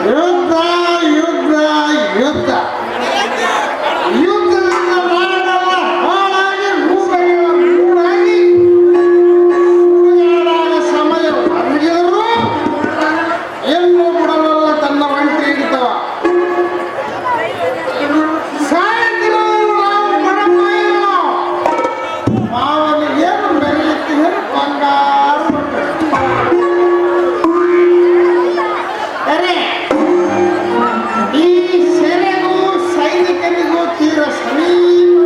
ಯುದ್ಧ ಯುದ್ಧ ಯುದ್ಧ ಯುದ್ಧದಿಂದ ನಾಡೆಲ್ಲ ಹಾಳಾಗಿ ಮೂಡಾಗಿ ಸುಡುಗಾಡಾದ ಸಮಯ ಅಲ್ಲಿಗೆದರೂ ಎಲ್ಲೂ ಬಿಡಲಲ್ಲ ತನ್ನ ಒಂಟಿ ಹಿಡಿತವ. ಸಾಯಂಕಾಲ ನಾವು ಬಡಪಾಯಿಲ್ಲ ಮಾವನಿಗೇನು ಬೆರಳಿತ್ತಿಗೆ ಬಂಗಾರ ಈ ಸೆರೆಗೂ ಸೈನಿಕರಿಗೂ ತೀರ ಸಮೀಪ.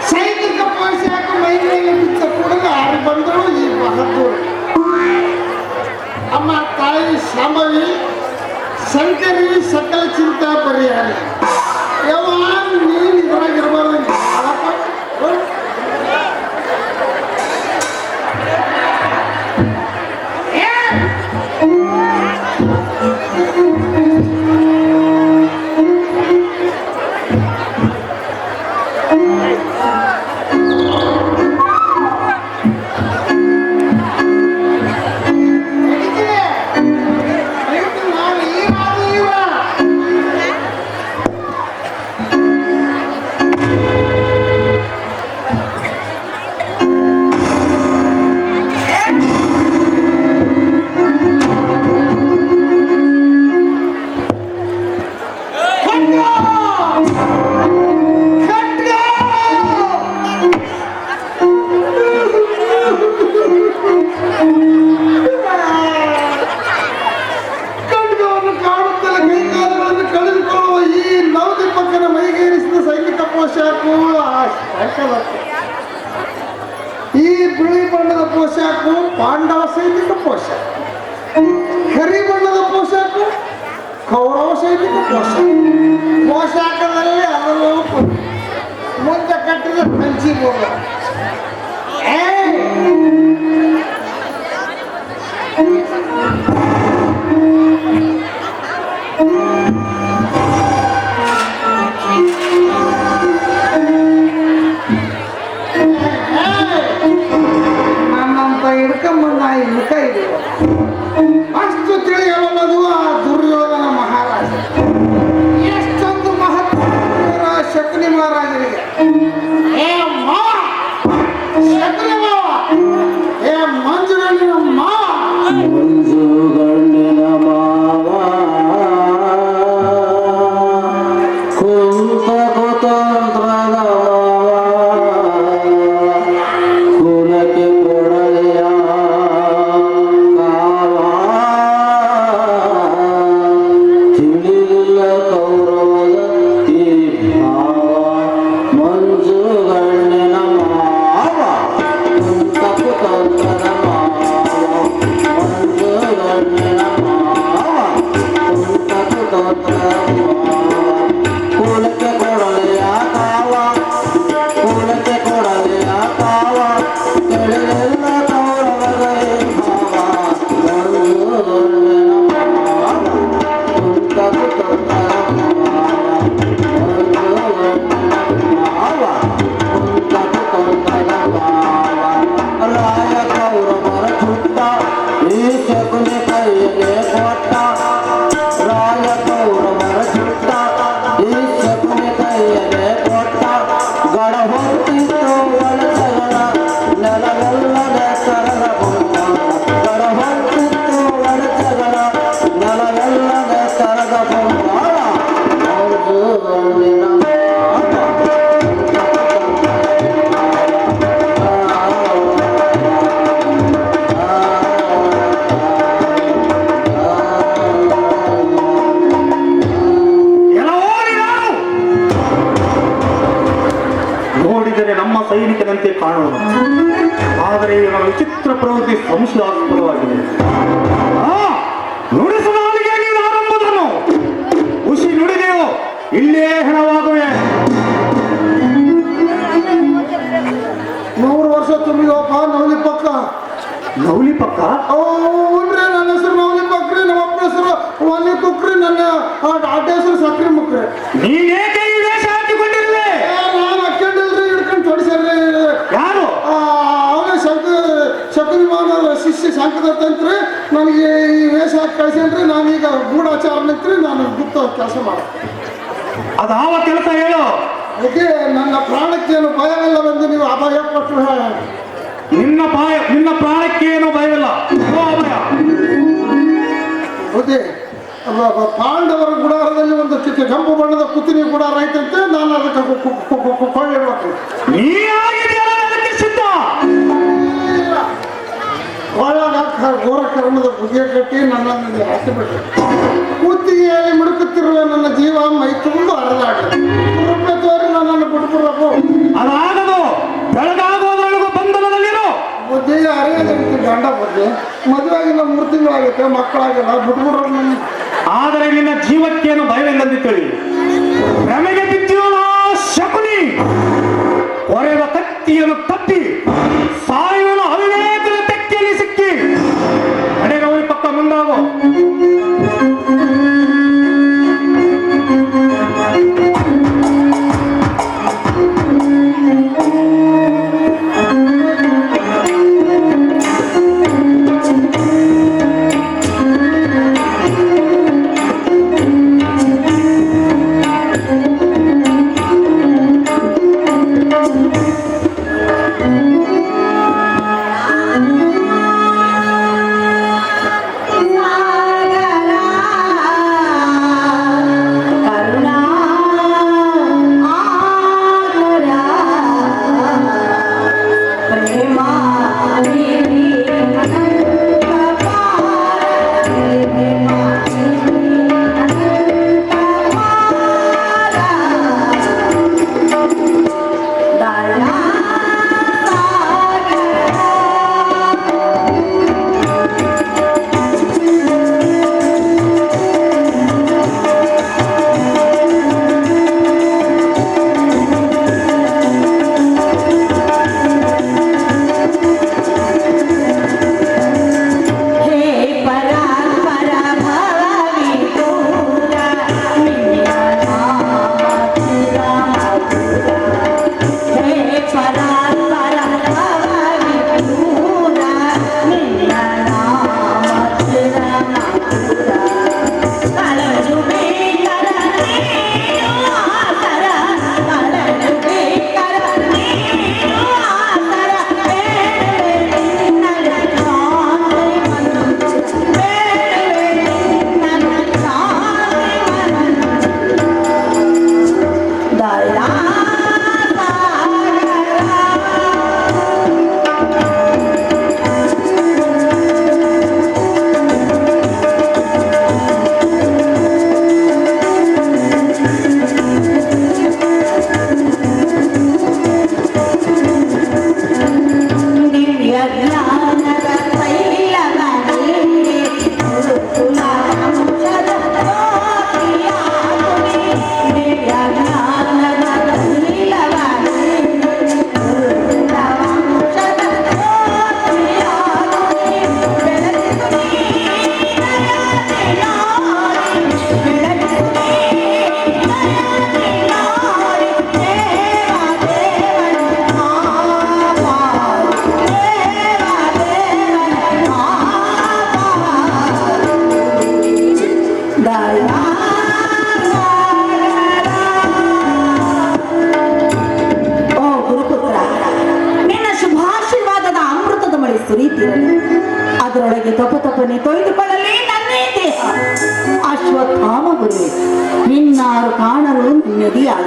ಸೈನಿಕ ಪೋಷಾಕ ಮೈಮೇಲೆ ಬಿದ್ದ ಕೂಡಲೇ ಆರು ಬಂದರು ಈ ಬಹದ್ದೂರು. ಅಮ್ಮ ತಾಯಿ ಶಾಂಭವಿ ಶಂಕರಿ ಸಕಲ ಚಿಂತಾ ಪರಿಹಾರ. ಯಾವ ನೀನು ಇದ್ರಾಗಿರ್ಬಾರ್ದು. ಈ ಬಿಳಿ ಬಣ್ಣದ ಪೋಷಾಕು ಪಾಂಡವ ಸೈನಿಕ ಪೋಷಾಕ, ಕರಿ ಬಣ್ಣದ ಪೋಷಾಕು ಕೌರವ ಸೈನಿಕ ಪೋಷಾಕ. ಪೋಷಾಕದಲ್ಲಿ ಅದನ್ನು ಮುಂದೆ ಕಟ್ಟಿದ ಕಂಚಿ ಬೋಗ. ಹಿಡ್ಕೊಂಬಂದ ಈ ಮುಖ ಇದೆ. ಅಷ್ಟು ತಿಳಿಯಬಲ್ಲದು ಆ ದುರ್ಯೋಧನ ಮಹಾರಾಜ. ಎಷ್ಟೊಂದು ಮಹತ್ವ ಶಕುನಿ ಮಹಾರಾಜರಿಗೆ. ಏ ಮಾವ, ಶಕುನಿ ಮಾವ, ಏ ಮಂಜುಗಣ್ಣಿನ ಮಾವ, ಮಂಜುಗಣ್ಣಿನ ಮಾವ, ಕುಂತ ಕುತಂತ್ರದ ಸೈನಿಕನಂತೆ ಕಾಣೋಣ. ಆದರೆ ಇವನ ವಿಚಿತ್ರ ಪ್ರವೃತ್ತಿ ಸಂಶಯಾಸ್ಪದವಾಗಿದೆ. ನುಡಿಸುವ ನಾಲಿಗೆ ನೀನು ಆರಂಭದನು ಹುಷಿ ನುಡಿದೆಯೋ ಇಲ್ಲೇ ಹೆಣವಾಗುವೆ. 100 ವರ್ಷ ತುಂಬಿದಪ್ಪ ನವಲಿ ಪಕ್ಕ. ನವಲಿ ಪಕ್ಕ ಅಂದ್ರೆ ನನ್ನ ಹೆಸರು ನವಲಿ ಪಕ್ರಿ, ನಮ್ಮ ಅಪ್ಪನ ಹೆಸರು ಒಲಿ ಕುಕ್ರಿ, ನನ್ನ ಅಡ್ಡ ಹೆಸರು ಸಕ್ರಿ ಮುಕ್ರಿ. ನೀನೇಕೆ ಈ ವೇಷ ಹಾಕಿಕೊಂಡಿರುವೆ? ನಾನು ಹಾಕೊಂಡಿಲ್ರಿ, ಹಿಡ್ಕೊಂಡು ತೊಡಿಸ್ಯಾರ್ರಿ. ಯಾರು? ಅವನೇ ಶಕುನಿ ಮಾವನ ಶಿಷ್ಯ ಶಂಕದತ್ತಂತ್ರಿ ನನಗೆ ಈ ವೇಷ ಕಳ್ಸೇನ್ರಿ ನಾನೀಗ ಗೂಢಾಚಾರ ನಿಂತ್ರಿ ನಾನು ಗುಪ್ತ ಕೆಲಸ ಮಾಡ ಅದಾವ ಕೆಲಸ ಹೇಳು. ಅದಕ್ಕೆ ನನ್ನ ಪ್ರಾಣಕ್ಕೇನು ಭಯವಿಲ್ಲ ಎಂದು ನೀವು ಅಭಯ ಕೊಟ್ಟರು ನಿನ್ನ ಪ್ರಾಣಕ್ಕೇನು ಭಯವಿಲ್ಲ. ಅಭಯ ಹೌದೇ ಪಾಂಡವರ ಗುಡಾರದಲ್ಲಿ ಒಂದು ಕೆಂಪು ಬಣ್ಣದ ಕುತ್ತಿನ ಗುಡಾರ ಐತಂತೆ. ನಾನು ಅದಕ್ಕೆ ಕೊಳ್ಳಿಡ್ಬೇಕು. ಅದಕ್ಕೆ ಸಿದ್ಧ. ಒಳಗ ಘೋರ ಕರ್ಮದ ಬುಗ್ಗೆ ಕಟ್ಟಿ ನನ್ನನ್ನು ಹಾಕಿ ಬಿಟ್ಟೆ. ಕುತ್ತಿಗೆಯಲ್ಲಿ ಮುಡುಕುತ್ತಿರುವ ನನ್ನ ಜೀವ ಮೈ ತುಂಬ ಹರಿದಾಡಿ ತೋರಿ ನನ್ನನ್ನು ಬಿಟ್ಬಿಡ್ಬೇಕು. ಅದಾಗದು. ಬೆಳಗಾಗೋದ್ರೊಳಗೂ ಬಂಧನದಲ್ಲಿರೋ ಬುದ್ಧಿಗೆ ಅರಿಯದಂತೆ ಗಂಡ ಬುದ್ಧಿ ಮದುವೆಯಾಗಿಲ್ಲ 3 ತಿಂಗಳಾಗೈತೆ, ಮಕ್ಕಳಾಗಿಲ್ಲ, ಬಿಟ್ಬಿಡ್ರು ನನ್ನ. ಆದರೆ ನಿನ್ನ ಜೀವಕ್ಕೇನು ಭಯವಿಲ್ಲಂದು ತಿಳಿ. ಭ್ರಮೆಗೆ ಬಿದ್ದಿರೋಣ ಶಕುನಿ. ಹೊರೆದ ಕತ್ತಿಯನ್ನು ತಪ್ಪಿ ಸಾಯುವನು ಅವಿವೇಕದ ತೆಕ್ಕೆಯಲ್ಲಿ ಸಿಕ್ಕಿ. ಅಡೆ ನೋಡಿ ಪಕ್ಕ ಮುಂದಾಗೋ. ಸುರಿಯುತ್ತಿರಲಿ, ಅದರೊಳಗೆ ತಪ್ಪನೆ ತೊಳೆದುಕೊಳ್ಳಲಿ ನನ್ನೇ ದೇಹ. ಅಶ್ವತ್ಥಾಮ ಗುರುವೆ, ನಿನ್ನಾರು ಕಾಣಲು ನೆಮ್ಮದಿಯಾಳ.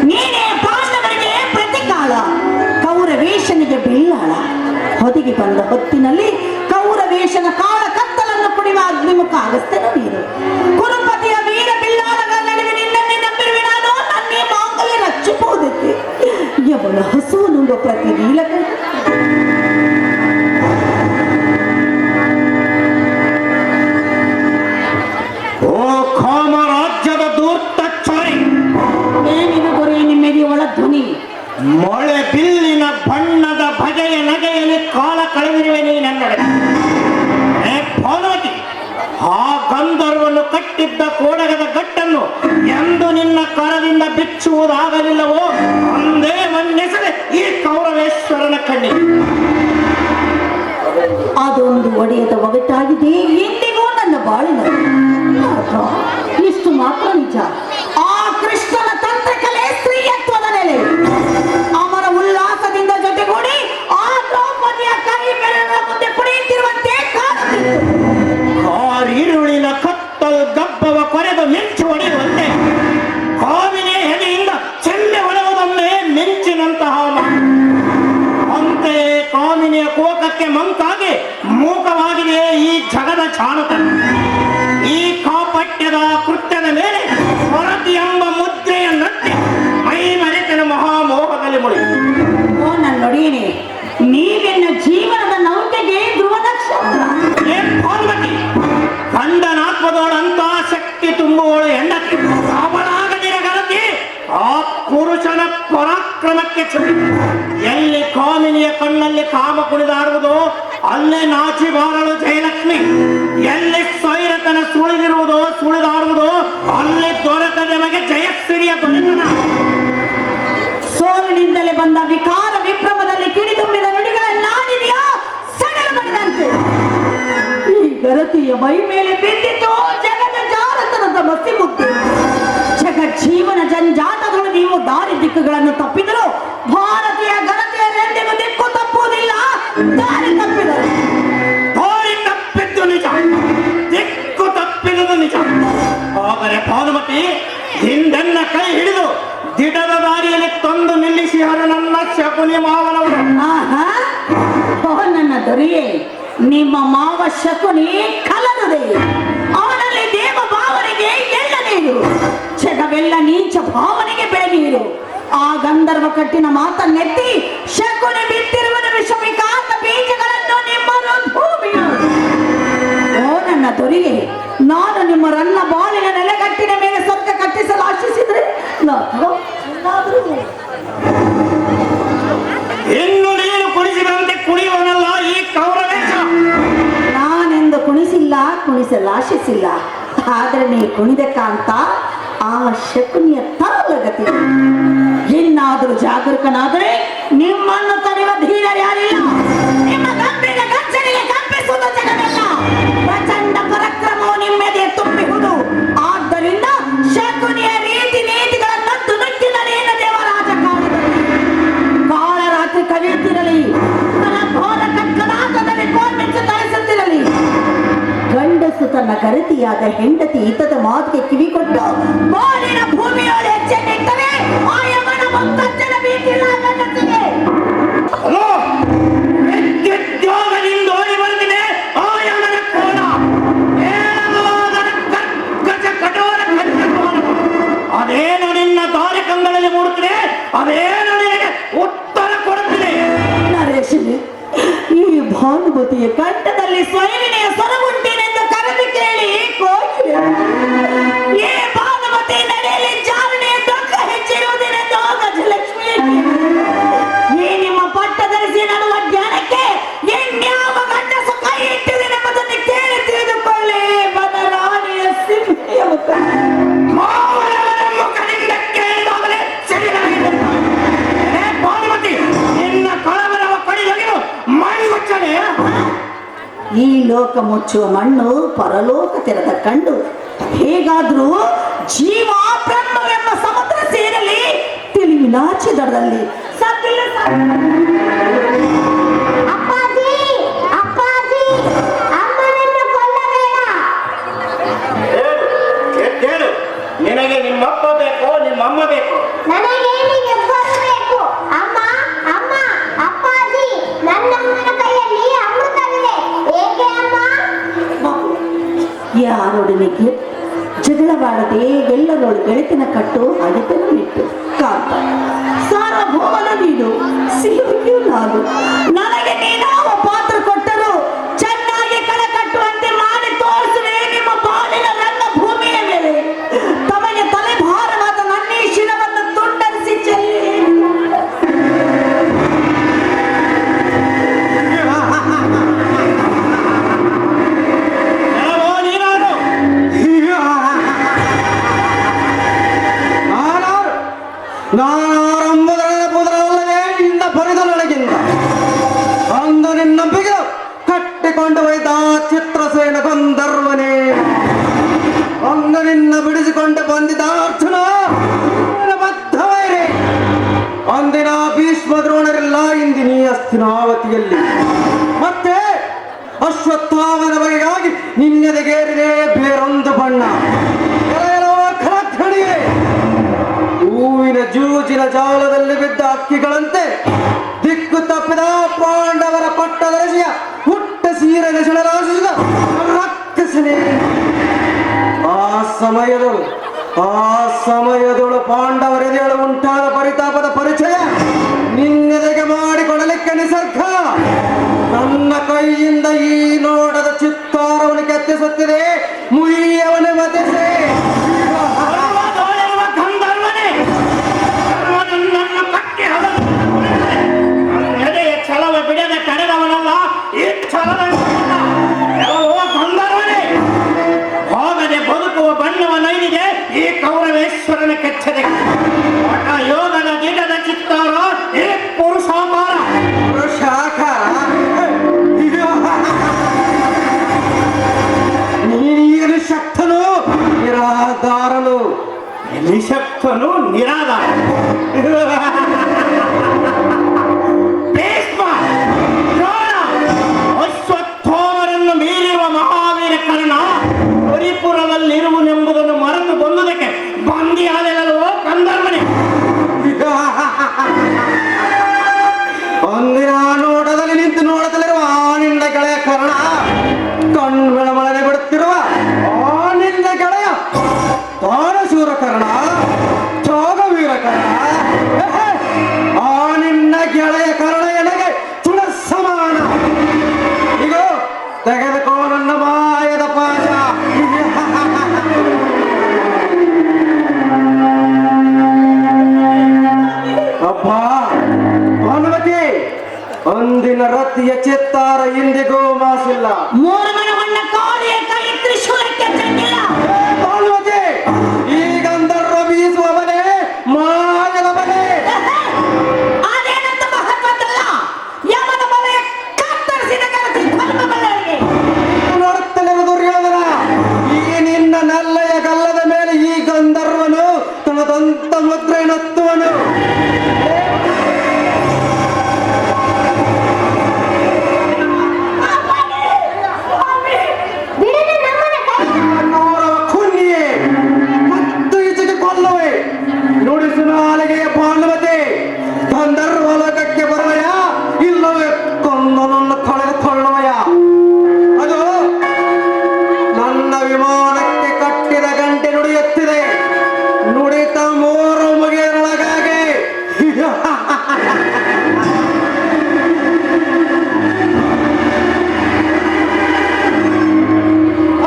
ನೀನೇ ಪಾಂಡವರಿಗೆ ಪ್ರತಿಕಾಳ, ಕೌರವೇಶನಿಗೆ ಬೆಳ್ಳಾಳ. ಹೊದಿಗೆ ಬಂದ ಹೊತ್ತಿನಲ್ಲಿ ಕೌರವೇಶನ ಕಾಳ ಕತ್ತಲನ್ನು ಕುಡಿಯುವ ಅಗ್ನಿಮುಖ ಅಗಸ್ತ್ಯನು ನೀನು. ಕುರುಪತಿಯ ವೀರ ಬಿಲ್ಲಾಳಗಳ ನಡುವೆ ನಿನ್ನನ್ನೇ ನಂಬಿರುವೆ ನಾನು. ನನ್ನೇ ಮಾಂಗಲ್ಯ ರಕ್ಷಿಸುವುದಕ್ಕೆ ಯವನ ಹಸುವು ನುಂಗುವ ಪ್ರತಿ ನೀಲಕ ಮೊಳೆ ಬಿಲ್ಲಿನ ಬಣ್ಣದ ಭಜೆಯ ನಗೆಯಲ್ಲಿ ಕಾಲ ಕಳೆದಿರುವೆ ನೀ ನನ್ನಡೆ. ಭಾನುಮತಿ, ಆ ಗಂಧರ್ವನ್ನು ಕಟ್ಟಿದ್ದ ಕೋಡಗದ ಗಟ್ಟನ್ನು ಎಂದು ನಿನ್ನ ಕರದಿಂದ ಬಿಚ್ಚುವುದಾಗಲಿಲ್ಲವೋ ಒಂದೇ ಮಣ್ಣೆಸರೆ ಈ ಕೌರವೇಶ್ವರನ ಕಣ್ಣಿಗೆ. ಅದೊಂದು ಒಡೆಯದ ಒಗಟಾಗಿದೆ, ಎಂದಿಗೂ ನನ್ನ ಬಾಳಿನಲ್ಲಿ. ಇಷ್ಟು ಮಾತ್ರ ನಿಜ, ಆ ಕೃಷ್ಣನ ತಂತ್ರಕಲೆ ಸ್ತ್ರೀಯತ್ವದ ನೆಲೆ. ಅವರ ಉಲ್ಲಾಸದಿಂದ ಜೊತೆಗೂಡಿ ಆ ದ್ರೌಪದಿಯ ಕೈ ಬೆರಳ ಮುಂದೆ ಕುಣಿಯುತ್ತಿರುವಂತೆ ಕಾಣುತ್ತಿತ್ತು. ಕಾರಿರುಳಿನ ಕತ್ತಲು ಗಬ್ಬವ ಕೊರೆದು ಮಿಂಚು ಹೊಡೆಯುವಂತೆ ಕಾವಿನ ಎದೆಯಿಂದ ಚೆಲ್ಲೆ ಹೊಡೆಯುವುದೊಮ್ಮೆ ಮಿಂಚಿನಂತಹ ಅಂತೆಯೇ ಕಾಮಿನಿಯ ಕೋಕಕ್ಕೆ ಮಂಕಾಗಿ ಮೂಕವಾಗಿದೆ ಈ ಜಗದ ಚಾಣಕ. ಈ ಕಾಪಟ್ಯದ ಕೃತ್ಯದ ಮೇಲೆ ಹೊರತಿ ಎಂಬ ಮುದ್ರೆಯ ನಟ್ಟಿ ಮೈ ಮರೆತನ ಮಹಾಮೋಹದಲ್ಲಿ ಮುಳಿ. ಓ ನನ್ನ ನೊಡೀನಿ, ನೀವೆನ್ನ ಜೀವನದ ನೌಕೆಗೆ ಧ್ರುವ ನಕ್ಷತ್ರ. ಪಾರ್ವತಿ ಗಂಡನಾತ್ಮದೋಳಂತ ಶಕ್ತಿ ತುಂಬುವಳು ಹೆಂಡತಿ. ಅವಳಾಗದಿರ ಗರತಿ ಆ ಪುರುಷನ ಪರಾಕ್ರಮಕ್ಕೆ ಚುರಿ. ಎಲ್ಲಿ ಕಾಮಿನಿಯ ಕಣ್ಣಲ್ಲಿ ಕಾಮ ಕುಣಿದಾಡುವುದೋ ಅಲ್ಲೇ ನಾಚಿ ಬಾರಳು ಜಯಲಕ್ಷ್ಮಿ. ಎಲ್ಲಿ ಸ್ವೈರತನ ಸುಳಿದಾಡುವುದೋ ಅಲ್ಲಿ ದೊರೆತದ ನಮಗೆ ಜಯಶ್ರೀಯ ದೊರೆತನ. ಸೋಲಿನಿಂದಲೇ ಬಂದ ವಿಕಾರ ವಿಭ್ರಮದಲ್ಲಿ ಕಿಡಿದುಂಬಿದ ನುಡಿಗಳನ್ನಾಡಿದೆಯಾ ಸಡಲ ಬಡಿದಂತೆ ಈ ಗರತಿಯ ಮೈ ಮೇಲೆ ಬಿದ್ದಿತು ಜಗದ ಜಾರತನದ ಮಸಿ ಮುತ್ತು. ಜೀವನ ಜಂಜಾಟಗಳು ನೀವು ದಾರಿ ದಿಕ್ಕುಗಳನ್ನು ತಪ್ಪಿದರು. ಭಾರತೀಯ ಗರತಿಯರೆಂದಿಗೂ ದಿಕ್ಕು ತಪ್ಪುವುದಿಲ್ಲ, ದಾರಿ ತಪ್ಪಿದರು. ದಾರಿ ತಪ್ಪಿದ್ದು ನಿಜ, ದಿಕ್ಕು ತಪ್ಪಿದುದು ನಿಜ. ಆದರೆ ಭಾನುಮತಿ ಹಿಂದೆನ್ನ ಕೈ ಹಿಡಿದು ದಿಟದ ದಾರಿಯಲ್ಲಿ ತಂದು ನಿಲ್ಲಿಸಿ ನನ್ನ ಶಕುನಿ ಮಾವನವರು. ಆಹಾ, ನನ್ನ ದೊರೆಯೇ, ನಿಮ್ಮ ಮಾವ ಶಕುನಿ ಕಲರದೆ. ಅವನಲ್ಲಿ ದೇವ ಭಾವನೆಗೆ ಎಳ್ಳ ನೀರು, ಜಗವೆಲ್ಲ ನೀಚ ಭಾವನೆಗೆ ಬೆಳೆ ನೀರು. ಆ ಗಂಧರ್ವ ಕಟ್ಟಿನ ಮಾತನ್ನೆತ್ತಿ ಶಕುನಿ ಬಿತ್ತಿರುವುದು ವಿಷವಿಕಾಂತ ಬೀಜಗಳನ್ನು ನಿಮ್ಮ ಭೂಮಿಯ. ಓ ನನ್ನ ದೊರೆಯೇ, ನಾನು ನಿಮ್ಮ ರನ್ನ ಬಾಳಿನ ನೆಲೆಗಟ್ಟಿನ ಮೇಲೆ ಸ್ವರ್ಗ ಕಟ್ಟಿಸಲು ಆಶಿಸಿದ್ರೆ ಇನ್ನು ನೀನು ಕುಣಿಸಿದಂತೆ ಕುಣಿಯುವನಲ್ಲ ಈ ಕೌರವೇಶ. ನಾನೆಂದು ಕುಣಿಸಲು ಆಶಿಸಿಲ್ಲ. ಆದ್ರೆ ನೀ ಕುಣಿದಕ್ಕಂತ ಆ ಶಕುನಿಯ ತಾಳಗತಿ. ಇನ್ನಾದರೂ ಜಾಗರೂಕನಾದರೆ ನಿಮ್ಮನ್ನು ತಡೆಯುವ ಧೀರ ಯಾರಿಲ್ಲ. ನಿಮ್ಮ ಗಂಭೀರ ಗರ್ಜನೆಗೆ ಕಂಪಿಸುವುದು ಜಗವೆಲ್ಲ. ಪ್ರಚಂಡ ಪರಾಕ್ರಮವು ನಿಮ್ಮೆದೆ ತುಂಬಿಹುದು. ಆದ್ದರಿಂದ ಶಕುನಿಯ ರೀತಿ ನೀತಿಗಳನ್ನಂತೂ ನುಗ್ಗಿನಲೇನ ದೇವರಾಜ ಕಾಳರಾತ್ರಿ ಕವಿಯುತ್ತಿರಲಿ, ಘೋರ ಕಕ್ಕದಾಟದಲ್ಲಿ ಕೋರ್ಮಿಂಚು ತರಿಸುತ್ತಿರಲಿ. ಗಂಡಸು ತನ್ನ ಗರತಿಯಾದ ಹೆಂಡತಿ ಹಿತದ ಮಾತಿಗೆ ಕಿವಿ ಕೊಟ್ಟು ಬಾಳಿನ ಭೂಮಿಯೊಳಗೆ ಹೆಜ್ಜೆನಿಟ್ಟರೆ ಆಯಮನ ಮುತ್ತಜ್ಜನ ಬೀದಿಲ್ಲ ಗಂಡಸಿಗೆ. ವಿದ್ಯುದ್ಯೋಗದಿಂದ ಓಡಿ ಬಂದಿದೆ ಆಯಮನ ಕೋಲ. ಕರ್ಕಶ ಕಠೋರ ಕಠೋರ. ಅದೇನು ನಿನ್ನ ದಾರಿ ಕಂಗಳಲ್ಲಿ ಮೂಡುತ್ತಿದೆ, ಅದೇನು ನಿನಗೆ ಉತ್ತರ ಕೊಡುತ್ತಿದೆ. ನರೇಶಿನಿ, ಈ ಭಾನುಮತಿಯ ಕಂಠದಲ್ಲಿ ಸ್ವಯಂನೆಯ ಸ್ವರಗುಂಟಿನೆಂದು ಕರೆದು ಕೇಳಿ ಕೋಗಿಲೆ. ಈ ಭಾನುಮತಿ ನಡೆಯಲ್ಲಿ ಚಾರಣೆಯ ದೊಡ್ಡ ಹೆಚ್ಚಿರುವುದೇನೆಂದು ಗಜಲಕ್ಷ್ಮಿ. ಈ ನಿಮ್ಮ ಪಟ್ಟ ಧರಿಸಿ ನಡುವ ಜ್ಞಾನಕ್ಕೆ ಇನ್ಯಾವ ಗಂಡಸು ಕೈ ಇಟ್ಟಿದೆನೆಂಬುದನ್ನು ಕೇಳಿ ತಿಳಿದುಕೊಳ್ಳಿ. ಬದರಾಣಿಯ ಸಿಂಹೆಯ ಮುಖ ಮುಖದಿಂದ ಕೇಳಿದಾಗಲೇ ಸರಿಯಾಗಿದೆ. ಭಾನುಮತಿ ನಿನ್ನ ಕಳವರವ ಕಡಿದೊಗೆದು ಮಣ್ಣುಚ್ಚನೆ. ಈ ಲೋಕ ಮುಚ್ಚುವ ಮಣ್ಣು ಪರಲೋಕ ತೆರೆದ ಕಂಡು. ಹೇಗಾದ್ರೂ ಜೀವ ಬ್ರಹ್ಮವೆಂಬ ಸಮುದ್ರ ಸೇರಲಿ ತಿಳಿವಿನಾಚೆ ದಡದಲ್ಲಿ ಸತ್ತಿಲ್ಲ. ಅಪ್ಪಾಜಿ, ಅಪ್ಪಾಜಿ, ಅಮ್ಮನನ್ನು ಕೊಲ್ಲಬೇಡ. ಹೇಳು, ನಿನಗೆ ನಿಮ್ಮಪ್ಪ ಬೇಕೋ ನಿಮ್ಮಮ್ಮ ಬೇಕೋ? ನನಗೆ ನೀವಿಬ್ಬರು ಬೇಕು. ಅಮ್ಮ, ಅಮ್ಮ, ಅಪ್ಪಾಜಿ, ನನ್ನಮ್ಮನ ಕೈಯಲ್ಲಿ ಅಮೃತವಿದೆ. ಏಕೆ ಅಮ್ಮ? ಯಾರೊಡನೆಗೆ ಜಗಳವಾಡದೆ ಎಲ್ಲರೊಳು ಗೆಳೆತನ ಕಟ್ಟು ಹಳೆತನ ಬಿಟ್ಟು ಕಾಂತ ಸಾರ್ವಭೌಮನ ನೀನು, ಸಿಹಿಯೂ ನಾನು. ನನಗೆ ನೀನಾವ ಪಾತ್ರ ಕೊಟ್ಟರು ಚೆನ್ನಾಗಿ ಕಳ ಕಟ್ಟುವಂತೆ ಮಾಡಿ ತೋರಿಸುವೆ ನಿಮ್ಮ ಬಾಳಿನ ನನ್ನ ಭೂಮಿಯ ಮೇಲೆ. ತಮಗೆ ತಲೆ ಭಾರವಾದ ನನ್ನೀ ಶಿರವನ್ನು ತುಂಡರಿಸಿ ಚೆಲ್ಲಿ ನಾನಾರಂಭದಲ್ಲೇ ಪುದರಲ್ಲವೇ ನಿನ್ನ ಪರಿದ ನನಗಿಂದ ಅಂದು ನಿನ್ನ ಬಿಗಿದು ಕಟ್ಟಿಕೊಂಡು ಹೋಯ್ದ ಚಿತ್ರಸೇನ ಗಂಧರ್ವನೇ. ಕಂಡು ಬಂದಿದ್ದ ಅರ್ಜುನ ಬದ್ಧವೈರಿ. ಅಂದಿನ ಭೀಷ್ಮ ದ್ರೋಣರೆಲ್ಲ ಇಂದಿನ ಈ ಹಸ್ತಿನಾವತಿಯಲ್ಲಿ. ಮತ್ತೆ ಅಶ್ವತ್ಥಾಮನ ಬಗೆಗಾಗಿ ನಿನ್ನೆದೆಗೇರಿದೆ ಬೇರೊಂದು ಬಣ್ಣ. ಖಳಖಳಿಯೇ ಹೂವಿನ ಜೂಜಿನ ಜಾಲದಲ್ಲಿ ಬಿದ್ದ ಅಕ್ಕಿಗಳಂತೆ ದಿಕ್ಕು ತಪ್ಪಿದ ಪಾಂಡವರ ಪಟ್ಟದರಸಿಯ ಹುಟ್ಟ ಸೀರೆಗೆ ಸೆಳೆರಾಸಿದ ರಕ್ಕಸನೇ. ಆ ಸಮಯದೊಳು ಪಾಂಡವರೆದೆಯಳು ಉಂಟಾದ ಪರಿತಾಪದ ಪರಿಚಯ ನಿನ್ನೆದೆಗೆ ಮಾಡಿಕೊಡಲಿಕ್ಕೆ ನಿಸರ್ಗ ನನ್ನ ಕೈಯಿಂದ ಈ ನೋಡದ ಚಿತ್ತಾರವನ್ನು ಕೆತ್ತಿಸುತ್ತಿದೆ. ಮುಯ್ಯವನೇ ಮತಿಸಿ ಛಲವ ಬಿಡದೆ ಕರೆದವನಲ್ಲ ಈ ಛಲದ ಗಂಧರ್ವನೇ. ಹೋಗದೆ ಬದುಕುವ ಬಣ್ಣವನೈದಿದೆ ಈ ಕೌರವೇಶ್ವರನ ಕೆಚ್ಚದೆ. ಯೋಗದ ಗಿಡದ ಚಿತ್ತಾರ ಈ ಪುರುಷಾಕಾರ. ನೀನು ಶಕ್ತನು ನಿರಾಧಾರನು. ನಿಶಕ್ತನು ನಿರಾಧಾರ. ಭೀಷ್ಮ, ದ್ರೋಣ, ಅಶ್ವತ್ಥಾಮರನ್ನು ಮೀರಿರುವ ಮಹಾವೀರ ಕರ್ಣ ಹರಿಪುರದಲ್ಲಿರುವನೆಂಬುದನ್ನು ಮರೆತು ಬಂದುದಕ್ಕೆ ಬಂದಿಯಾದೆಲ್ಲವೋ ಗಂಧರ್ವನೇ. ಒಂದಿನ ನೋಟದಲ್ಲಿ ನಿಂತು ನೋಡದಲ್ಲಿರುವ ಆನಿಂದ ಗೆಳೆಯ ಕರ್ಣ, ಕಣ್ಬೆಳಮಳನೆ ಬಿಡುತ್ತಿರುವ ಆನಿಂದ ಗೆಳೆಯ ದಾನಶೂರ ಕರ್ಣ, ತ್ಯಾಗವೀರ ಕರ್ಣ. ಆನಿಂದ ಗೆಳೆಯ ಕರ್ಣ ಎನಗೆ ತುಳ ಸಮಾನ. ಈಗ ತೆಗೆದುಕೋ ನನ್ನ ಮಾಯದ ಪಾಶ. ಅಬ್ಬ ಭಾನುಮತಿ, ಅಂದಿನ ರತಿಯ ಚಿತ್ತಾರ ಇಂದಿಗೂ ಮಾಸಿಲ್ಲ. ಮೂರು ಮನವನ್ನ ಕೋಡಿಯ ಕೈ ತ್ರಿಶೂಲಕ್ಕೆ ಚೆಂದಿಲ್ಲ. ಭಾನುಮತಿ, ಈ ಗಂಧರ್ವ ಬೀಸುವವನೇ ಮಾಯದವನೇ. ಅದೇನಂತ ಮಹತ್ವದ್ದಲ್ಲ. ಯಮನ ಬಲೆಯ ಕತ್ತರಿಸಿದ ಕರತಿ ಧರ್ಮಬಲರಿಗೆ ನೋಡುತ್ತಲೇ ದುರ್ಯೋಧನ, ಈ ನಿನ್ನ ನಲ್ಲೆಯ ಗಲ್ಲದ ಮೇಲೆ ಈ ಗಂಧರ್ವನು ತನ್ನ ದಂತ ಮುದ್ರೆಯನ್ನುತ್ತುವನು. ಬಿಡದೆ ನಮ್ಮನ ಕೈ. ಕೌರವ ಕುನ್ನಿಯೇ ಮತ್ತು ಈಚೆಗೆ ಕೊಲ್ಲುವೆ. ನುಡಿಸು ನಾಲಿಗೆಯ ಭಾನುಮತಿ, ಗಂಧರ್ವ ಲೋಕಕ್ಕೆ ಬರುವೆಯ ಇಲ್ಲವೇ ಕೊಂದನನ್ನು ಕಳೆದುಕೊಳ್ಳುವೆಯ? ಅದು ನನ್ನ ವಿಮಾನಕ್ಕೆ ಕಟ್ಟಿದ ಗಂಟೆ ನುಡಿಯುತ್ತಿದೆ. ನುಡಿತ ಮೂರು ಮುಗಿಯರೊಳಗಾಗಿ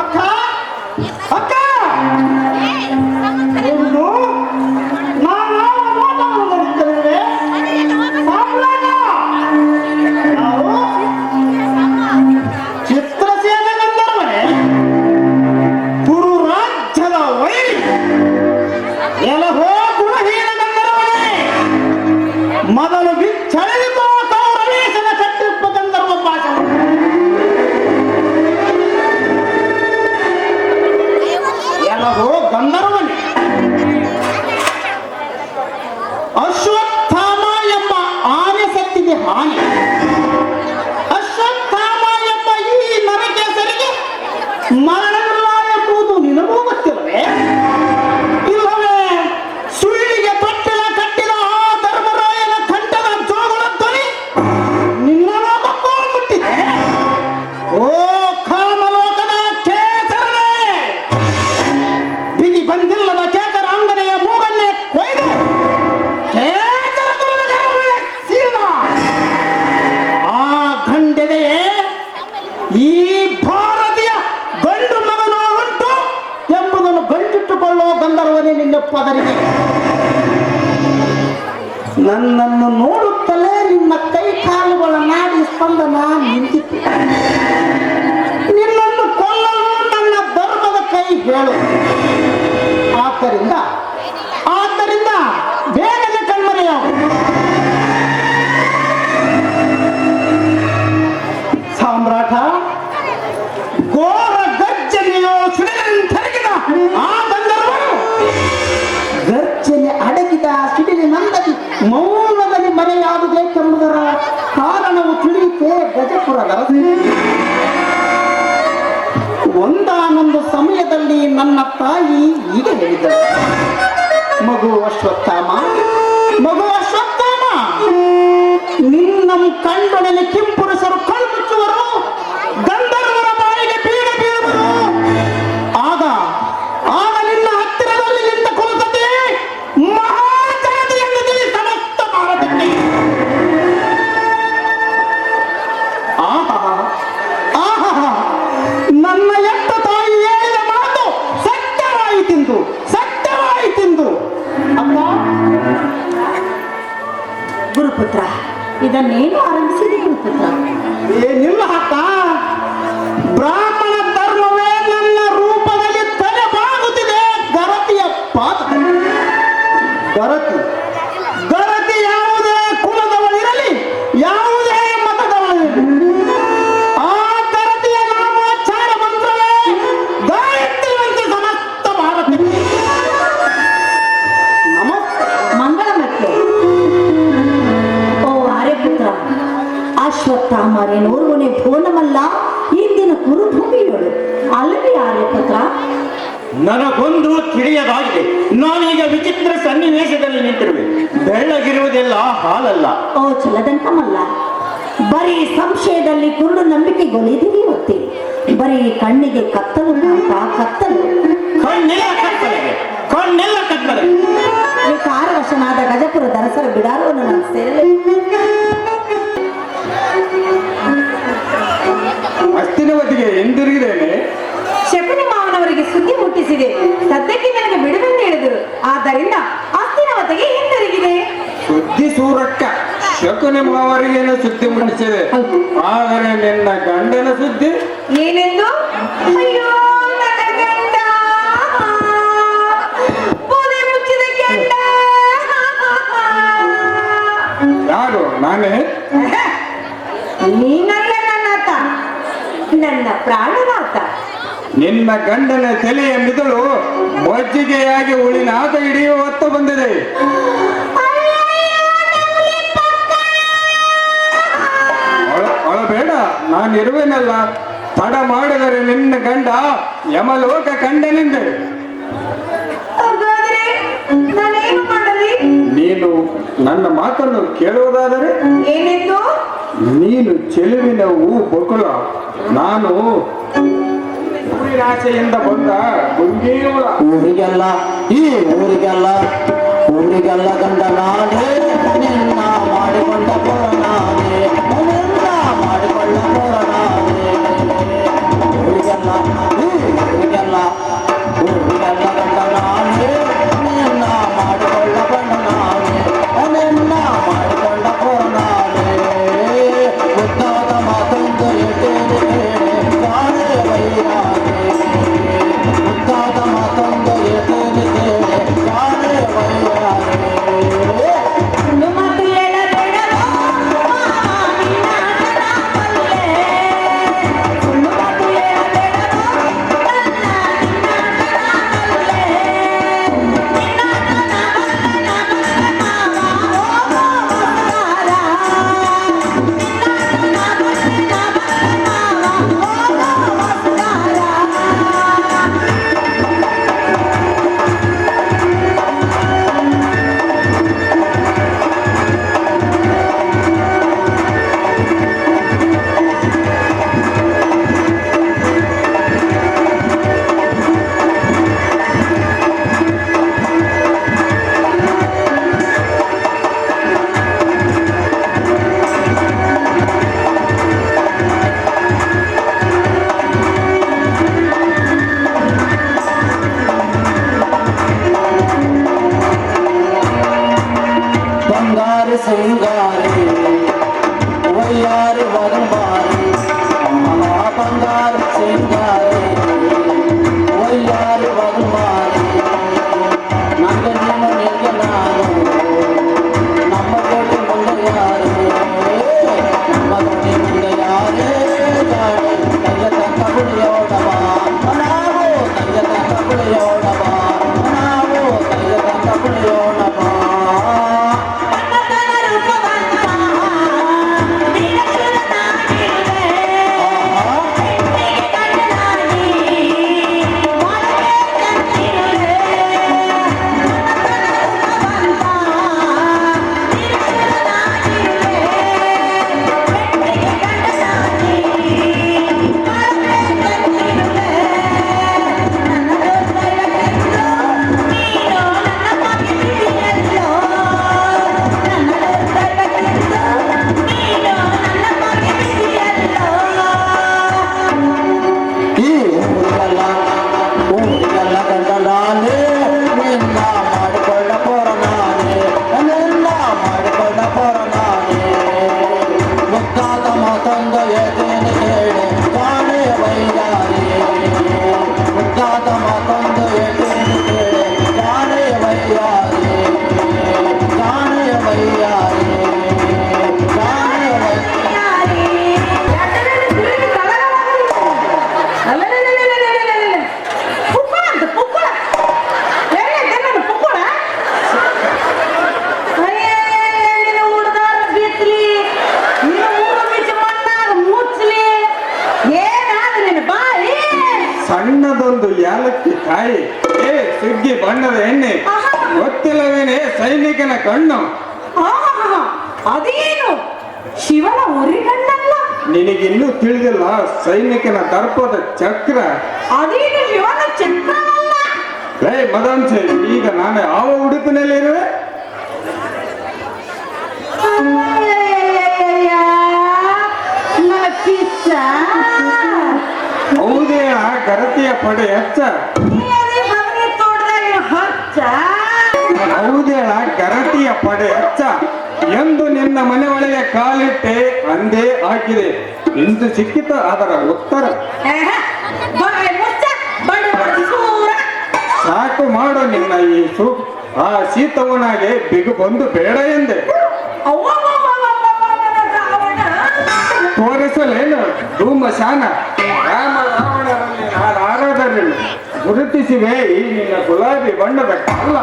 ಅಕ್ಕ ಅಕ್ಕ ಒಂದು ನಾನು ಮಾತಾಡುತ್ತಿದ್ದೇವೆ. ನಾವು ಚಿತ್ರಸೇನ ಗಂಧರ್ವನೇ, ಕುರು ರಾಜ್ಯದ ವೈರಿ. ಎಲಹೋ ಗುಣಹೀನ ಗಂಧರ್ವನೇ, ಮೊದಲು ಬಿಚ್ಚಳೆದುಕೋ ಕೌರವೇಶನ ಕಟ್ಟಿಪ್ಪ ಗಂಧರ್ವ ಪಾಶ. ಎಲ್ಲವೋ ಗಂಧರ್ವನೇ, ಅಶ್ವತ್ಥಾಮ ಎಂಬ ಆನೆ ಸತ್ತಿಗೆ ಹಾನಿ. ಅಶ್ವತ್ಥಾಮ ಎಂಬ ಈ ನರಕೇಸರಿಗೆ ಮರಣವಿಲ್ಲ ಎಂಬುದು ನಿನಗೂ ಗೊತ್ತಿಲ್ಲವೇ? ಇಲ್ಲವೇ ಸುಳ್ಳಿಗೆ ತೊಟ್ಟಿಲ ಕಟ್ಟಿದ ಆ ಧರ್ಮರಾಯನ ಕಂಠದ ಜೋಗುಳ ಧ್ವನಿ ನಿನ್ನ ಲೋಕಕ್ಕೂ ಮುಟ್ಟಿದೆ. ಓ ಕಾಮಲೋಕದ ಕೇಸರನೇ, ಬಿಗಿ ಬಂದಿಲ್ಲದ ಕೇಸರ ಅಂಗನೆಯ ಮೂಗನ್ನೇ ಕೊಯ್ದು ಕೇಸರ ಕುಲದ ಗರ್ವವನ್ನೇ ಸೀಳಿದ ಆ ಗಂಡೆದೆಯೇ ಈ ಭಾರತೀಯ ಗಂಡು ಮಗನು ಉಂಟು ಎಂಬುದನ್ನು ಗಂಟಿಟ್ಟುಕೊಳ್ಳೋ ಗಂಧರ್ವನೇ ನಿನ್ನ ಪದರಿಗೆ. ನನ್ನನ್ನು ನೋಡುತ್ತಲೇ ನಿನ್ನ ಕೈ ಕಾಲುಗಳ ನಾಡಿ ಸ್ಪಂದನ ನಿಂತಿತ್ತು. ನಿನ್ನನ್ನು ಕೊಲ್ಲಲು ನನ್ನ ಧರ್ಮದ ಕೈ ಹೇಳು. ಆದ್ದರಿಂದ ಬೇಗನೆ ಕಣ್ಮರೆಯಾಗು. ಸಾಮ್ರಾಟ, ಘೋರ ಗರ್ಜನೆಯೋ ಸುಳಿದಂತರಗಿದ ಆ ಗಂಧರ್ವನು ಮೌನದಲ್ಲಿ ಮರೆಯಾಗಬೇಕೆಂಬುದರ ಕಾರಣವು ತಿಳಿಯುತ್ತೆ ಗಜಪುರದ ಒಂದಾನೊಂದು ಸಮಯದಲ್ಲಿ ನನ್ನ ತಾಯಿ ಹೀಗೆ ಹೇಳಿದರು, ಮಗು ಅಶ್ವತ್ಥಾಮ, ಮಗು ಅಶ್ವತ್ಥಾಮ, ನಿನ್ನ ಕಂಡೊಡನೆ ಕಿಂಪುರುಷರು ಕಣ್ಮುಚ್ಚುವರು, ಗಂಧರ್ವರ ಬಾಯಿಗೆ ಬೀಳು ಬೀಳುವರು. ಆಗ ಆಗ ನಿನ್ನ ಹತ್ತಿರದಲ್ಲಿ ನಿಂತ ಕುಲಸತೆ ಮಹಾಜನತೆಯನ್ನು ಸಮಸ್ತ ಭಾರತಕ್ಕೆ. ಆಹಾ ಆಹಾ, ನನ್ನ ಎತ್ತ ತಾಯಿ ಹೇಳಿದ ಮಾತು ಸತ್ಯವಾಯಿತೆಂದು ಸತ್ಯವಾಯಿತೆಂದು. ಅಮ್ಮ ಗುರುಪುತ್ರ, ಇದನ್ನೇನು ಆರಂಭಿಸಿದೆ ಗುರುಪುತ್ರ? ಏನಿಲ್ಲ ಅಕ್ಕ, ಬ್ರಾಹ್ಮಣ ಧರ್ಮವೇ ನನ್ನ ರೂಪದಲ್ಲಿ ತಲೆ ಬಾಗುತ್ತಿದೆ. ಗರತಿಯ ಪಾದ ಗರತಿ ಗರತಿ ಯಾವುದೇ ಕುಲದವಳಿರಲಿ, ಯಾವುದೇ ಮತದವಳಿರಲಿ, ಆ ಗರತಿಯ ನಾಮೋಚ್ಚಾರ ಮಂತ್ರವೇ ಗಾಯತ್ರಿವಂತೆ ಸಮಸ್ತ ಭಾರತಕ್ಕೆ. ನಮಸ್ತೆ. ಮಂಗಳಮಕ್ಕೆ. ಓ ಆರ್ಯಪುತ್ರ, ಅಶ್ವತ್ಥಾಮರೇನೋರ್ವನೇ ಭುವನಮಲ್ಲ ಇಂದಿನ ಕುರುಭೂಮಿಯೋಳು ಅಲ್ಲವೇ ಆರ್ಯಪುತ್ರ? ನನಗೊಂದು ತಿಳಿಯದಾಗಿದೆ. ನಾನೀಗ ವಿಚಿತ್ರ ಸನ್ನಿವೇಶದಲ್ಲಿ ನಿಂತಿರುವೆ. ಬೆಳ್ಳಗಿರುವುದೆಲ್ಲ ಹಾಲಲ್ಲ. ಓ ಚಲದಂಕಮಲ್ಲ, ಬರೀ ಸಂಶಯದಲ್ಲಿ ಕುರುಡು ನಂಬಿಕೆಗೊಳಿದಿರಿ ಹೊತ್ತಿ. ಬರೀ ಕಣ್ಣಿಗೆ ಕತ್ತಲು ಕಾಂತ ಕತ್ತಲು. ಕಣ್ಣೆಲ್ಲ ಕತ್ತಲೆಗೆ, ಕಣ್ಣೆಲ್ಲ ಕತ್ತಲೆ. ವಿಕಾರವಶನಾದ ಗಜಪುರ ದರಸರ ಬಿಡಾರವನ್ನು ನಾನು ಸೇರಲಿ. ಹಸ್ತಿನವತಿಗೆ ಹಿಂದಿರುಗಿದ್ದೇನೆ. ಶಕುನಿ ಮಾವನವರಿಗೆ ಸುದ್ದಿ ಮುಟ್ಟಿಸಿದೆ. ಸದ್ಯಕ್ಕೆ ನನಗೆ ಬಿಡುವೆಂದು ಹೇಳಿದರು. ಆದ್ದರಿಂದ ಹಸ್ತಿನಾವತಿಗೆ ಹಿಂದಿರುಗಿದೆ. ಸುದ್ದಿ ಸೂರಕ್ಕ ಶಕುನಿ ಮಾವರಿಗೇನು ಸುದ್ದಿ ಮುಟ್ಟಿಸಿದೆ, ಆದರೆ ನಿನ್ನ ಗಂಡನ ಸುದ್ದಿ ಏನೆಂದು? ಅಯ್ಯೋ ನನ್ನ ಗಂಡ, ಪೊದೆ ಮುಚ್ಚಿದ ಗಂಡ. ಯಾರು? ನಾನೇ? ನೀನಲ್ಲ ನನ್ನ ಆತ, ನನ್ನ ಪ್ರಾಣನಾಥ. ನಿನ್ನ ಗಂಡನ ತಲೆಯ ಮಿದುಳು ಮಜ್ಜಿಗೆಯಾಗಿ ಉಳಿನಾತ ಹಿಡಿಯುವ ಹೊತ್ತು ಬಂದಿದೆ. ಅಳಬೇಡ, ನಾನಿರುವೆನಲ್ಲ. ತಡ ಮಾಡಿದರೆ ನಿನ್ನ ಗಂಡ ಯಮಲೋಕ ಕಂಡನೆಂದೆ. ಹಾಗಾದ್ರೆ ನಾನೇನು ಮಾಡಲಿ? ನೀನು ನನ್ನ ಮಾತನ್ನು ಕೇಳುವುದಾದರೆ, ಏನೆಂದು? ನೀನು ಚೆಲುವಿನ ಹೂ ಬಕುಳ, ನಾನು ಊರಿನಾಚೆಯಿಂದ ಬಂದ ಗುಂಗೇವಳ. ಊರಿಗೆಲ್ಲ ಈ ಊರಿಗೆಲ್ಲ ಊರಿಗೆಲ್ಲ ಗಂಡ ನಾನೇ, ನಿನ್ನ ಮಾಡಿಕೊಂಡ ಪುರ ನಾನೇ, ನಿನ್ನ ಮಾಡಿಕೊಂಡ ಪುರ ನಾನೇ. ಊರಿಗೆಲ್ಲ ಈ ಊರಿಗೆಲ್ಲ ಊರಿಗೆಲ್ಲ ಗಂಡ ನಾನೇ, ನಿನ್ನ ಮಾಡಿಕೊಂಡ ಗಂಡ ನಾನೇ, ನಿನ್ನ ಮಾಡಿಕೊಂಡ ಪುರ ನಾನೇ. ಉದ್ದಾದ ಮಾತೊಂದು ಎಟೇನೆ ಕಾಣೆ ವೈರಾಗೆ, ಉದ್ದಾದ ಮಾತೊಂದು ಎಟೇನೆ ಕಾಣೆ ವೈರಾಗೆ. ಮಾತು ಯಾರತ್ತಿ ತಾಯಿ ಏ ಸುಗ್ಗಿ ಬಣ್ಣದ ಎಣ್ಣೆ ಗೊತ್ತಿಲ್ಲವೇನೆ ಸೈನಿಕನ ಕಣ್ಣು. ಆಹಾಹಾ, ಅದೇನು ಶಿವನ ಉರಿಗಣ್ಣಲ್ಲ? ನಿನಗಿನ್ನೂ ತಿಳಿದಿಲ್ಲ ಸೈನಿಕನ ದರ್ಪದ ಚಕ್ರ. ಅದೇನು ಶಿವನ ಚಕ್ರವಲ್ಲ? ಲೇ ಮದಂಸೆ, ಈಗ ನಾನು ಯಾವ ಉಡುಪಿನಲ್ಲಿರುವೆ? ನಕ್ಕಿಚ್ಚ ಹೌದೇ ಆ ಗರತಿಯ ಪಡೆ ಹೆಚ್ಚ. ಹೌದೇಳ ಗರತಿಯ ಪಡೆ ಹೆಚ್ಚ ಎಂದು ನಿನ್ನ ಮನೆ ಒಳಗೆ ಕಾಲಿಟ್ಟೆ ಅಂದೇ ಹಾಕಿದೆ. ಇಂದು ಸಿಕ್ಕಿತ ಅದರ ಉತ್ತರ. ಸಾಕು ಮಾಡು ನಿನ್ನ ಈ ಆ ಶೀತವನಾಗೆ ಬಿಗು ಬಂದು ಬೇಡ ಎಂದೆ. ತೋರಿಸಲೇನು ಧೂಮಶಾನ ರಾಮ ರಾವಣರಲ್ಲಿ ನಾನು ಆರಾಧನೆ ಗುರುತಿಸಿವೆ ಈ ನಿನ್ನ ಗುಲಾಬಿ ಬಣ್ಣದ ಕಲ್ಲ.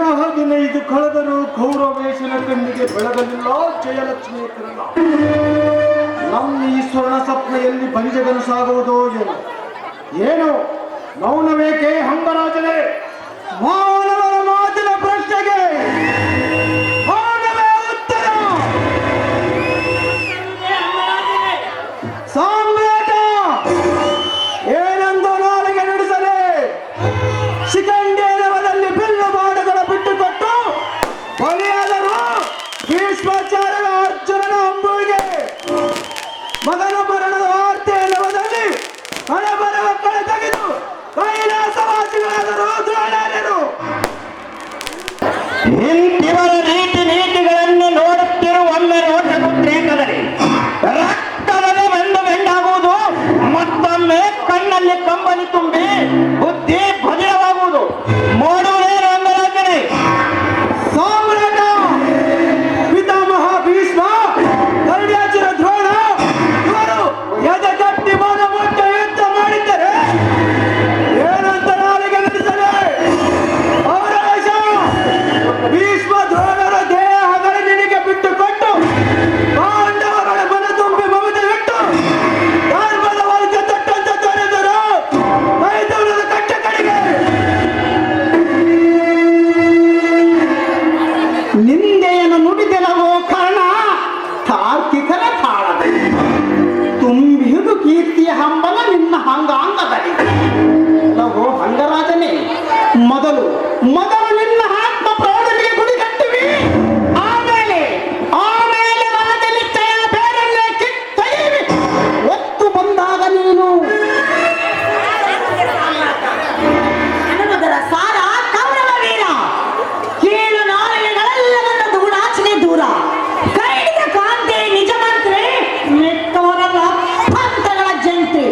15 ಕಳೆದರೂ ಕೌರವೇಶನ ಕಣ್ಣಿಗೆ ಬೆಳಗಲಿಲ್ಲ ಜಯಲಕ್ಷ್ಮಿ ಕರಣ. ನಮ್ಮ ಈ ಸ್ವರ್ಣ ಸ್ವಪ್ನ ಎಲ್ಲಿ ಬಲಿಜಗನಸಾಗುವುದೋ ಏನು ಮೌನವೇಕೆ ಹಂಗರಾಜನೇ? ಮಾನವರ ಮಾತಿನ ಪ್ರಶ್ನೆಗೆ ಮೌನವೇ ಉತ್ತರ. ಸಾಮ್ರಾಟ ಏನೆಂದು ನಾಲಿಗೆ ನಡೆಸಲೇ ಶಿಖಂಡೇನವದಲ್ಲಿ ಬಿಲ್ಲು ಬಾಣಗಳ ಬಿಟ್ಟುಕೊಟ್ಟು ಬಲಿಯಾದರು ಭೀಷ್ಮಾಚಾರ್ಯರ ಅರ್ಜುನನ ಅಂಬುವಿಗೆ. ಮಗನ ಮರಣದ ವಾರ್ತೆ ಎನ್ನುವುದಲ್ಲಿ ಹಣ ಬರುವ ಕಳೆ ತೆಗೆದು ಕೈಲಾಸವಾಸಿಗಳಾದರು ದ್ರೋಣಾರ್ಯರು. ಇಂತಿವರ ರೀತಿ ನೀತಿಗಳನ್ನು ನೋಡುತ್ತಿರುವ ಒಮ್ಮೆ ನೋಟಗುದ್ರೇಕದಲ್ಲಿ ರಕ್ತದಲ್ಲಿ ಬಂದು ಬೆಂಡಾಗುವುದು, ಮತ್ತೊಮ್ಮೆ ಕಣ್ಣಲ್ಲಿ ಕಂಬನಿ ತುಂಬಿ ಬುದ್ಧಿ ಬದಿರವಾಗುವುದು. ಮಾಡುವುದೇನು ಅಂದಲಾಗನೆ ಸಾಮ್ರಾಟ ಪಿತಾಮಹ ಭೀಷ್ಮ ಕರ್ಣಾರ್ಜುನ ದ್ರೋಣ ಇವರು ಎದೆ ತಟ್ಟಿ ಮನ ಮುಟ್ಟ ಯುದ್ಧ ಮಾಡಿದ್ದರೆ ಏನಂತ ನಾಲಿಗೆ ನಡೆಸಲೇ ಅವರ ವಶ ಭೀಷ್ಮ ದ್ರೋಣರ ದೇಹಗಳ ನಿನಗೆ ಬಿಟ್ಟುಕೊಟ್ಟು ಪಾಂಡವಗಳ ಮನ ತುಂಬಿ ಮಮತೆ ಬಿಟ್ಟು ಧರ್ಮದ ವರ್ಗ ತಟ್ಟಂತ ತೊರೆದರು ಕೈತವರದ ಕಟ್ಟ ಕಡೆಗೆ. ನಿಂದೆಯನ್ನು ನುಡಿದೆಲವೋ ಕರ್ಣ ತಾರ್ಕಿಕರ ತಾಳದೆ ತುಂಬಿಹುದು ಕೀರ್ತಿಯ ಹಂಬಲ ನಿನ್ನ ಹಂಗಾಂಗದಲ್ಲಿ. ಲವೋ ಹಂಗರಾಜನೇ, ಮೊದಲು ನಿನ್ನ ಆತ್ಮ ಪ್ರೌಢನಿಗೆ ಗುಡಿ ಕಟ್ಟಿವಿ, ಆಮೇಲೆ ರಾಜನಿಷ್ಠೆಯ ಬೇರನ್ನೇ ಕಿತ್ತೊಯ್ಯಿವಿ. ಒತ್ತು ಬಂದಾಗ ನೀನು ಅನ್ನುವುದರ ಸಾರ ಕೌರವ ವೀರ. ಕೀಳು ನಾಲಿಗೆಗಳೆಲ್ಲವನ್ನು ದೂರಾಚನೆ ದೂರ ಕೈಡಿದ ಕಾಂತಿ ನಿಜ ಮಂತ್ರಿ ಮೆತ್ತವರಲ್ಲ ಹಂತಗಳ ಜಂತ್ರಿ.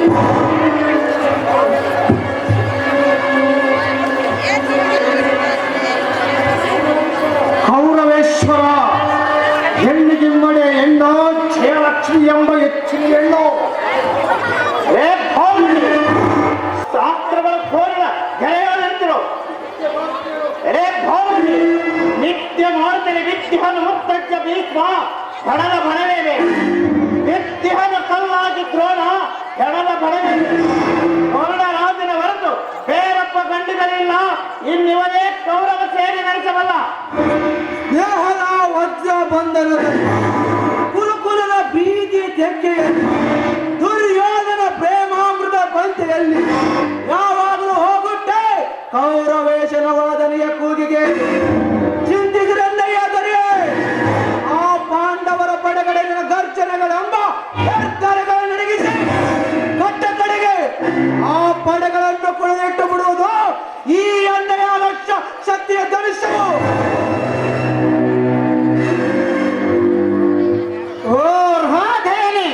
ಕೌರವೇಶ್ವರ ಹೆಣ್ಣಿಗಿಮ್ಮಡೆ ಹೆಣ್ಣೋ ಜಯಲಕ್ಷ್ಮಿ ಎಂಬ ಹೆಚ್ಚಿನ ಹೆಣ್ಣು. ಏ ಭೌಮಿ, ಶಾಸ್ತ್ರಗಳ ಕೋರಿನ ಗೆಳೆಯರಂತಿರು. ರೇ ಭೌಮಿ, ನಿತ್ಯ ಮಾಡ್ತೇನೆ ವಿದ್ಯೆಯನ್ನು ಮುತ್ತಜ್ಜ ಭೀಷ್ಮ ಹೆಣದ ಬಣವೇವೆ. ವಿದ್ಯೆಯನ್ನು ಕಲ್ಲಾಗಿ ದ್ರೋಣ ಹೆಣದ ಬಣವೇವೆ. ರಾಜನ ಹೊರತು ಬೇರಪ್ಪ ಗಂಡುಗಳಿಲ್ಲ. ಇನ್ನಿವರೇ ಕೌರವ ಸೇರಿ ನಡೆಸಬಲ್ಲ. ದೇಹದ ವಜ್ರ ಬಂಧನದಲ್ಲಿ ಕುರುಕುಲದ ಬೀದಿ ತೆಕ್ಕೆಯಲ್ಲಿ ದುರ್ಯೋಧನ ಪ್ರೇಮಾಮೃತ ಪಂಥೆಯಲ್ಲಿ ಯಾವಾಗಲೂ ಹೋಗುಟ್ಟೆ ಕೌರವೇಶನ ವಾದನೆಯ ಕೂಗಿಗೆ. ಚಿಂತಿಸಿದಂದಯ್ಯಾದರೆ ಆ ಪಾಂಡವರ ಪಡೆಗಳಿನ ಗರ್ಜನೆಗಳೆಂಬ ಹೆದ್ದಾರಿಗಳನ್ನು ನಡಗಿಸಿ ಕಟ್ಟ ಕಡೆಗೆ ಆ ಪಡೆಗಳನ್ನು ಕುಳಿದಿಟ್ಟು ಬಿಡುವುದು ಈ ಅಂದೆಯ ಲಕ್ಷ ಶಕ್ತಿಯ ಧನುಷ್ಯವು. ಓ ರಾಧೇನೆ,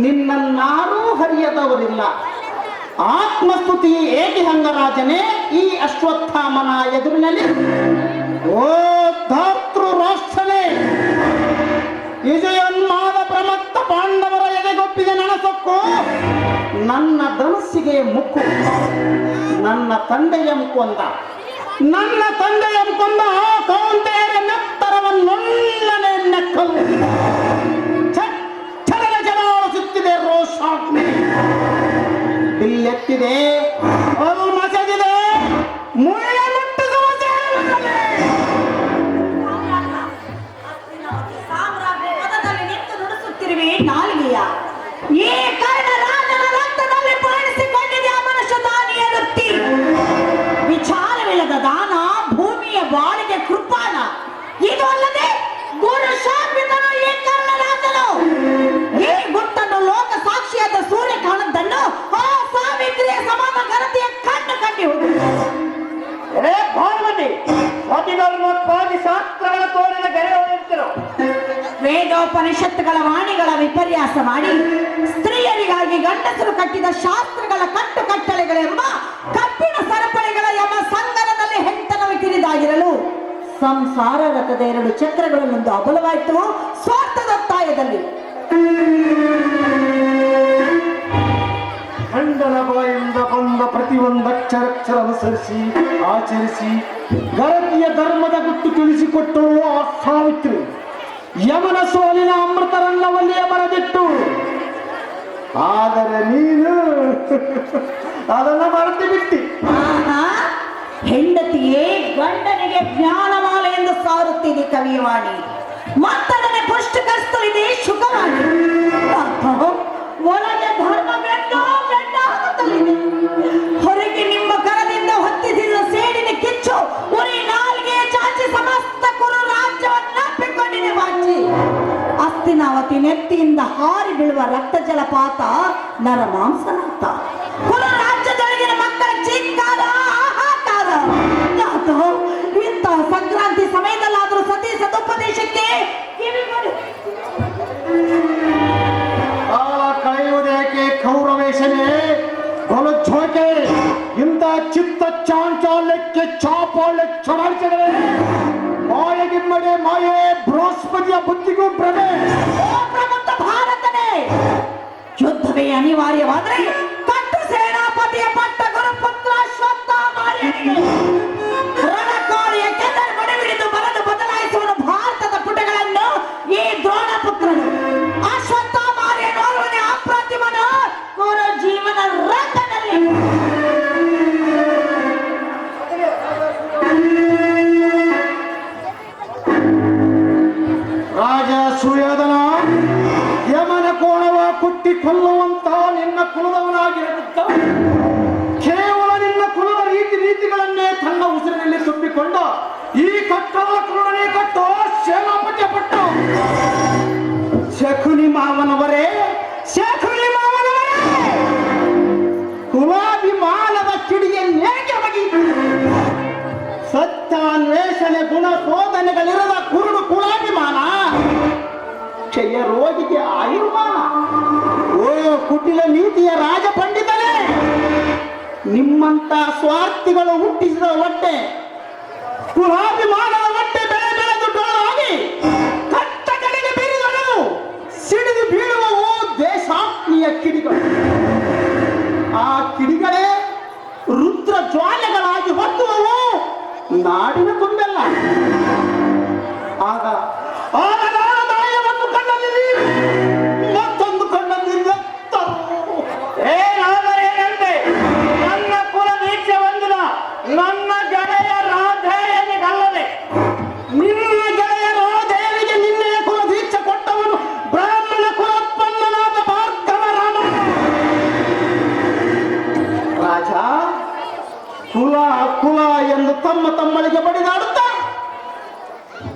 ನಿನ್ನನ್ನಾರೂ ಹರಿಯದವರಿಲ್ಲ. ಆತ್ಮಸ್ತುತಿ ಏಕೆ ಹಂಗರಾಜನೇ ಈ ಅಶ್ವತ್ಥಾಮನ ಎದುರಿನಲ್ಲಿ? ಓ ಧಾತೃ ರಾಷ್ಟ್ರನೇ, ವಿಜಯೋನ್ಮಾದ ಪ್ರಮತ್ತ ಪಾಂಡವರ ಎದೆಗೊಪ್ಪಿದ ನನಸೊಕ್ಕು ನನ್ನ ಧನಸ್ಸಿಗೆ ಮುಕ್ಕು. ನನ್ನ ತಂದೆಯಂ ಕೊಂದ ಆ ಕೌಂತೆಯರ ನೆತ್ತರವನ್ನೊಳ್ಳನೆ ನೆಕ್ಕಲು ಛಲನ ಜಲಾಳಿಸುತ್ತಿದೆ ರೋಷಾಗ್ನಿ. ಬಿಲ್ಲೆತ್ತಿದೆ, ಅದು ಮಸೆದಿದೆ, ಮುಳ್ಳ ಮುಟ್ಟಿಸುವ ಸೇರಲೇ. ಸಾಮ್ರಾಜ್ಞಿ ಪದದಲ್ಲಿ ನಿಂತು ನುಡಿಸುತ್ತಿರುವೆ ನಾಲಿಗೆಯ. ಈ ಕರ್ಣ ರಾಜನ ರಕ್ತದಲ್ಲಿ ಪೂರಣಿಸಿಕೊಂಡಿದೆ ಆ ಮನುಷ್ಯ ದಾನಿಯ ವೃತ್ತಿ. ವಿಚಾರವಿಲ್ಲದ ದಾನ ಭೂಮಿಯ ಬಾಳಿಗೆ ಕೃಪಾನ. ಇದು ಅಲ್ಲದೆ ಗುರು ಶಾಪಿತನು ಈ ಕರ್ಣ ರಾಜನು. ಈ ಗುಟ್ಟನ್ನು ಲೋಕ ಸಾಕ್ಷಿಯಾದ ಸೂರ್ಯ ಕಾಣದ್ದನ್ನು ಆ ಸಾವಿತ್ರಿಯ ಸಮಾನ ಘನತೆಯ ಕಣ್ಣು ಕಂಡು ರೇ ಭಾನುಮತಿ, ಸತಿಧರ್ಮಕ್ಕಾಗಿ ಶಾಸ್ತ್ರಗಳ ತೋರಿನ ಗೆರೆಯೊಳಿರ್ತಿರು. ವೇದೋಪನಿಷತ್ತುಗಳ ವಾಣಿಗಳ ವಿಪರ್ಯಾಸ ಮಾಡಿ ಸ್ತ್ರೀಯರಿಗಾಗಿ ಗಂಡಸರು ಕಟ್ಟಿದ ಶಾಸ್ತ್ರಗಳ ಕಟ್ಟುಕಟ್ಟಳೆಗಳೆಂಬ ಕಬ್ಬಿಣ ಸರಪಳಿಗಳ ಎಂಬ ಸಂಗನದಲ್ಲಿ ಹೆಂಟನವು ಕಿರಿದಾಗಿರಲು ಸಂಸಾರ ರಥದ 2 ಚಕ್ರಗಳನ್ನೊಂದು ಅಬಲವಾಯಿತು ಸ್ವಾರ್ಥದೊತ್ತಾಯದಲ್ಲಿ. ಖಂಡನ ಬಾಯಿಂದ ಬಂದ ಪ್ರತಿಯೊಂದು ಅಕ್ಷರಕ್ಷರ ಅನುಸರಿಸಿ ಆಚರಿಸಿ ಗರತಿಯ ಸತಿಯ ಧರ್ಮದ ಗುಟ್ಟು ತಿಳಿಸಿಕೊಟ್ಟಳು ಆ ಸಾವಿತ್ರಿ. ಯಮನ ಸೋಲಿನ ಅಮೃತರನ್ನವಲ್ಲಿಯೇ ಬರೆದಿಟ್ಟು. ಆದರೆ ನೀನು ಅದನ್ನ ಮರೆತು ಬಿಟ್ಟಿ. ಆಹಾ, ಹೆಂಡತಿಯೇ ಗಂಡನಿಗೆ ಜ್ಞಾನಮಾಲೆ ಎಂದು ಸಾರುತ್ತಿದೆ ಕವಿವಾಣಿ. ಮತ್ತದನ್ನೇ ಪುಷ್ಟಕರಿಸಲಿದೆ ಶುಕವಾಣಿ. ಒಳಗೆ ಧರ್ಮ ಬೆಂಡ ಆಗುತ್ತಲಿದೆ. ಹೊರಗೆ ನಿಮ್ಮ ಕರದಿಂದ ಹೊತ್ತಿಸಿದ ಸೇಡಿನ ಕಿಚ್ಚು ಉರಿ ನಾಲ್ಗೆ ಚಾಚಿ ಸಮಸ್ತ ಕುರು ರಾಜ್ಯವನ್ನಪ್ಪಿಕೊಂಡಿದೆ ಬಾಚಿ. ಅಸ್ತಿನಾವತಿ ನೆತ್ತಿಯಿಂದ ಹಾರಿ ಬೀಳುವ ರಕ್ತ ಜಲಪಾತ ನರಮಾಂಸನಾಥ. ಕುರು ರಾಜ್ಯದೊಳಗಿನ ಮಕ್ಕಳ ಚೀತ್ಕಾರ ಹಾಹಾಕಾರ. ಇಂತಹ ಸಂಕ್ರಾಂತಿ ಸಮಯದಲ್ಲಾದರೂ ಸತಿ ಸದುಪದೇಶಕ್ಕೆ ಕಿವಿಗೊಡು. ಕಾಲ ಕಳೆಯುವುದೇಕೆ ಕೌರವೇಶನೇ ಗೊಲಜ್ಜೋಕೆ ಇಂಥ ಚಿತ್ತ ಚಾಂಚಾಲ್ಯಕ್ಕೆ ಚಾಪಾಳ್ಯ ಚಡಾಯಿಸಿದರೆ ಮಾಯಗಿಮ್ಮಡೆ ಮಾಯೆ ಬೃಹಸ್ಪತಿಯ ಬುದ್ಧಿಗೂ ಭ್ರಮೆ. ಪ್ರಬುದ್ಧ ಭಾರತನೇ, ಯುದ್ಧವೇ ಅನಿವಾರ್ಯವಾದರೆ ಕಟ್ಟು ಸೇನಾಪತಿಯ ಪಟ್ಟ ಗುರುಪುತ್ರ ಅಶ್ವತ್ಥಾಮಾರ್ಯನಿಗೆ ರಣಕಾರ್ಯ ಕೆದರ್ ಬಡಿಬಿಡಿದು ಬರೆದು ಬದಲಾಯಿಸುವ ಭಾರತದ ಪುಟಗಳನ್ನು ಈ ದ್ರೋಣಪುತ್ರನು ಅಶ್ವತ್ಥಾಮಾರ್ಯ ನೋಡುವನೇ ಅಪ್ರತಿಮನು ಕುರು ಜೀವನ ರಂಗದಲ್ಲಿ. ರಾಜ ಸುಯೋಧನ ಯಮನ ಕೋಣವ ಕುಟ್ಟಿ ಕೊಲ್ಲುವಂತ ನಿನ್ನ ಕುಲದವನಾಗಿರುತ್ತ ಕೇವಲ ನಿನ್ನ ಕುಲದ ರೀತಿಗಳನ್ನೇ ತನ್ನ ಉಸಿರಿನಲ್ಲಿ ತುಂಬಿಕೊಂಡ ಈ ಕಟ್ಟದ ಕುಲನೇ ಕಟ್ಟೋ ಸೇನಾಪತಿಯ ಪಟ್ಟು. ಶಕುನಿ ಮಾವನವರೇ, ಶಕುನಿ ಮಾವನವರೇ, ಕುಲಾಭಿಮಾನದ ಕಿಡಿಯನ್ನೇಕೆ ಬಗಿ ಸತ್ಯಾನ್ವೇಷಣೆ ಗುಣ ಶೋಧನೆಗಳಿರದ ಕುರುಡು ಕುಲಾಭಿಮಾನ ಕ್ಷಯ ರೋಗಿಗೆ ಆಯುರ್ಮಾನ. ಓ ಕುಟಿಲ ನೀತಿಯ ರಾಜ ಪಂಡಿತನೇ, ನಿಮ್ಮಂತ ಸ್ವಾರ್ಥಿಗಳು ಹುಟ್ಟಿಸಿದ ಹೊಟ್ಟೆ ಕುಲಾಭಿಮಾನದ ಹೊಟ್ಟೆ ಬೆಳೆ ಬೆಳೆದು ಡೋಳಾಗಿ ಕಟ್ಟ ಕಡೆಗೆ ಬೀರಿದಳು ಸಿಡಿದು ಬೀಳುವವು ದೇಶಾತ್ಮೀಯ ಕಿಡಿಗಳು. ಆ ಕಿಡಿಗಳೇ ರುದ್ರ ಜ್ವಾಲೆಗಳಾಗಿ ಹೊತ್ತುವವು ನಾಡಿನ ತುಂಬೆಲ್ಲ. ಆಗ ಒಂದು ಕಣ್ಣಲ್ಲಿ ಮತ್ತೊಂದು ಕಣ್ಣಲ್ಲಿ ಏನಾದರೇನಂತೆ ನನ್ನ ಕುಲ ದೀಕ್ಷೆ ಹೊಂದಿದ ನನ್ನ ಗೆಳೆಯ ರಾಧೇಯನಿಗಲ್ಲದೆ ನಿನ್ನ ಗೆಳೆಯ ರಾಧೇಯನಿಗೆ ನಿನ್ನೆಯ ಕುಲ ದೀಕ್ಷೆ ಕೊಟ್ಟವನು ಬ್ರಾಹ್ಮಣ ಕುಲೋತ್ಪನ್ನನಾದ ಭಾರ್ಗವ ರಾಮ. ರಾಜ ಕುಲ ಕುಲ ಎಂದು ತಮ್ಮಳಿಗೆ ಬಡಿದಾಡುತ್ತಾ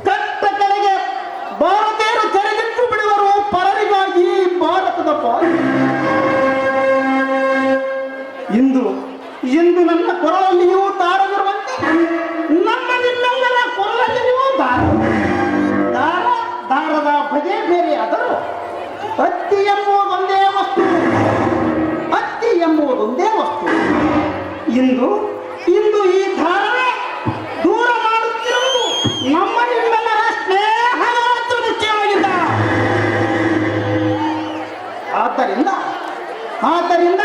ಕಟ್ಟ ಕೆಳಗೆ ಭಾರತೀಯರು ತೆರೆದಿಟ್ಟು ಬಿಡುವರು ಪರರಿಗಾಗಿ ಭಾರತದ ಪಾಲು. ಇಂದು ನನ್ನ ಕೊರಳಲ್ಲಿಯೂ ದಾರವಿರುವಂತೆ ನಮ್ಮ ನಿಮ್ಮೆಲ್ಲರ ಕೊರಳಲ್ಲಿಯೂ ದಾರದ ಬಗೆ ಬೇರೆ ಆದರೂ ಅತ್ತಿ ಎಂಬುದೊಂದೇ ವಸ್ತು. ಇಂದು ಈ ಧಾರಣೆ ದೂರ ಮಾಡುತ್ತಿರುವುದು ನಮ್ಮ ನಿಮ್ಮೆಲ್ಲರ ಸ್ನೇಹ ಮತ್ತು ನಿಶ್ಚಯವಾಗಿದ್ದ. ಆದ್ದರಿಂದ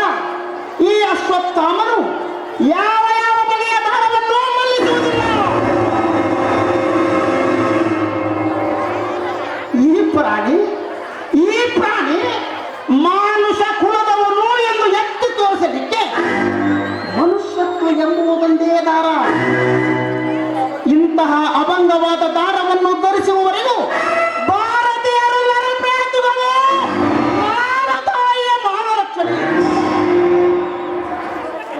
ಈ ಅಶ್ವತ್ಥಾಮನು ಯಾವ ಬಗೆಯ ದಾರವನ್ನು ಮಲ್ಲಿಸುವುದಿಲ್ಲ. ಈ ಪ್ರಾಣಿ ಮಾನುಷ ಕುಲದವನು ಎಂದು ಎತ್ತಿ ತೋರಿಸಲಿಕ್ಕೆ ಮನುಷ್ಯತ್ವ ಎಂಬುದೊಂದೇ ದಾರ. ಇಂತಹ ಅಭಂಗವಾದ ದಾರವನ್ನು ಧರಿಸುವವರೆಗೂ ಭಾರತೀಯರು ನರಪ್ರೇತಗಳು, ಮಾನತಾಯಿಯ ಮಾನರಕ್ಷಣೆ.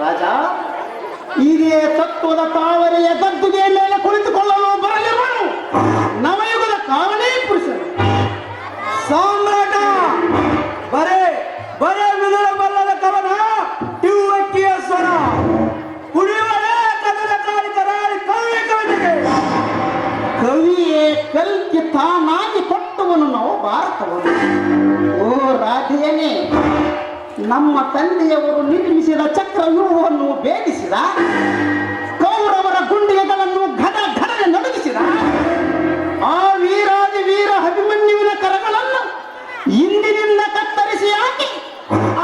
ರಾಜ, ಇದೇ ತತ್ವದ ತಾವರೆಯ ಗದ್ದುಗೆಯ ಮೇಲೆ ಕುಳಿತುಕೊಳ್ಳಲು ಬರಲಿರುವನು ನವಯುಗದ ಕಾರಣೇ ಪುರುಷನು. ಸಾಮ್ರಾಟ ಬರೇ ವಿದುರ ಬಲ್ಲದ ಕವನ ಟಿವ್ವಕ್ಕಿಯ ಸ್ವರ ಕುಡಿಯುವರೇ ಕದನ ಕಾಳಿಕರಾಳಿ ಕವಿಯ ಕವಿತೆಗೆ ಕವಿಯೇ ಕಲ್ಕಿ ತಾನಾಗಿ ಕೊಟ್ಟವನು ನಾವು ಭಾರತವನ್ನು. ಓ ರಾಧೆಯನೇ, ನಮ್ಮ ತಂದೆಯವರು ನಿರ್ಮಿಸಿದ ಚಕ್ರವ್ಯೂಹವನ್ನು ಭೇದಿಸಿದ, ಕೌರವರ ಗುಂಡಿಗೆಗಳನ್ನು ಘಡನೆ ನಡುಗಿಸಿದ ಆ ವೀರಾದಿ ವೀರ ಅಭಿಮನ್ಯುವಿನ ಕರಗಳನ್ನು ಇಂದಿನಿಂದ ಕತ್ತರಿಸಿ ಹಾಕಿ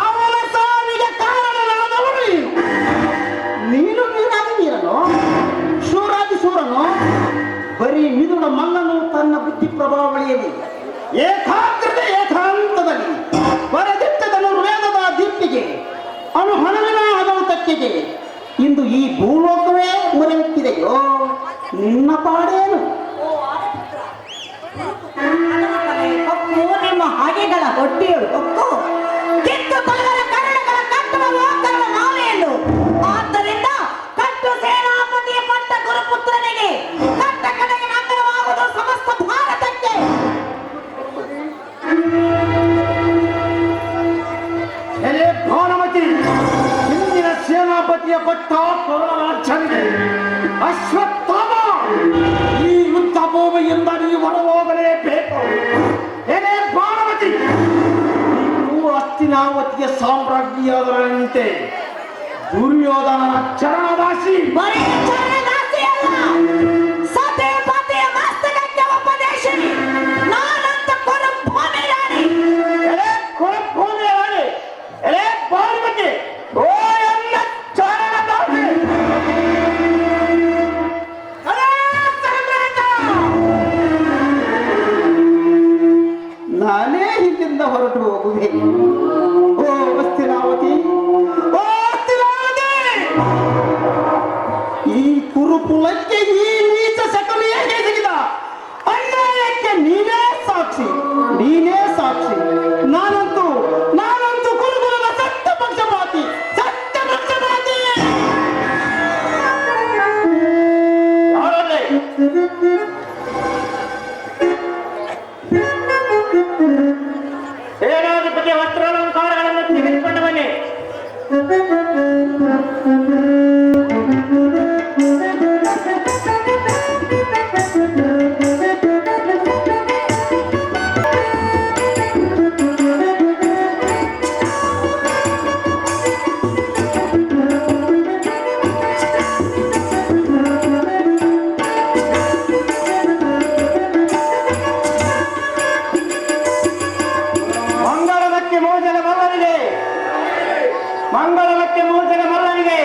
ಅವನ ಸಾವಿಗೆ ಕಾರಣನಾದವನು ನೀನು. ನೀರಾದಿ ವೀರನು, ಶೂರಾದಿ ಶೂರನು, ಹಾದಿಯಲ್ಲಿ ಏಕಾಗ್ರತೆ ಏಕಾಂತದಲ್ಲಿ ಬರೆದಿಟ್ಟ ಧನುರ್ವೇದದ ದೀಪ್ತಿಗೆ ಅನುಹಣವಿನ ಹಗಲು ತಕ್ಕೆಗೆ ಇಂದು ಈ ಭೂಲೋಕವೇ ಮೊರೆಯುತ್ತಿದೆಯೋ ನಿನ್ನ ಪಾಡೇನು? ಕಪ್ಪು ನಿಮ್ಮ ಹಾಗೆಗಳ ಹೊಟ್ಟೆಯು ಹೊಕ್ಕು ಕಿತ್ತು ತೊಲಗರ ಕನ್ನಡಗಳ ಕಟ್ಟುವ ವಾಕರಣ ಮಾಲೆಯಲ್ಲೂ ಆದ್ದರಿಂದ ಕಟ್ಟು ಸೇನಾಪತಿಯ ಪಟ್ಟ ಗುರುಪುತ್ರನಿಗೆ ಕಟ್ಟ ಕಡೆಗೆ ನಗರವಾಗುವುದು ಸಮಸ್ತ ಭಾರತಕ್ಕೆ. ಎಲೆ ಭಾನುಮತಿ, ಹಿಂದಿನ ಸೇನಾಪತಿಯ ಪಟ್ಟ ಕರುಣರಾಜನಿಗೆ ಅಶ್ವತ್ಥಾಮ, ಈ ಯುದ್ಧ ಭೂಮಿಯಿಂದ ನೀವು ಹೊರಹೋಗಲೇಬೇಕು. ಎಲೆ ಭಾನುಮತಿ, ನೀವು ಹಸ್ತಿನಾವತಿಯ ಸಾಮ್ರಾಜ್ಞಿಯಾದರಂತೆ ದುರ್ಯೋಧನನ ಚರಣದಾಸಿ. ಬರೀ ಚರಣದಾಸಿ ಅಲ್ಲ, ಸತಿಪತಿಯ ಮಸ್ತಕಕ್ಕೆ ಉಪದೇಶಿ ನಾನಂತ ಕೊರಭೂಮಿ ರಾಣಿ. ಎಲೆ ಕೊರಭೂಮಿ ರಾಣಿ, ಎಲೆ ಭಾನುಮತಿ, ಓ ಎನ್ನ ಚರಣದಾಸಿ. ನಾನೇ ಇಲ್ಲಿಂದ ಹೊರಟು ಹೋಗುವೆ. ಓ ಹಸ್ತಿನಾವತಿ, ಓ ಹಸ್ತಿನಾವತಿ, ಈ ಕುರುಕುಲಕ್ಕೆ ಈ ನೀಚ ಶಕುನಿಯರಿಗೆ ಸಿಗಿದ ಅನ್ಯಾಯಕ್ಕೆ ನೀನೇ ಸಾಕ್ಷಿ, ನೀನೇ ಸಾಕ್ಷಿ. ನಾನಂತೂ ಕುರುಕುಲದ ಸತ್ಯ ಪಕ್ಷಪಾತಿ, ಸತ್ಯ ಪಕ್ಷಪಾತಿ. ಯಾರಲ್ಲೇ? ಸೇನಾಧಿಪತಿಯ ವಸ್ತ್ರಾಲಂಕಾರಗಳನ್ನು ತೆಗೆದುಕೊಂಡು ಬನ್ನಿ. ಮಂಗಳಮಕ್ಕೆ ಮೋಜನ ಮಲ್ಲನಿಗೆ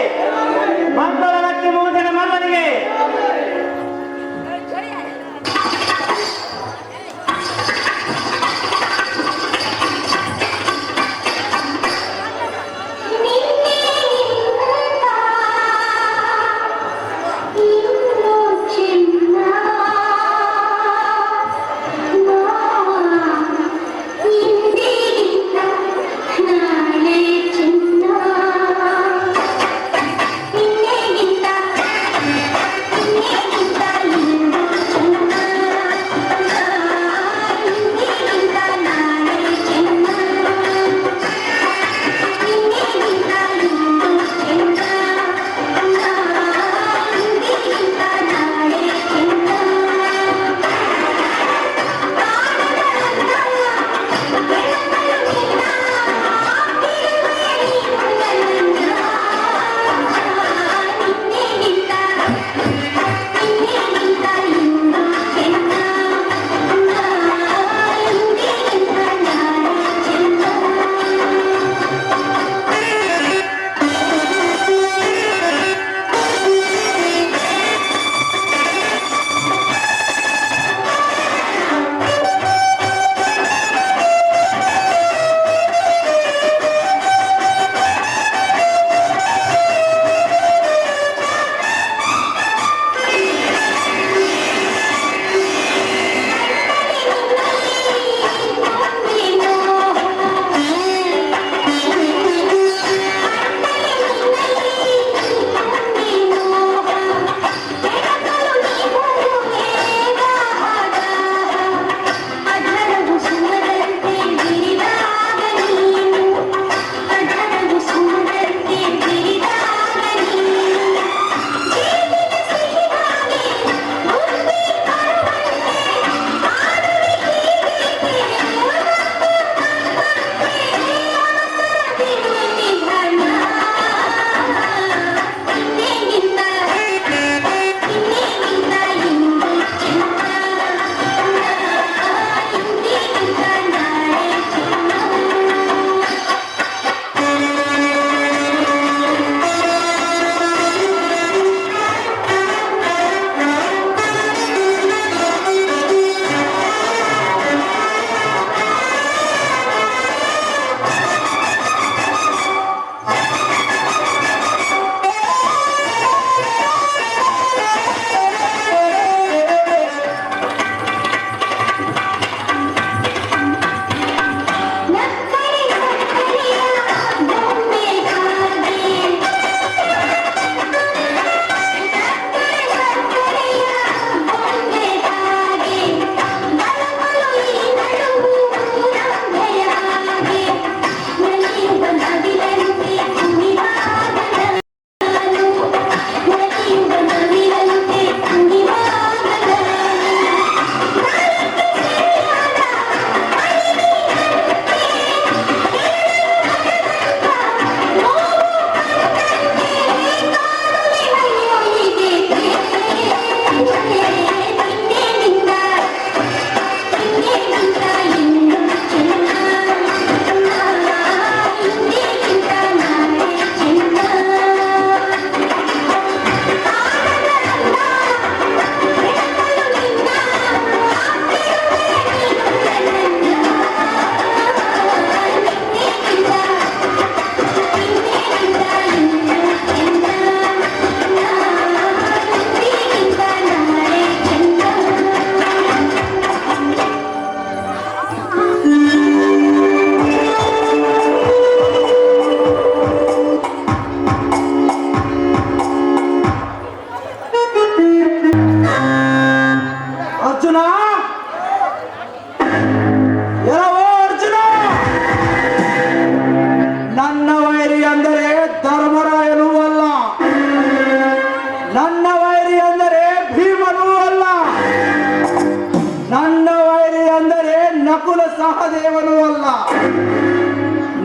ಸಹದೇವನೂ ಅಲ್ಲ.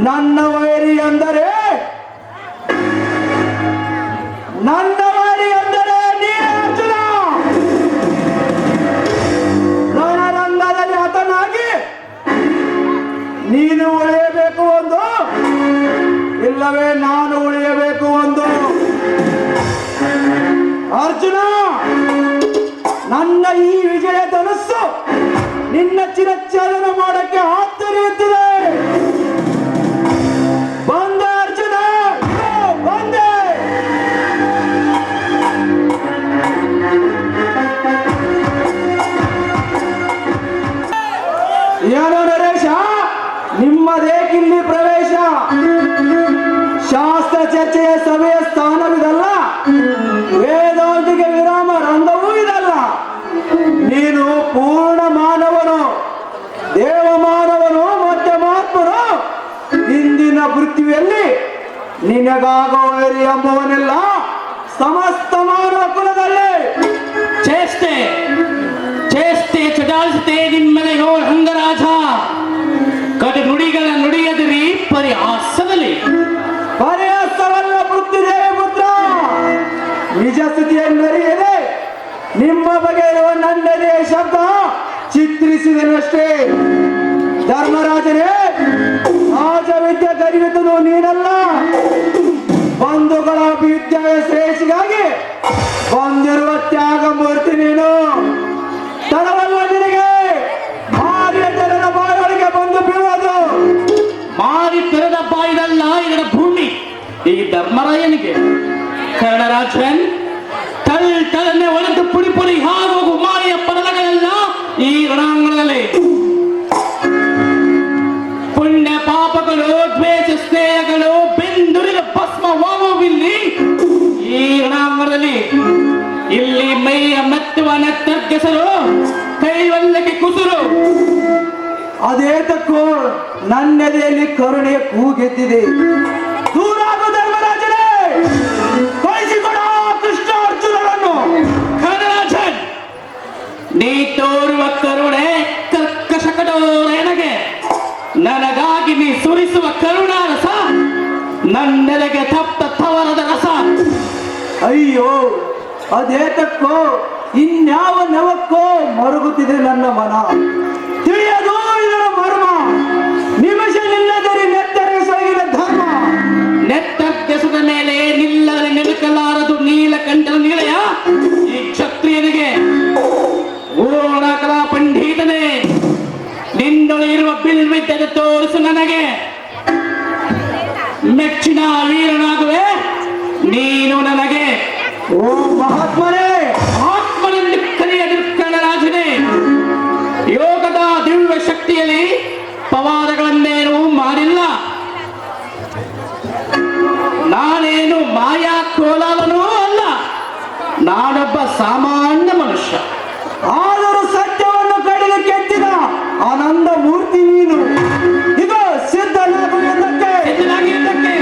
ನನ್ನ ವೈರಿ ಅಂದರೆ ನೀನು ಅರ್ಜುನ. ರಣರಂಗದಲ್ಲಿ ಹತನಾಗಿ ನೀನು ಉಳಿಯಬೇಕು ಒಂದು, ಇಲ್ಲವೇ ನಾನು ಉಳಿಯಬೇಕು ಒಂದು. ಅರ್ಜುನ, ನನ್ನ ಈ ವಿಜಯ ಧನಸ್ಸು ನಿನ್ನ ಚಿರಚ್ಛೇದನ ಮಾಡಕ್ಕೆ ಆತರಿಯುತ್ತಿದೆ. ಬಂದೆ ಅರ್ಜುನ, ಬಂದೆ. ಏನೋ ನರೇಶ, ನಿಮ್ಮದೇಕಿಲ್ಲಿ ಪ್ರವೇಶ? ಶಾಸ್ತ್ರ ಚರ್ಚೆಯ ಸಭೆಯ ಸ್ಥಾನವಿದಲ್ಲ, ವೇದಾಂತಿಗೆ ವಿರಾಮ ರಂಗವೂ ಇದಲ್ಲ. ನೀನು ಪೂರ್ಣ ಮಾನವನು, ದೇವ ಮಾನವನು, ಮಧ್ಯಮಾತ್ಮನು. ಇಂದಿನ ಪೃಥ್ವಿಯಲ್ಲಿ ನಿನಗಾಗೋ ವೈರಿ ಎಂಬುವನೆಲ್ಲ ಸಮಸ್ತ ಮಾನವ ಕುಲದಲ್ಲಿ ಚೇಷ್ಟೆ ಚಟಾಳಿಸುತ್ತೆ ನಿಮ್ಮೆಲೆಯೋ ರಂಗರಾಜ. ಕಡೆ ನುಡಿಗಳ ನುಡಿಯದಿರಿ ಪರಿಹಾಸದಲ್ಲಿ. ಪರಿಹಾಸವಲ್ಲ ಪೃಥ್ವಿದೇವಿ ಪುತ್ರ, ನಿಜ ಸ್ಥಿತಿಯನ್ನರಿಯದೆ ನಿಮ್ಮ ಬಗ್ಗೆ ಇರುವ ನನ್ನದೇ ಶಬ್ದ ಚಿತ್ರಿಸಿದನಷ್ಟೇ. ಧರ್ಮರಾಜನೇ, ರಾಜವಿದ್ಯೆ ಕಲಿಯುತ್ತನು ನೀನಲ್ಲ. ಬಂಧುಗಳ ವಿದ್ಯೆಯ ಶ್ರೇಷ್ಠಿಗಾಗಿ ಬಂದಿರುವ ತ್ಯಾಗ ಮೂರ್ತಿ ನೀನು. ತಡವಲ್ಲ ನಿನಗೆ ಮಾರಿಯ ಜನರ ಬಾಯೊಳಗೆ ಬಂದು ಬೀಳೋದು. ಮಾರಿ ತೆರೆದ ಬಾಯಿದಲ್ಲ ಇದರ ಭೂಮಿ ಈ ಧರ್ಮರಾಯನಿಗೆ. ಕರ್ಣರಾಜನ್, ತಳನೆ ಒಳೆದು ಪುಡಿ ಪುಡಿ ಹಾರೋಗು ಮಾರಿಯ ಪರದಗಳೆಲ್ಲ ಈ ರಣಾಂಗಣದಲ್ಲಿ. ಪುಣ್ಯ ಪಾಪಗಳು, ದ್ವೇಷ ಸ್ನೇಹಗಳು ಬೆಂದುರಿದ ಭಸ್ಮವಾಗುವಿಲ್ಲಿ ಈ ರಣಾಂಗಣದಲ್ಲಿ. ಇಲ್ಲಿ ಮೈಯ ಮೆತ್ತುವ ನೆತ್ತಗೆಸರು, ಕೈವಲ್ಲಕ್ಕೆ ಕುಸುರು. ಅದೇತಕ್ಕೂ ನನ್ನೆದೆಯಲ್ಲಿ ಕರುಣೆಯ ಕೂಗೆದ್ದಿದೆ. ದೂರಾಗು ಧರ್ಮರಾಜನೇ, ಕಳಿಸಿಕೊಡ ಕೃಷ್ಣ ಅರ್ಜುನರನ್ನು. ಕರ್ಣರಾಜನ್, ನೀ ತೋರುವ ಕರುಣೆ ಕರ್ಕಶ ಕಠೋರನಿಗೆ, ನನಗಾಗಿ ನೀ ಸುರಿಸುವ ಕರುಣಾರಸ ನನ್ನೆಲೆಗೆ ತಪ್ಪ ತವರದ ರಸ. ಅಯ್ಯೋ, ಅದೇತಕ್ಕೋ ಇನ್ಯಾವ ನವಕ್ಕೋ ಮರುಗುತ್ತಿದೆ ನನ್ನ ಮನ. ತಿಳಿಯದು ಇದರ ಮರ್ಮ. ನಿಮಿಷ ನಿಲ್ಲದರೆ ನೆತ್ತರೆ ಸೊರಗಿದ ಧರ್ಮ. ನೆತ್ತಗೆಸದ ಮೇಲೆ ನಿಲ್ಲದೆ ನಿಲುಕಲಾರದು ನೀಲಕಂಠನ ನೀಳೆಯ ಈ ಕ್ಷತ್ರಿಯನಿಗೆ. ಓಣಕಲಾ ಪಂಡಿತನೇ, ನಿನ್ನೊಳಿರುವ ಬಿಲ್ವಿದ್ಯೆ ತೋರಿಸು ನನಗೆ. ಮೆಚ್ಚಿನ ವೀರನಾಗುವೆ ನೀನು ನನಗೆ. ಓ ಮಹಾತ್ಮರೇ, ಆತ್ಮನೆಂದು ಕರೆಯದಿರು ಕರ್ಣರಾಜನೇ. ಯೋಗದ ದಿವ್ಯ ಶಕ್ತಿಯಲ್ಲಿ ಪವಾದಗಳನ್ನೇನು ಮಾಡಿಲ್ಲ. ನಾನೇನು ಮಾಯಾ ಕೋಲಾಲನೂ ಅಲ್ಲ, ನಾನೊಬ್ಬ ಸಾಮಾನ್ಯ ಮನುಷ್ಯ. ಆದರೂ ಸತ್ಯವನ್ನು ಕಡಿದು ಕೆತ್ತಿದ ಆನಂದ ಮೂರ್ತಿ ನೀನು. ಇದು ಸಿದ್ಧನಾಗು ಎಂದಕ್ಕೆ. ಎದುರಾಗಿದ್ದಕ್ಕೆ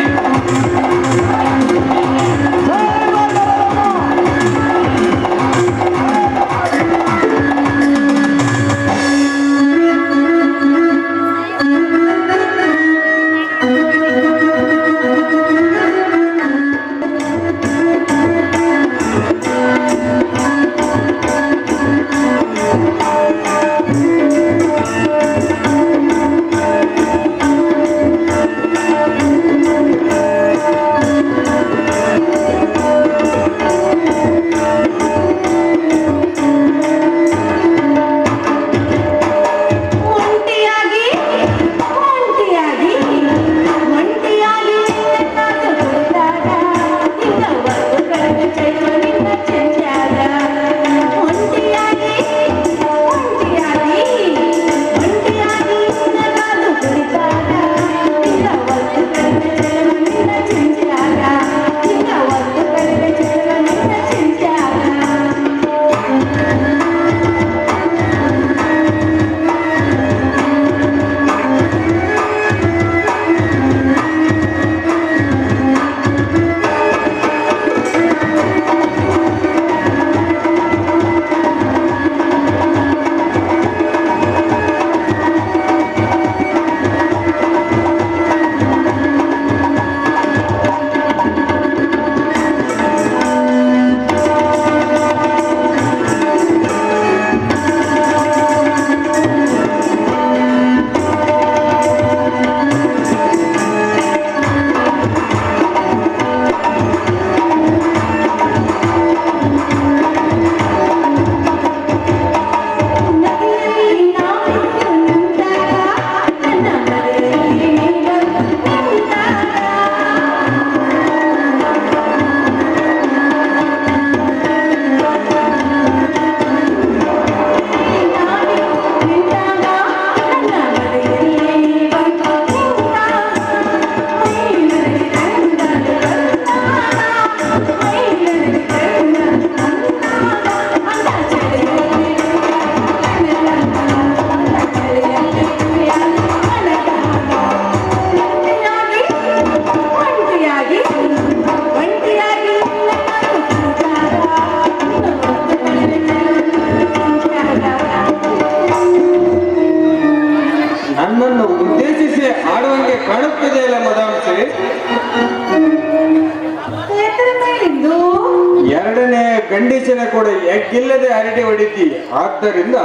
ಎರಡನೇ ಗಂಡಿಸಿನ ಕೂಡ ಎಗ್ಗಿಲ್ಲದೆ ಹರಡಿ ಹೊಡಿತಿ. ಆದ್ದರಿಂದ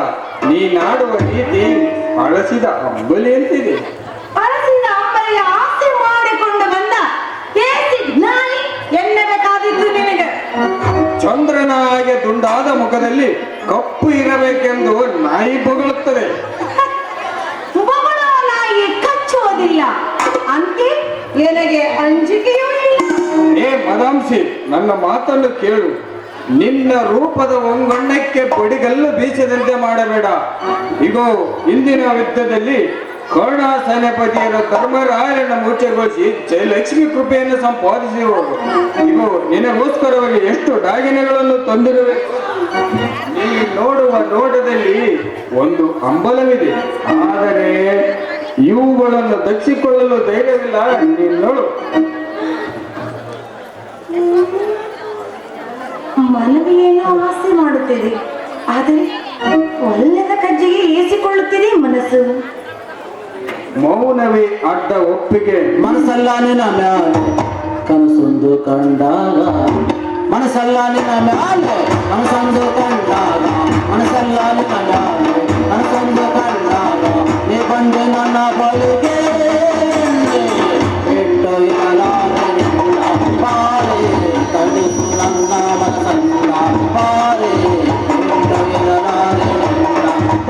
ನೀನಾಡುವ ರೀತಿ ಅಳಸಿದ ಅಂಬಲಿ ಅಂತಿದೆ. ಅರಸಿನ ಅಂಬಲಿಯ ಆಸೆ ಮಾಡಿಕೊಂಡು ಬಂದ ಕೇಸಿ ನಾಯಿ ಎನ್ನಬೇಕಾದಿದ್ದು ನಿನಗೆ. ಚಂದ್ರನ ಹಾಗೆ ದುಂಡಾದ ಮುಖದಲ್ಲಿ ಕಪ್ಪು ಇರಬೇಕೆಂದು ನಾಯಿ ಬೊಗಳುತ್ತದೆ. ಬೊಗಳುವ ನಾಯಿ ಕಚ್ಚುವುದಿಲ್ಲ, ಅಂತೆ ಎನಗೆ ಅಂಜಿಕೆಯೂ ಇಲ್ಲ. ಏ ಮದಾಂಸಿ, ನನ್ನ ಮಾತನ್ನು ಕೇಳು. ನಿನ್ನ ರೂಪದ ಒಂಗಣ್ಣಕ್ಕೆ ಬಡಿಗಲ್ಲು ಬೀಸದಂತೆ ಮಾಡಬೇಡ. ಇಗೋ, ಇಂದಿನ ಯುದ್ಧದಲ್ಲಿ ಕರ್ಣ ಸೇನಾಪತಿಯರ ಧರ್ಮರಾಯರನ್ನು ಮುಚ್ಚೆಗೊಳಿಸಿ ಜಯಲಕ್ಷ್ಮಿ ಕೃಪೆಯನ್ನು ಸಂಪಾದಿಸಿರುವುದು. ಇಗೋ, ನಿನಗೋಸ್ಕರವಾಗಿ ಎಷ್ಟು ಡಾಗಿನೆಗಳನ್ನು ತಂದಿರುವೆ. ನೀನು ನೋಡುವ ನೋಟದಲ್ಲಿ ಒಂದು ಅಂಬಲವಿದೆ, ಆದರೆ ಇವುಗಳನ್ನು ದಕ್ಷಿಕೊಳ್ಳಲು ಧೈರ್ಯವಿಲ್ಲ. ನೀನು ನೋಡು. ಮನವಿಯೇನೋ ಆಸೆ ಮಾಡುತ್ತಿದೆ, ಆದರೆ ಒಳ್ಳೆದ ಕಜ್ಜಿಗೆ ಏಸಿಕೊಳ್ಳುತ್ತಿದೆ ಮನಸ್ಸು. ಮೌನವೇ ಅಡ್ಡ ಒಪ್ಪಿಗೆ. ಮನಸ್ಸಲ್ಲ ನಿನ್ನ ಮ್ಯಾಲೆ ಕನಸೊಂದು ಕಂಡಾಗ, ಮನಸ್ಸಲ್ಲ ನಿನ್ನ ಮ್ಯಾಲೆ ಕನಸೊಂದು ಕಂಡಾಗ, ಮನಸ್ಸಲ್ಲ ನಿನ್ನ ಮ್ಯಾಲೆ ಕನಸೊಂದು ಕಂಡಾಗ, ನೀ ಬಂದೆ ನನ್ನ ಬಳಿಗೆ ಬಿಟ್ಟು ಇರಲಾರೆ ನಿನ್ನ ಬಾರೆ, ತಡಿಸು ನನ್ನ ಮನಸ್ಸನ್ನ ಬಾರೆ, ಬಿಟ್ಟು ಇರಲಾರೆ ನಿನ್ನ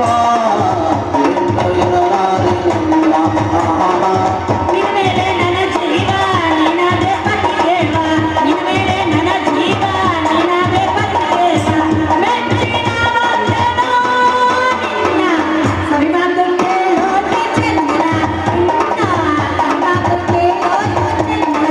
ಬಾರೆ, ಬಿಟ್ಟು ಇರಲಾರೆ ನಿನ್ನ ಆಹಾ. ನಿನ್ನ ಮೇಲೆ ನನ್ನ ಜೀವ ನೀನಾದೆ ಪತಿದೇವ, ನಿನ್ನ ಮೇಲೆ ನನ್ನ ಜೀವ ನೀನಾದೆ ಪತಿದೇವ, ಮೆಚ್ಚಿನ ಬಂದೆನೋ ನಿನ್ನ ಸವಿಮಾತು ಕೇಳೋ ಚೆನ್ನ, ಸವಿಮಾತು ಕೇಳೋ ಚೆನ್ನ.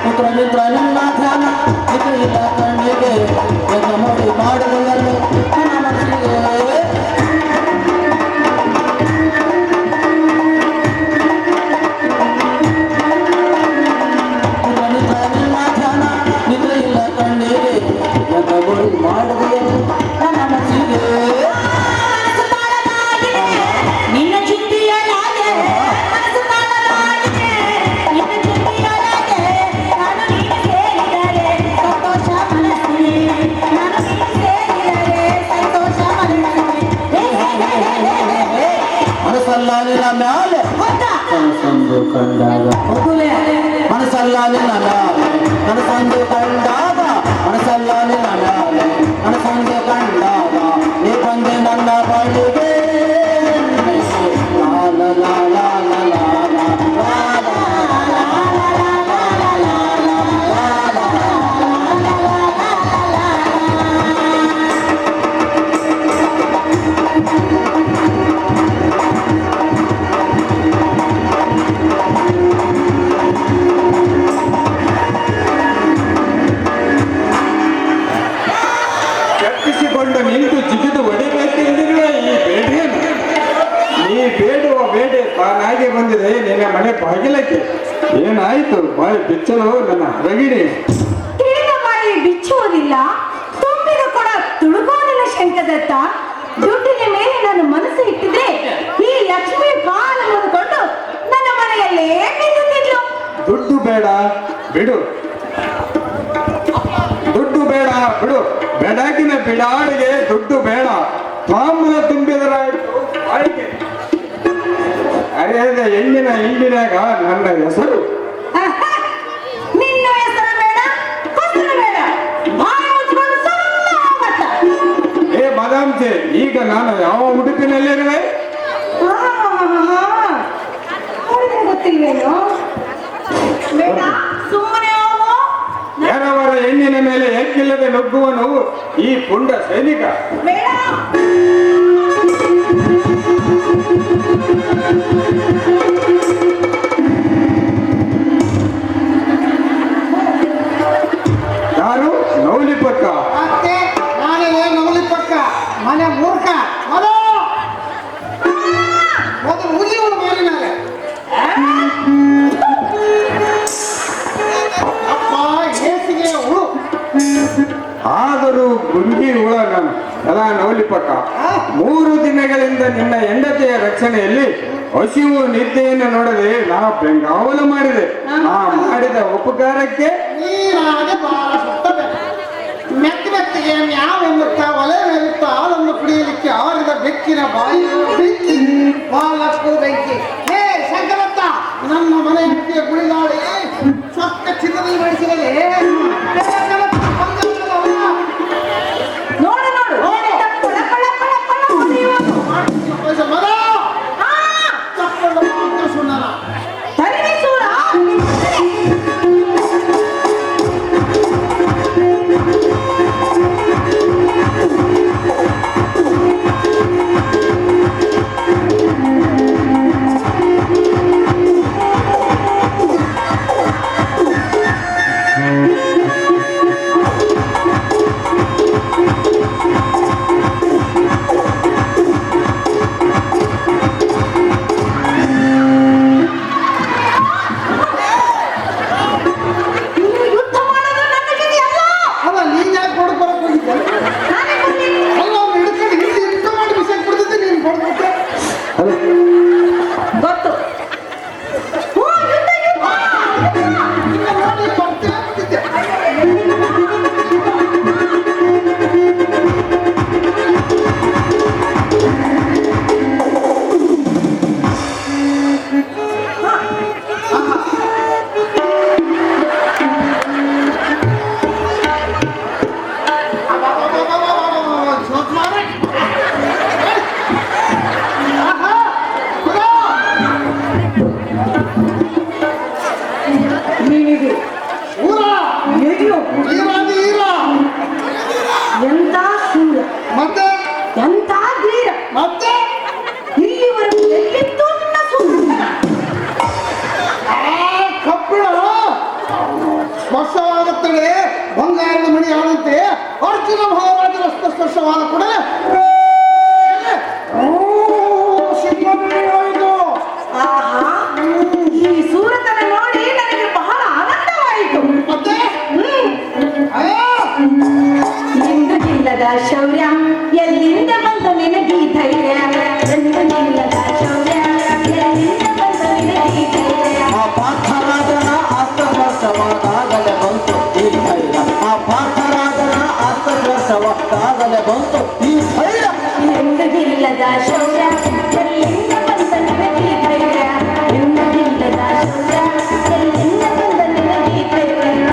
ಪುತ್ರ ಮಿತ್ರ ನಿನ್ನ ಧ್ಯಾನ ಇದು ಇಲ್ಲ ಕಣ್ಣಿಗೆ, ಎನ್ನ ಮಡಿ ಮಾಡುವುದಲ್ಲೂ ನನ್ನ ಮನಸ್ಸಿಗೆ. ಪುತ್ರ ಮಿತ್ರ ನಿನ್ನ ಧ್ಯಾನ ಇದು ಇಲ್ಲ ಕಣ್ಣಿಗೆ, ಎನ್ನ ಮಡಿ ಮಾಡುವುದಲ್ಲೂ ನನ್ನ ಮನಸ್ಸಿಗೆ. ನಿನ್ನ ಚಿಂತೆಯೊಳಗೆ ಮನಸ್ಸು ತಾಳಲಾಗಿದೆ, ನಿನ್ನ ಚಿಂತೆಯೊಳಗೆ ನಾನು ನೀನು ಸೇರಿದರೆ ಸಂತೋಷ ಮನಸ್ಸಿಗೆ, ನಾನು ನೀನು ಸೇರಿದರೆ ಸಂತೋಷ ಮನಸ್ಸಿಗೆ. ಮನಸ್ಸಲ್ಲ ನಿನ್ನ ಮ್ಯಾಲೆ ಕನಸೊಂದು ಕಂಡಾಗ, ಮನಸ್ಸಲ್ಲ ನಿನ್ನ ಮ್ಯಾಲೆ ಕನಸೊಂದು ಕಂಡಾಗ, ಮನಸ್ಸಲ್ಲ ನಿನ್ನ ಮ್ಯಾಲೆ ಕನಸೊಂದು ಕಂಡಾಗ, ನೀ ಬಂದೆ ನನ್ನ ಬಳಿಗೆ ಲಾಲ ಲಾಲ ಲಾಲ ಲಾಲ ಚರ್ಚಿಸಿಕೊಂಡು ನಿಂತು ಜಿಗಿದು ಹೊಡಿಬೇಕೆಂದಿರುವ ಈ ಬೇಟೆಯನ್ನು ನೀ ಬೇಡುವ ಬೇಟೆ ತಾನಾಗೆ ಬಂದಿದೆ ನಿನ್ನ ಮನೆ ಬಾಗಿಲಕ್ಕೆ. ಏನಾಯ್ತು ಬಾಯಿ ಬಿಚ್ಚಲು ನನ್ನ ಹರಗಿಣಿ? ತಿಳಿದ ಬಾಯಿ ಬಿಚ್ಚುವುದಿಲ್ಲ, ತುಂಬಿದ ಕೊಡ ತುಳುಕೋದಿಲ್ಲ ಶಂಕದತ್ತ. ದುಡ್ಡಿನ ಮೇಲೆ ನಾನು ಮನಸ್ಸು ಇಟ್ಟಿದ್ರೆ ಈ ಲಕ್ಷ್ಮಿ ಕಾಲ ಮುರಿದುಕೊಂಡು ನನ್ನ ಮನೆಯಲ್ಲೇ ನಿಂತಿದ್ಲು. ದುಡ್ಡು ಬೇಡ ಬಿಡು, ದುಡ್ಡು ಬೇಡ ಬಿಡು, ಬೆಡಗಿನ ಬಿಡಾಡಿಗೆ ದುಡ್ಡು ಬೇಡ. ತಾಮ್ರ ತುಂಬಿದರಾಯ್ತು ಬಾಯಿಗೆ. ಅರಿಯದ ಹೆಣ್ಣಿನ ಹಿಂಡಿನಾಗ ನನ್ನ ಹೆಸರು. ನಿನ್ನ ಹೆಸರು ಬೇಡ, ಹೆಸರು ಬೇಡ, ಬಾಯಿ ಮುಚ್ಕೊಂಡು ಸುಮ್ಮನೆ ಹೋಗತ್ತ. ಏ ಮದಾಂಸೆ, ಈಗ ನಾನು ಯಾವ ಉಡುಪಿನಲ್ಲಿರುವೆ? ಅವ್ರಿಗೆ ಗೊತ್ತಿಲ್ವೇನೋ? ಬೇಡ, ಸುಮ್ಮನೆ ಹೋಗು. ಯಾರವರ ಹೆಣ್ಣಿನ ಮೇಲೆ ಎಕ್ಕಿಲ್ಲದೆ ನುಗ್ಗುವನು ಈ ಪುಂಡ ಸೈನಿಕ. ಬೇಡ. ಅಲ್ಲ ನವಲಿ ಪಕ್ಕ 3 ದಿನಗಳಿಂದ ನಿನ್ನ ಹೆಂಡತಿಯ ರಕ್ಷಣೆಯಲ್ಲಿ ಹಸಿವು ನಿದ್ದೆಯನ್ನು ನೋಡದೆ ನಾ ಬೆಂಗಾವಲು ಮಾಡಿದೆ. ಆ ಮಾಡಿದ ಉಪಕಾರಕ್ಕೆ ನೀರಾಗೆ ಬಹಳ ಸುತ್ತದೆ. ಮೆತ್ತಿಗೆ ಮ್ಯಾವ್ ಎನ್ನುತ್ತಾ ಒಲೆ ಮೇಲುತ್ತಾ ಹಾಲನ್ನು ಕುಡಿಯಲಿಕ್ಕೆ ಆರಿದ ಬೆಕ್ಕಿನ ಬಾಯಿ ಬೆಂಕಿ, ಬಾಲಕ್ಕೂ ಬೆಂಕಿ. ಹೇ ಶಂಕರತ್ತ, ನಮ್ಮ ಮನೆ ಹಟ್ಟಿಯ ಗುಳಿಗಾಳಿ ಸ್ವತ್ತ ಚಿನ್ನದಲ್ಲಿ ಮಾಡಿಸಿದರೆ ನೋಡು ನೋಡು ಪಳ ಪಳ ಪಳ ಪಳ ಹೊಡೆಯುವುದು. ಮರ ತಕ್ಕೊಂಡು ಮಾತ್ರ ಸುಣ್ಣನ ತರಿವಿ ಸೂರ. ನೀನು ಯುದ್ಧ ಮಾಡೋದು ನನ್ನ ಜೊತೆ ಅಲ್ಲ. ಅಲ್ಲ ನೀನ್ ಯಾಕೆ ಕೊಡಕ್ ಬರಕ್ ಹೋಗಿದ್ದೆ? ನಾನೇ ಬಂದಿದ್ದೀನಿ. ಅಲ್ಲ ಅವ್ನು ಹಿಡ್ಕೊಂಡು ಹಿಂದೆ ಯುದ್ಧ ಮಾಡಿ ಬಿಸಾಕ್ ಬಿಡ್ತಿದ್ದೆ ನೀನು ಕೊಡ್ಬಿಟ್ಟೆ. ಗೊತ್ತು. ಹ್ಞೂ, ಯುದ್ಧ ಯುದ್ಧ. ನಿನ್ನ ನೋಡಿ ಬರ್ತೇ ಆಗ್ಬಿಟ್ಟಿದ್ದೆ. ಜೋಕ್ ಮಾಡೆ. ಆಹಾ, ಹುಡುಗ. ನಿನಗೆ ಊರ ಎದಿಯೋ ಈರಾದಿ ಈರ ಎಂತ ಶೂರ, ಮತ್ತೆ ಎಂತ ಧೀರ. ಮತ್ತೆ ಇಲ್ಲಿವರೆಗೂ ಎಲ್ಲಿತ್ತು ನಿನ್ನ ಸೂರ? ಆ ಕಬ್ಬಿಣ ಸ್ಪರ್ಶವಾಗುತ್ತಡೆ ಬಂಗಾರದ ಮಣಿ ಆದಂತೆ ಅರ್ಜುನ ಮಹಾರಾಜರ ಸ್ಪರ್ಶವಾದ ಕೂಡಲೇ ಸಿಂಹವಾಯಿತು. ಆಹಾ, ಈ ಸೂರತನ ನೋಡಿ ನನಗೆ ಬಹಳ ಆನಂದವಾಯಿತು. ಮತ್ತೆ ಇಂದು ನಿಲ್ಲದ ಶೌರ್ಯ, ಎಲ್ಲಿಂದ ಬಂದ ನಿನಗೆ ಈ ಧೈರ್ಯ? ಇಂದು ನಿಲ್ಲದ ಶೌರ್ಯ, ಎಲ್ಲಿಂದ ಬಂದ ನಿನಗೆ ಈ ಧೈರ್ಯ? ಆ ಪಾರ್ಥರಾಜನ ಅಸ್ತ್ರಶಸ್ತ್ರವಾದಾಗಲೇ ಬಂತು ಈ ಧೈರ್ಯ. ಆ ಪಾರ್ಥರಾಜನ ಅಸ್ತ್ರಶಸ್ತ್ರವಾದಾಗಲೇ ಬಂತು ಈ ಧೈರ್ಯ. ಇಂದು ನಿಲ್ಲದ ಶೌರ್ಯ, ಎಲ್ಲಿಂದ ಬಂದ ನಿನಗೆ ಈ ಧೈರ್ಯ? ಇಂದು ನಿಲ್ಲದ ಶೌರ್ಯ, ಎಲ್ಲಿಂದ ಬಂದ ನಿನಗೆ ಈ ಧೈರ್ಯ?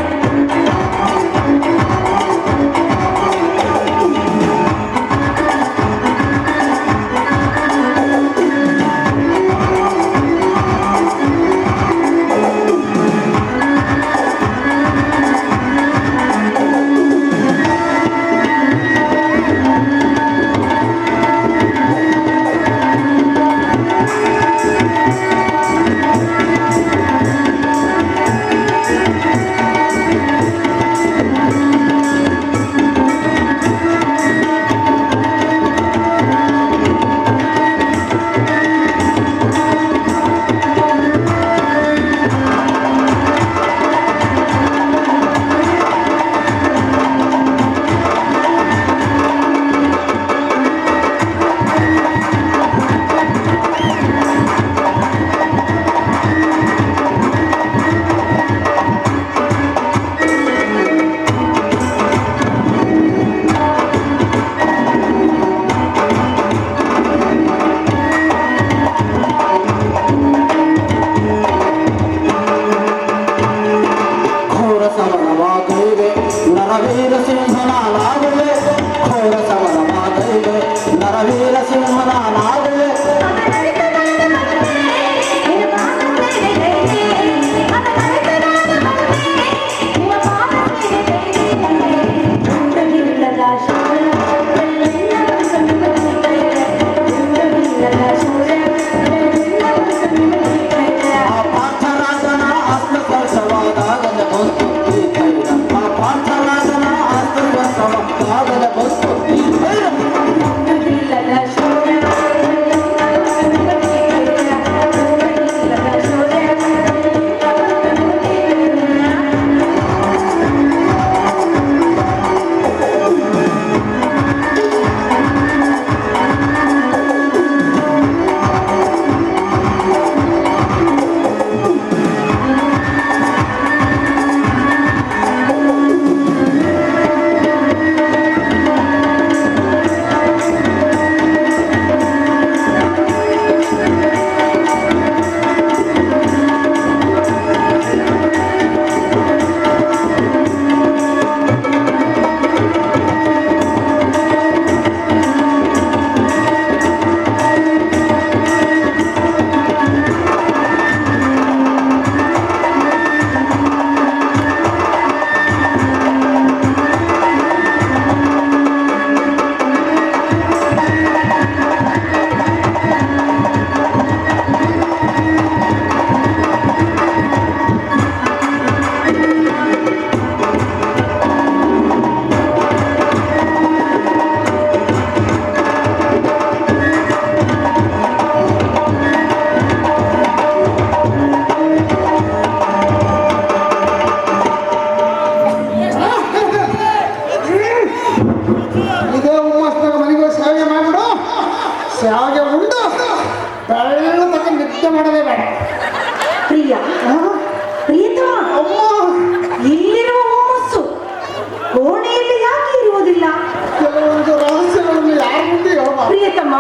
ಪ್ರಿಯತಮ್ಮ,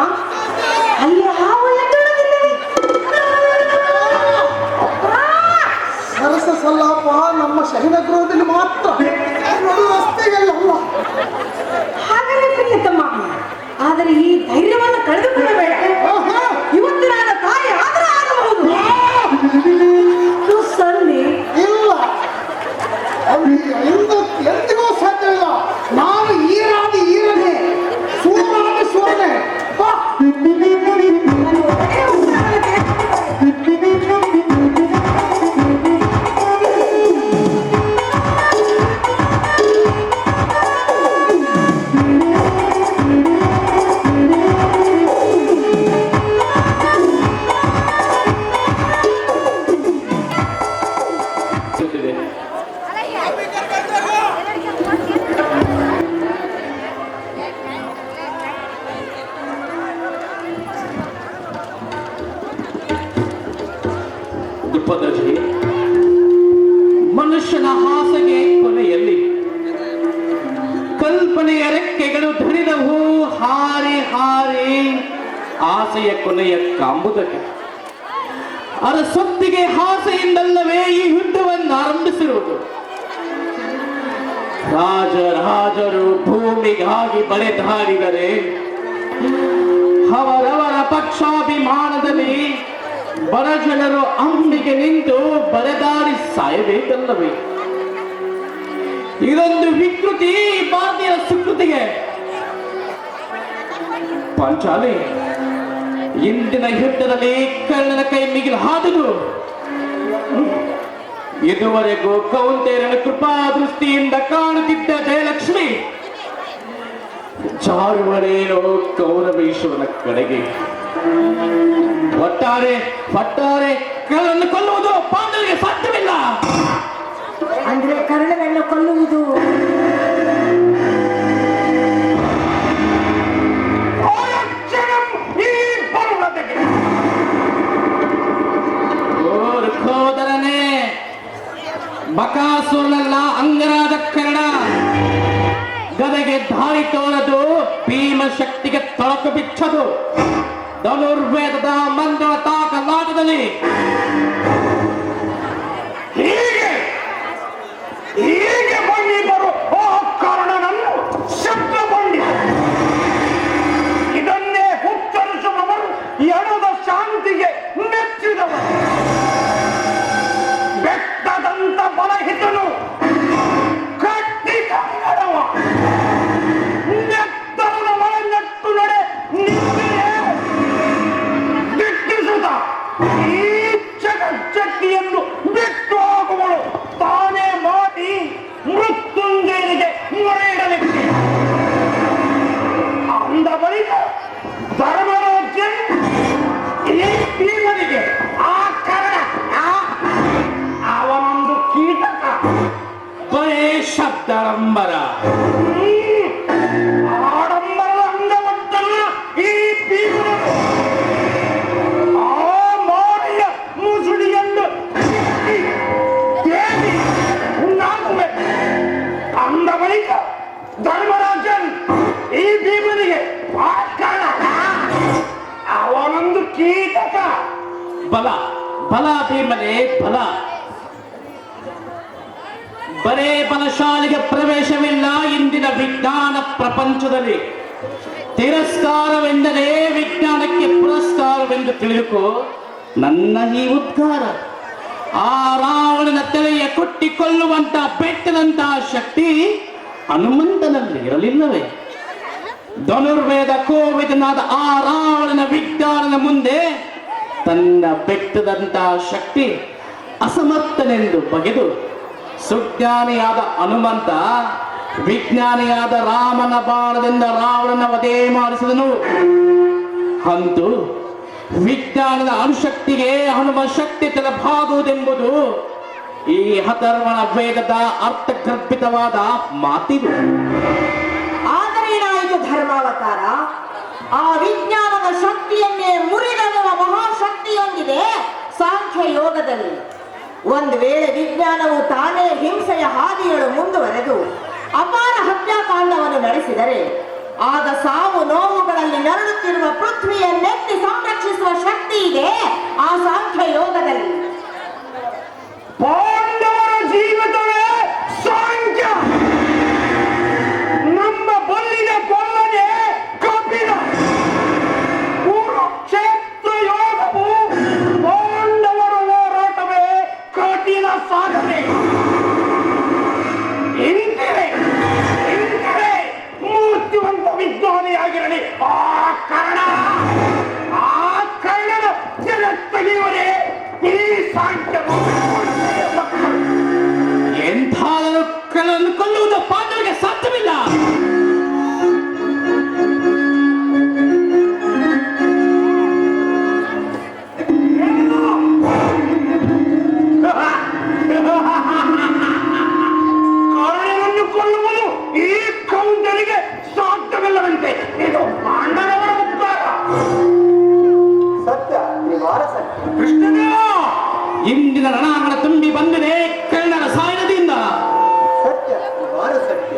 ಅಲ್ಲಿ ಹಾವು ಎದ್ದೇಳುವುದಿಲ್ಲವೇ? ಸರಸ ಸಲ್ಲಾಪ ನಮ್ಮ ಶಯನ ಗೃಹದಲ್ಲಿ ಮಾತ್ರ, ನಡು ರಸ್ತೆಯಲ್ಲ. ಹಾಗಲೇ ಪ್ರಿಯತಮ್ಮ, ಆದರೆ ಈ ಧೈರ್ಯವನ್ನು ಕಳೆದುಕೊಳ್ಳಬೇಡ. ಇವತ್ತು ನಾನು ತಾಯಿ ಆದರೂ ಆಗಬಹುದು. ಸಂಧಿ ಇಲ್ಲ, ಅದು ಎಂದಿಗೂ ಸಾಧ್ಯವಿಲ್ಲ. ನಾನು ಈರಾದ ಈರನೇ, ಸೂರಾದ ಸೂರನೇ. ಬಾ. ನಾನು ಒಳ್ಳೆಯ ಉತ್ತರವನ್ನು ದ್ರುಪದಜಿ, ಮನುಷ್ಯನ ಹಾಸಿಗೆ ಕೊನೆಯಲ್ಲಿ ಕಲ್ಪನೆಯ ರೆಕ್ಕೆಗಳು ಧರಿದವು ಹಾರಿ ಹಾರಿ ಆಸೆಯ ಕೊನೆಯ ಕಾಂಬುದಕ್ಕೆ. ಅರಸೊತ್ತಿಗೆ ಆಸೆಯಿಂದಲ್ಲವೇ ಈ ಯುದ್ಧವನ್ನು ಆರಂಭಿಸಿರುವುದು. ರಾಜರಾಜರು ಭೂಮಿಗಾಗಿ ಬರೆದಾಡಿದರೆ ಅವರವರ ಪಕ್ಷಾಭಿಮಾನದಲ್ಲಿ ಬಡ ಜನರು ಅಂಬಿಗೆ ನಿಂತು ಬರೆದಾಡಿ ಸಾಯಬೇಕಲ್ಲವೇ? ಇದೊಂದು ವಿಕೃತಿ ಭಾರತೀಯ ಸುಕೃತಿಗೆ. ಪಾಂಚಾಲಿ, ಇಂದಿನ ಯುದ್ಧದಲ್ಲಿ ಕರ್ಣನ ಕೈ ಮಿಗಿಲು ಹಾದುದು. ಇದುವರೆಗೂ ಕೌಂತೆಯರ ಕೃಪಾ ದೃಷ್ಟಿಯಿಂದ ಕಾಣುತ್ತಿದ್ದ ಜಯಲಕ್ಷ್ಮಿ ಜಾರುವರೇನೋ ಕೌರವೇಶ್ವರನ ಕಡೆಗೆ. ಒಟ್ಟಾರೆ ಕರ್ಣನನ್ನು ಕೊಲ್ಲುವುದು ಪಾಂಡವರಿಗೆ ಸಾಧ್ಯವಿಲ್ಲ. ಅಂದ್ರೆ ಕರ್ಣನನ್ನು ಕೊಲ್ಲುವುದು ಸೋದರನೇ, ಬಕಾಸುರನಲ್ಲ ಅಂಗರಾಜ ಕರ್ಣ. ಗದೆಗೆ ದಾರಿ ತೋರದು, ಭೀಮ ಶಕ್ತಿಗೆ ತೊಳಕು ಬಿಚ್ಚದು. ಧನುರ್ವೇದದ ಮಂತ್ರ ತಾಕಲಾಟದಲ್ಲಿ ಹೀಗೆ ಬಂದಿದ್ದರು ಆ ಕರ್ಣನನ್ನು ಶಬ್ದಗೊಂಡಿದ್ದ. ಇದನ್ನೇ ಉಚ್ಚರಿಸುವವರು ಎಣದ ಶಾಂತಿಗೆ ಮೆಚ್ಚಿದವರು. ಬೆಟ್ಟದಂತ ಬಲಹಿತನು ಕಟ್ಟಿ ಕನ್ನಡವ ನೆತ್ತರದ ಮಳೆ ನೆಟ್ಟು ನಡೆ ನಿಂತಿದೆ ದಿಟ್ಟಿಸುತ್ತ ಈ ಜಗಜ್ಜಟ್ಟಿಯನ್ನು ಬಿಟ್ಟು ಹೋಗುವಳು ತಾನೇ ಮಾಡಿ ಮೃತ್ಯುಂಜಯನಿಗೆ ಮೊರೆ ಇಡಲಿಕ್ಕೆ. ಅಂದ ಬಳಿಕ ಧರ್ಮರಾಜ್ಯ ಈ ಭೀಮನಿಗೆ ಆ ಕರ್ಣ ಅವನೊಂದು ಕೀಟಕ ಬರೇ ಶಬ್ದಾಡಂಬರ. ಆಡಂಬರದ ಅಂಗವತ್ತಲ್ಲ ಈ ಭೀಮನು. ಆ ಮಾಡಿಯ ಮುಸುಡಿಯನ್ನು ದೇವಿ ನಾಗುವೆ. ಅಂದ ಬಳಿಕ ಧರ್ಮರಾಜನ್ ಈ ಭೀಮನಿಗೆ ಆ ಕರ್ಣ ಅವನೊಂದು ಕೀಟಕ. ಬಲ ಬಲ ಭೀಮನೇ ಬಲ. ಬರೇ ಬಲಶಾಲಿಗೆ ಪ್ರವೇಶವಿಲ್ಲ ಇಂದಿನ ವಿಜ್ಞಾನ ಪ್ರಪಂಚದಲ್ಲಿ. ತಿರಸ್ಕಾರವೆಂದರೆ ವಿಜ್ಞಾನಕ್ಕೆ ಪುರಸ್ಕಾರವೆಂದು ತಿಳಿದುಕೋ ನನ್ನ ಈ ಉದ್ಗಾರ. ಆ ರಾವಣನ ತಲೆಯ ಕೊಟ್ಟಿಕೊಳ್ಳುವಂತ ಬೆಟ್ಟದಂತಹ ಶಕ್ತಿ ಹನುಮಂತನಲ್ಲಿ ಇರಲಿಲ್ಲವೇ? ಧನುರ್ವೇದ ಕೋವಿದನಾದ ಆ ರಾವಣನ ವಿಜ್ಞಾನದ ಮುಂದೆ ತನ್ನ ಬೆಟ್ಟದಂತಹ ಶಕ್ತಿ ಅಸಮರ್ಥನೆಂದು ಬಗೆದು ಸುಜ್ಞಾನಿಯಾದ ಹನುಮಂತ ವಿಜ್ಞಾನಿಯಾದ ರಾಮನ ಬಾಣದಿಂದ ರಾವಣನ ವಧೆ ಮಾಡಿಸಿದನು. ಅಂತೂ ವಿಜ್ಞಾನದ ಅಣುಶಕ್ತಿಗೆ ಹನುಮ ಶಕ್ತಿ ತಲಭಾಗುವುದೆಂಬುದು ಈ ಅಥರ್ವಣ ವೇದದ ಅರ್ಥಗರ್ಭಿತವಾದ ಮಾತಿದು. ಆದರೆ ಏನಾಯಿತು ಧರ್ಮಾವತಾರ? ಆ ವಿಜ್ಞಾನದ ಶಕ್ತಿಯನ್ನೇ ಮುರಿದೆನ್ನುವ ಮಹಾಶಕ್ತಿಯೊಂದಿದೆ ಸಾಂಖ್ಯ ಯೋಗದಲ್ಲಿ. ಒಂದು ವೇಳೆ ವಿಜ್ಞಾನವು ತಾನೇ ಹಿಂಸೆಯ ಹಾದಿಗಳು ಮುಂದುವರೆದು ಅಪಾರ ಹತ್ಯಾಕಾಂಡವನ್ನು ನಡೆಸಿದರೆ ಆಗ ಸಾವು ನೋವುಗಳಲ್ಲಿ ನರಳುತ್ತಿರುವ ಪೃಥ್ವಿಯನ್ನೆತ್ತಿ ಸಂರಕ್ಷಿಸುವ ಶಕ್ತಿ ಇದೆ ಆ ಸಾಂಖ್ಯ ಯೋಗದಲ್ಲಿ. ಪಾಂಡವರ ಜೀವಿತವೇ ಸಾಂಖ್ಯ, ನಮ್ಮ ಬಲ್ಲಿನ ಕೊಲ್ಲದೆ ಕಪಿಲ. ಕುರುಕ್ಷೇತ್ರ ಯೋಗವು ಪಾಂಡವರ ಹೋರಾಟವೇ ಕಠಿಣ ಸಾಧನೆ. ಇಂಥವೇ ಮೂರ್ತಿವಂತ ವಿದ್ವಾನಿಯಾಗಿರಲಿ ಆ ಕರ್ಣನ ಜನ ತೆಗೆಯುವರೇ ಈ ಸಾಂಖ್ಯ. ಎಂಥಾದರೂ ಕೊಲ್ಲುವುದು ಪಾಂಡವರಿಗೆ ಸಾಧ್ಯವಿಲ್ಲ. ಕರ್ಣನನ್ನು ಕೊಲ್ಲುವುದು ಈ ಕೌಂಟರಿಗೆ ಸಾಧ್ಯವಿಲ್ಲವಂತೆ. ಇದು ಪಾಂಡವರ ಉದ್ಧಾರ. ಸತ್ಯ, ನಿವಾರ ಸತ್ಯ. ಕೃಷ್ಣದೇವ, ಇಂದಿನ ರಣಾಂಗಣ ತುಂಬಿ ಬಂದಿದೆ ಕರ್ಣನ ಸಾಯನದಿಂದ. ಸತ್ಯ, ನಿವಾರ ಸತ್ಯ.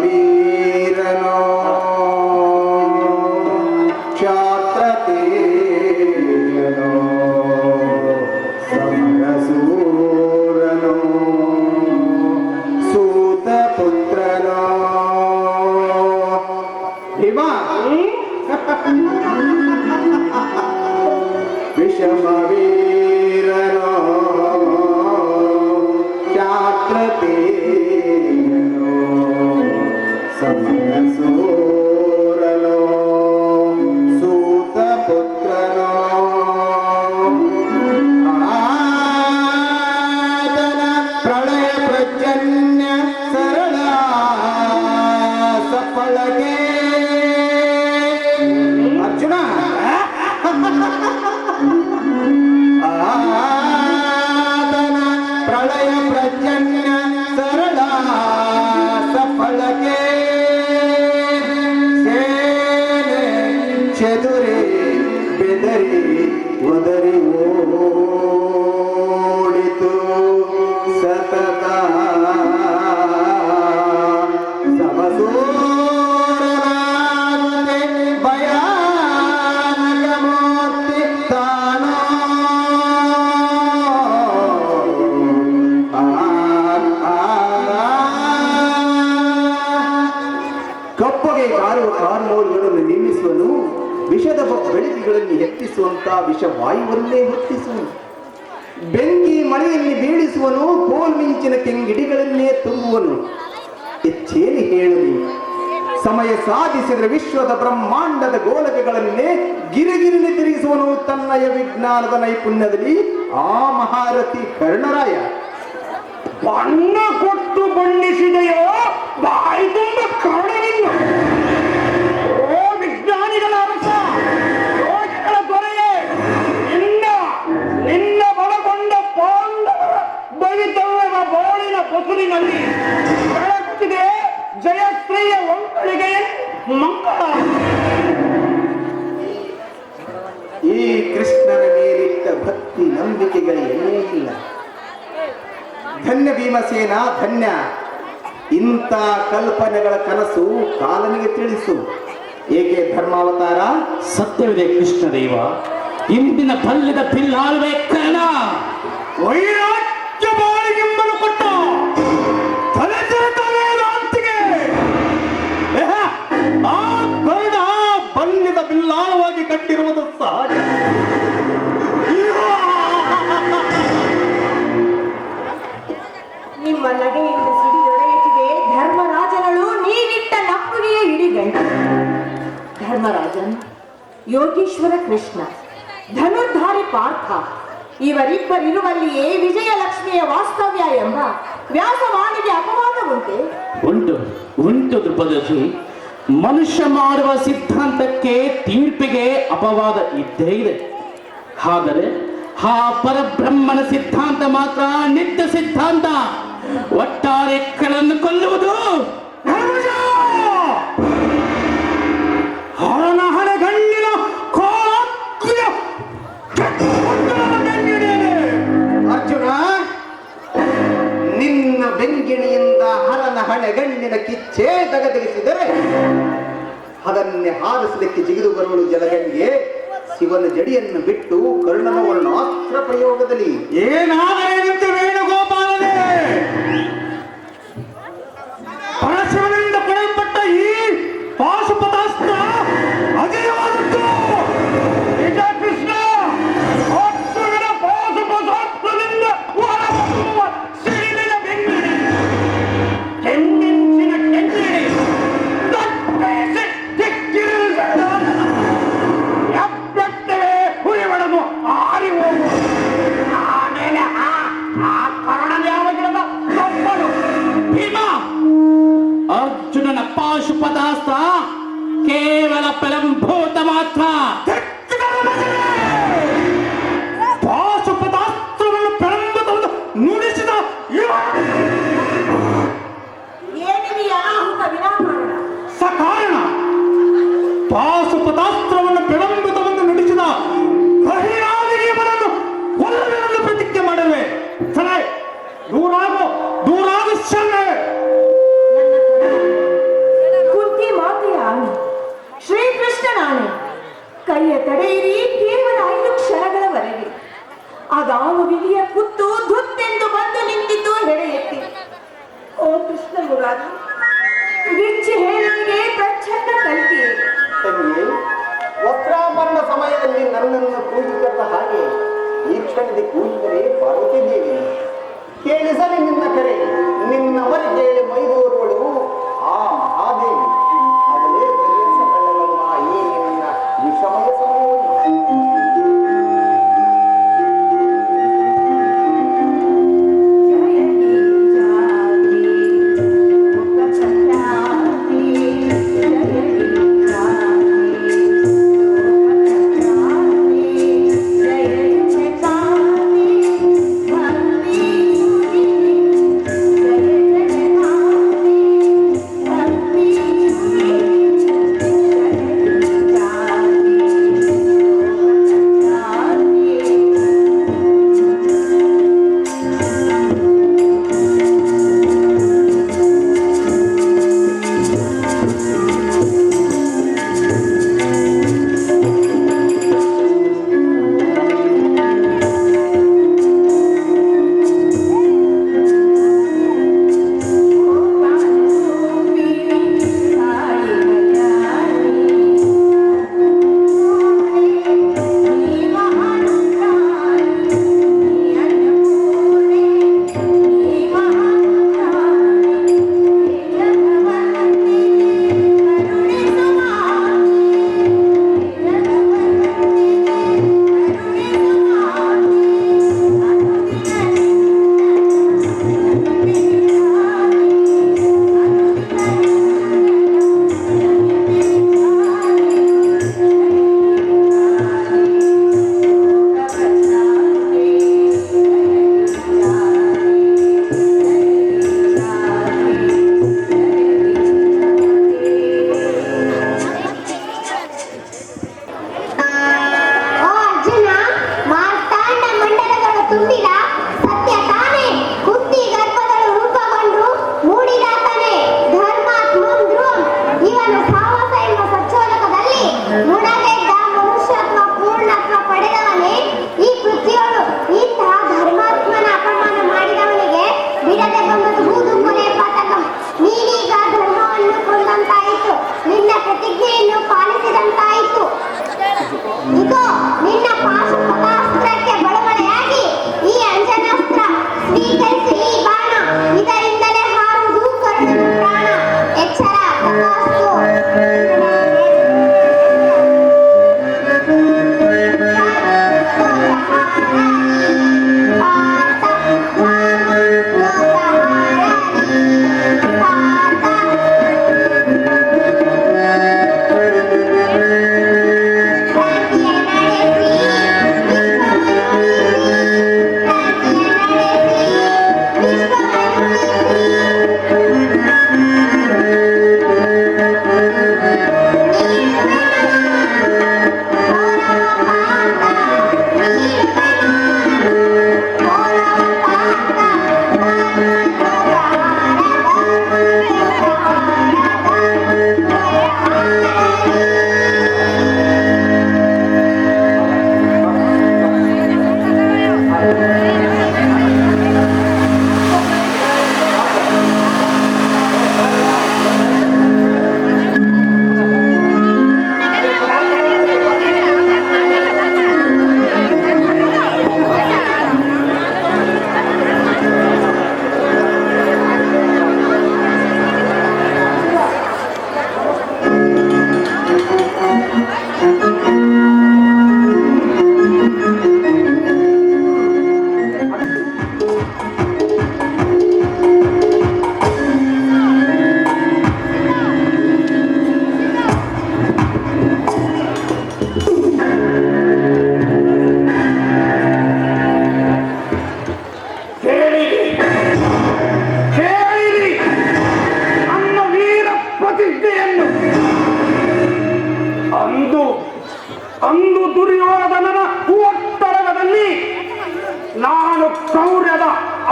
ವಿಷಮವೀರನೋ ಕ್ಷಾತ್ರತೇಯನೋ ಸಮರಸೂರನೋ ಸೂತಪುತ್ರನೋ ಭೀಮ. ವಿಷಮವೀರನೋ ಕ್ಷಾತ್ರತೇಯನೋ ಸಮರಸೂರನೋ ಸೂತಪುತ್ರನೋ ಆತನ ಪ್ರಳಯ ಪ್ರಜನ್ಯ ಸರಳ ಸಫಲಗೆ. ಅರ್ಜುನ, ಆತನ ಪ್ರಳಯ ಪ್ರಜನ್ಯ ಸರಳ ಸಫಲಗೆ ಸೇನೆ ಚೆದುರೆ ಬೆದರಿ ಒದರಿ ಓಡಿತು ಸತತ ಸಮಸೂರನಾದೆ ಭಯಾನಕ ಮೂರ್ತಿ ತಾನೋ. ಕಪ್ಪಗೆ ಕಾರುವ ಕಾರ್ಮೋಲ್ಗಳನ್ನು ನಿಲ್ಲಿಸುವನು, ವಿಷದ ಬೆಳಕಿಗಳಲ್ಲಿ ಎತ್ತಿಸುವಂತ ವಿಷವಾಯುವನ್ನೇ ಹೊತ್ತಿಸುವನು. ಬೆಂಕಿ ಮಳೆಯಲ್ಲಿ ಬೀಳಿಸುವನು, ಕೋಲ್ಮಿಂಚಿನ ಕೆಂಗಿಡಿಗಳನ್ನೇ ತುಂಬುವನು. ಹೆಚ್ಚೇನು ಹೇಳಲಿ, ಸಮಯ ಸಾಧಿಸಿದರೆ ವಿಶ್ವದ ಬ್ರಹ್ಮಾಂಡದ ಗೋಲಕಗಳನ್ನೇ ಗಿರಿಗಿರಿಲಿ ತಿರುಗಿಸುವನು ತನ್ನಯ ವಿಜ್ಞಾನದ ನೈಪುಣ್ಯದಲ್ಲಿ ಆ ಮಹಾರಥಿ ಕರ್ಣರಾಯ. ಬಣ್ಣ ಕೊಟ್ಟು ಬಣ್ಣಿಸಿದೆಯೋ ಬಾಯಿ ತುಂಬ ಕರ್ಣನಿನ್ನು. ಓ ವಿಜ್ಞಾನಿಗಳ ಅರಸ, ಯೋಗಿಗಳ ದೊರೆಯೇ, ನಿನ್ನ ಬಲಗೊಂಡ ಪಾಂಡವರ ಭವಿತವ್ಯದ ಬೋಳಿನ ಬಸುರಿನಲ್ಲಿ ಬೆಳಗುತ್ತಿದೆ ಜಯಶ್ರೀಯ ಒಂಗಳಿಗೆ ಮಂಗಳ. ಈ ಕೃಷ್ಣನ ಮೇಲಿಟ್ಟ ಭಕ್ತಿ ನಂಬಿಕೆಗಳು ಎಲ್ಲೇ ಇಲ್ಲ. ಧನ್ಯ ಭೀಮಸೇನ, ಧನ್ಯ. ಇಂಥ ಕಲ್ಪನೆಗಳ ಕನಸು ಕಾಲನಿಗೆ ತಿಳಿಸು. ಏಕೆ ಧರ್ಮಾವತಾರ? ಸತ್ಯವಿದೆ ಕೃಷ್ಣದೇವ, ಇಂದಿನ ಬಲ್ಲದ ಬಿಲ್ಲಾಳುವೆ ಕರ್ಣ ವೈರಾಗ್ಯ ಬಾಳಿಗೆಂಬನು ಕೊಟ್ಟ ತಲೆತಿರುತ್ತವೇದಾಂತಿಗೆ. ಆ ಕರ್ಣ ಬಲ್ಲಿದ ಬಿಲ್ಲಾಳವಾಗಿ ಕಟ್ಟಿರುವುದು ಸಹಜ. ನಿಮ್ಮ ನಗೆಯಿಂದ ಸಿಡಿದೊಡೆಯುತ್ತಿದೆ ಧರ್ಮರಾಜನಳು ನೀವಿಟ್ಟ ನಪ್ಪುಗೆಯ ಹಿಡಿಗಂಟು. ಧರ್ಮರಾಜನ್, ಯೋಗೀಶ್ವರ ಕೃಷ್ಣ, ಧನುರ್ಧಾರಿ ಪಾರ್ಥ, ಇವರಿಬ್ಬರಿರುವಲ್ಲಿಯೇ ವಿಜಯಲಕ್ಷ್ಮಿಯ ವಾಸ್ತವ್ಯ ಎಂಬ ವ್ಯಾಸವಾಣಿಗೆ ಅಪವಾದ ಉಂಟೆ? ಉಂಟು ದ್ರುಪದಜಿ. ಮನುಷ್ಯ ಮಾಡುವ ಸಿದ್ಧಾಂತಕ್ಕೆ ತೀರ್ಪಿಗೆ ಅಪವಾದ ಇದ್ದೇ ಇದೆ. ಆದರೆ ಆ ಪರಬ್ರಹ್ಮನ ಸಿದ್ಧಾಂತ ಮಾತ್ರ ನಿತ್ಯ ಸಿದ್ಧಾಂತ. ಒಟ್ಟಾರೆ ಕಳನ್ನು ಕೊಲ್ಲುವುದು ಹರನಹರಗಣ್ಣಿನ ಕೋಲಾಗ್ನಿಯ ಅರ್ಜುನ, ನಿನ್ನ ಬೆಂಗಿಣಿಯಿಂದ ಹರನ ಹಣೆ ಕೊನೆಗಣ್ಣಿನ ಕಿಚ್ಚೇ ತಗದಗಿಸಿದರೆ ಅದನ್ನೇ ಹಾರಿಸಲಿಕ್ಕೆ ಜಿಗಿದು ಬರುವಳು ಜಲಗಂಗೆ ಶಿವನ ಜಡಿಯನ್ನು ಬಿಟ್ಟು ಕರ್ಣನ ವರ್ಣಾಸ್ತ್ರ ಪ್ರಯೋಗದಲ್ಲಿ ಏನಾದರೇನಂತೆ ವೇಣುಗೋಪಾಲನೇ, ಪರಶಿವನಿಂದ ಕೊಡಲ್ಪಟ್ಟ ಈ ಪಾಶುಪತಾಸ್ತ್ರ ಅಜಯವಾದದ್ದು. ನಿಜ ಕೃಷ್ಣ, ಅರ್ಜುನನ ಪಾಶುಪತಾಸ್ತ್ರದಿಂದ ಹೊರಬರುವ ಸಿಡಿಲಿನ ಬೆಂಕಿಡಿ, ಕೆಂಗೆಂಚಿನ ಕೆಂಗಿಡಿ, ದಟ್ಟೆಸಿ ದಿಕ್ಕಿರಿಸಿದ ಎಬ್ಬೆಟ್ಟವೇ ಹುರಿಬಡದು ಆರಿ ಹೋಗು. ಆಮೇಲೆ ಆ ಕರುಣನ ಯಾವ ಗಿಡದ ತಪ್ಪಲು ಭೀಮ. ಅರ್ಜುನನ ಪಾಶುಪತಾಸ್ತ್ರ ಕೇವಲ ಫಲಂಭೂತ ಮಾತ್ರ. ಪಾಶುಪತಾಸ್ತ್ರವನ್ನು ಪ್ರಲಂಬಿತವನ್ನು ನುಡಿಸಿದ ಏನಿದೆಯಾ ಅಂತ ವಿನಾಕಾರಣ ಸಕಾರಣ ಪಾಶುಪತಾಸ್ತ್ರವನ್ನು ಪ್ರಲಂಬಿತವನ್ನು ನುಡಿಸಿದ ಬಹಿರಾದಿಗೆಯವರನ್ನು ಕೊಲ್ಲವೆಂದು ಪ್ರತಿಜ್ಞೆ ಮಾಡಲ್ವೇ? ಸರಿ, ದೂರಾಗು ಶರಣೆ. ಕುಂತಿ ಮಾತೆಯ ಆಣೆ, ಶ್ರೀಕೃಷ್ಣನ ಆಣೆ, ಕೈಯ ತಡೆಯಿರಿ ಕೇವಲ 5 ಕ್ಷಣಗಳವರೆಗೆ. ಅದಾವ ವಿಧಿಯ ಕುತ್ತು ಧುತ್ತೆಂದು ಬಂದು ನಿಂತಿದ್ದು ಹೆಡೆ ಎತ್ತಿ. ಓ ಕೃಷ್ಣ ಮುರಾರಿ, ಬಿಚ್ಚಿ ಹೇಳೋರಿಗೆ ಪ್ರಚಂಡ ಕಲ್ಕಿ. ತಂಗಿ, ವಸ್ತ್ರಾಭರಣ ಸಮಯದಲ್ಲಿ ನನ್ನನ್ನು ಕೂಗಿಕೊಂಡ ಹಾಗೆ ಈ ಕ್ಷಣದಲ್ಲಿ ಕೂಗಿದರೆ ಪಾರ್ವತಿ ದೇವಿ ಕೇಳಿಸಲಿ ನಿನ್ನ ಕರೆ. ನಿನ್ನವರಿಗೆ ಕೇಳಿ ಮೈದೂರುವಳು ಆ ಮಹಾದೇವಿ. ಅವಳೇ ಬಗೆಹರಿಸಬಲ್ಲಳಮ್ಮ ಈ ನಿನ್ನ ವಿಷಮಯ ಸಮಯವನ್ನು. ಇಗೋ ನಿನ್ನ ಪಾಶುಪತಾಸ್ತ್ರಕ್ಕೆ ಬಡವಳೆಯಾಗಿ ಈ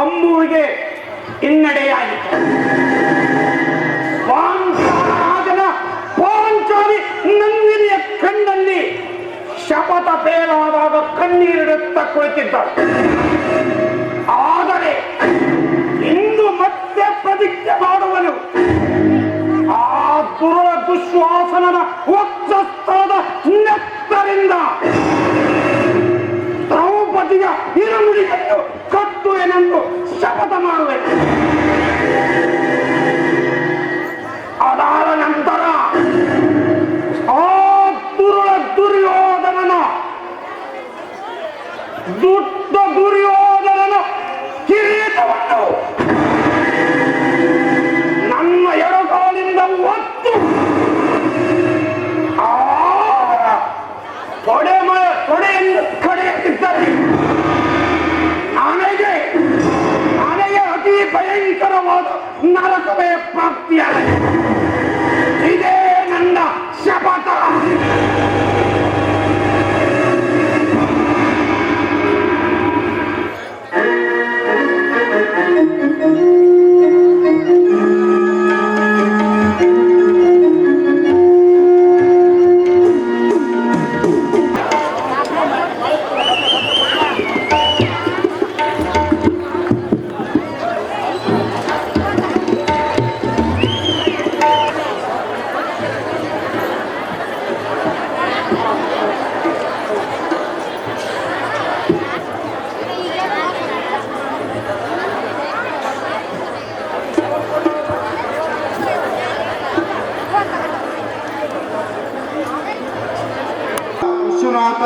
ಅಂಬುವಿಗೆ ಹಿನ್ನಡೆಯಾಯಿತು. ಪಾಂಚಾಲರಾಜನ ಪಾಂಚಾಲಿ ನಂದಿನಿಯ ಕಣ್ಣಲ್ಲಿ ಶಪಥ ಫೇಲಾದಾಗ ಕಣ್ಣೀರಿಡುತ್ತಾ ಕುಳಿತಿದ್ದ. ಆದರೆ ಇಂದು ಮತ್ತೆ ಪ್ರತಿಜ್ಞೆ ಮಾಡುವನು. ಆ ದುರುಳ ದುಶ್ವಾಸನದ ವಕ್ಷಸ್ಥಳದ ನೆತ್ತರಿಂದ ದ್ರೌಪದಿಯ ಇರುಮುಡಿಯನ್ನು ಕಟ್ಟುವೆನೆಂದು ಶಪಥ ಮಾಡುವೆನು. ಅದಾದ ನಂತರ ಆ ದುರುಳ ದುರ್ಯೋಧನನ ದುಷ್ಟ ದುರ್ಯೋಧನನ ಕಿರೀಟವನ್ನು ನನ್ನ ಎಡಗಾಲಿಂದ ಒತ್ತು ತೊಡೆಯನ್ನು ಕಡೆಯುತ್ತಿದ್ದರೆ ನನಗೆ ಅತಿ ಭಯಂಕರವಾದ ನರಕವೇ ಪ್ರಾಪ್ತಿಯಾಗಿದೆ. ಇದೇ ನನ್ನ ಶಪಥ. ವಿಶ್ವನಾಥ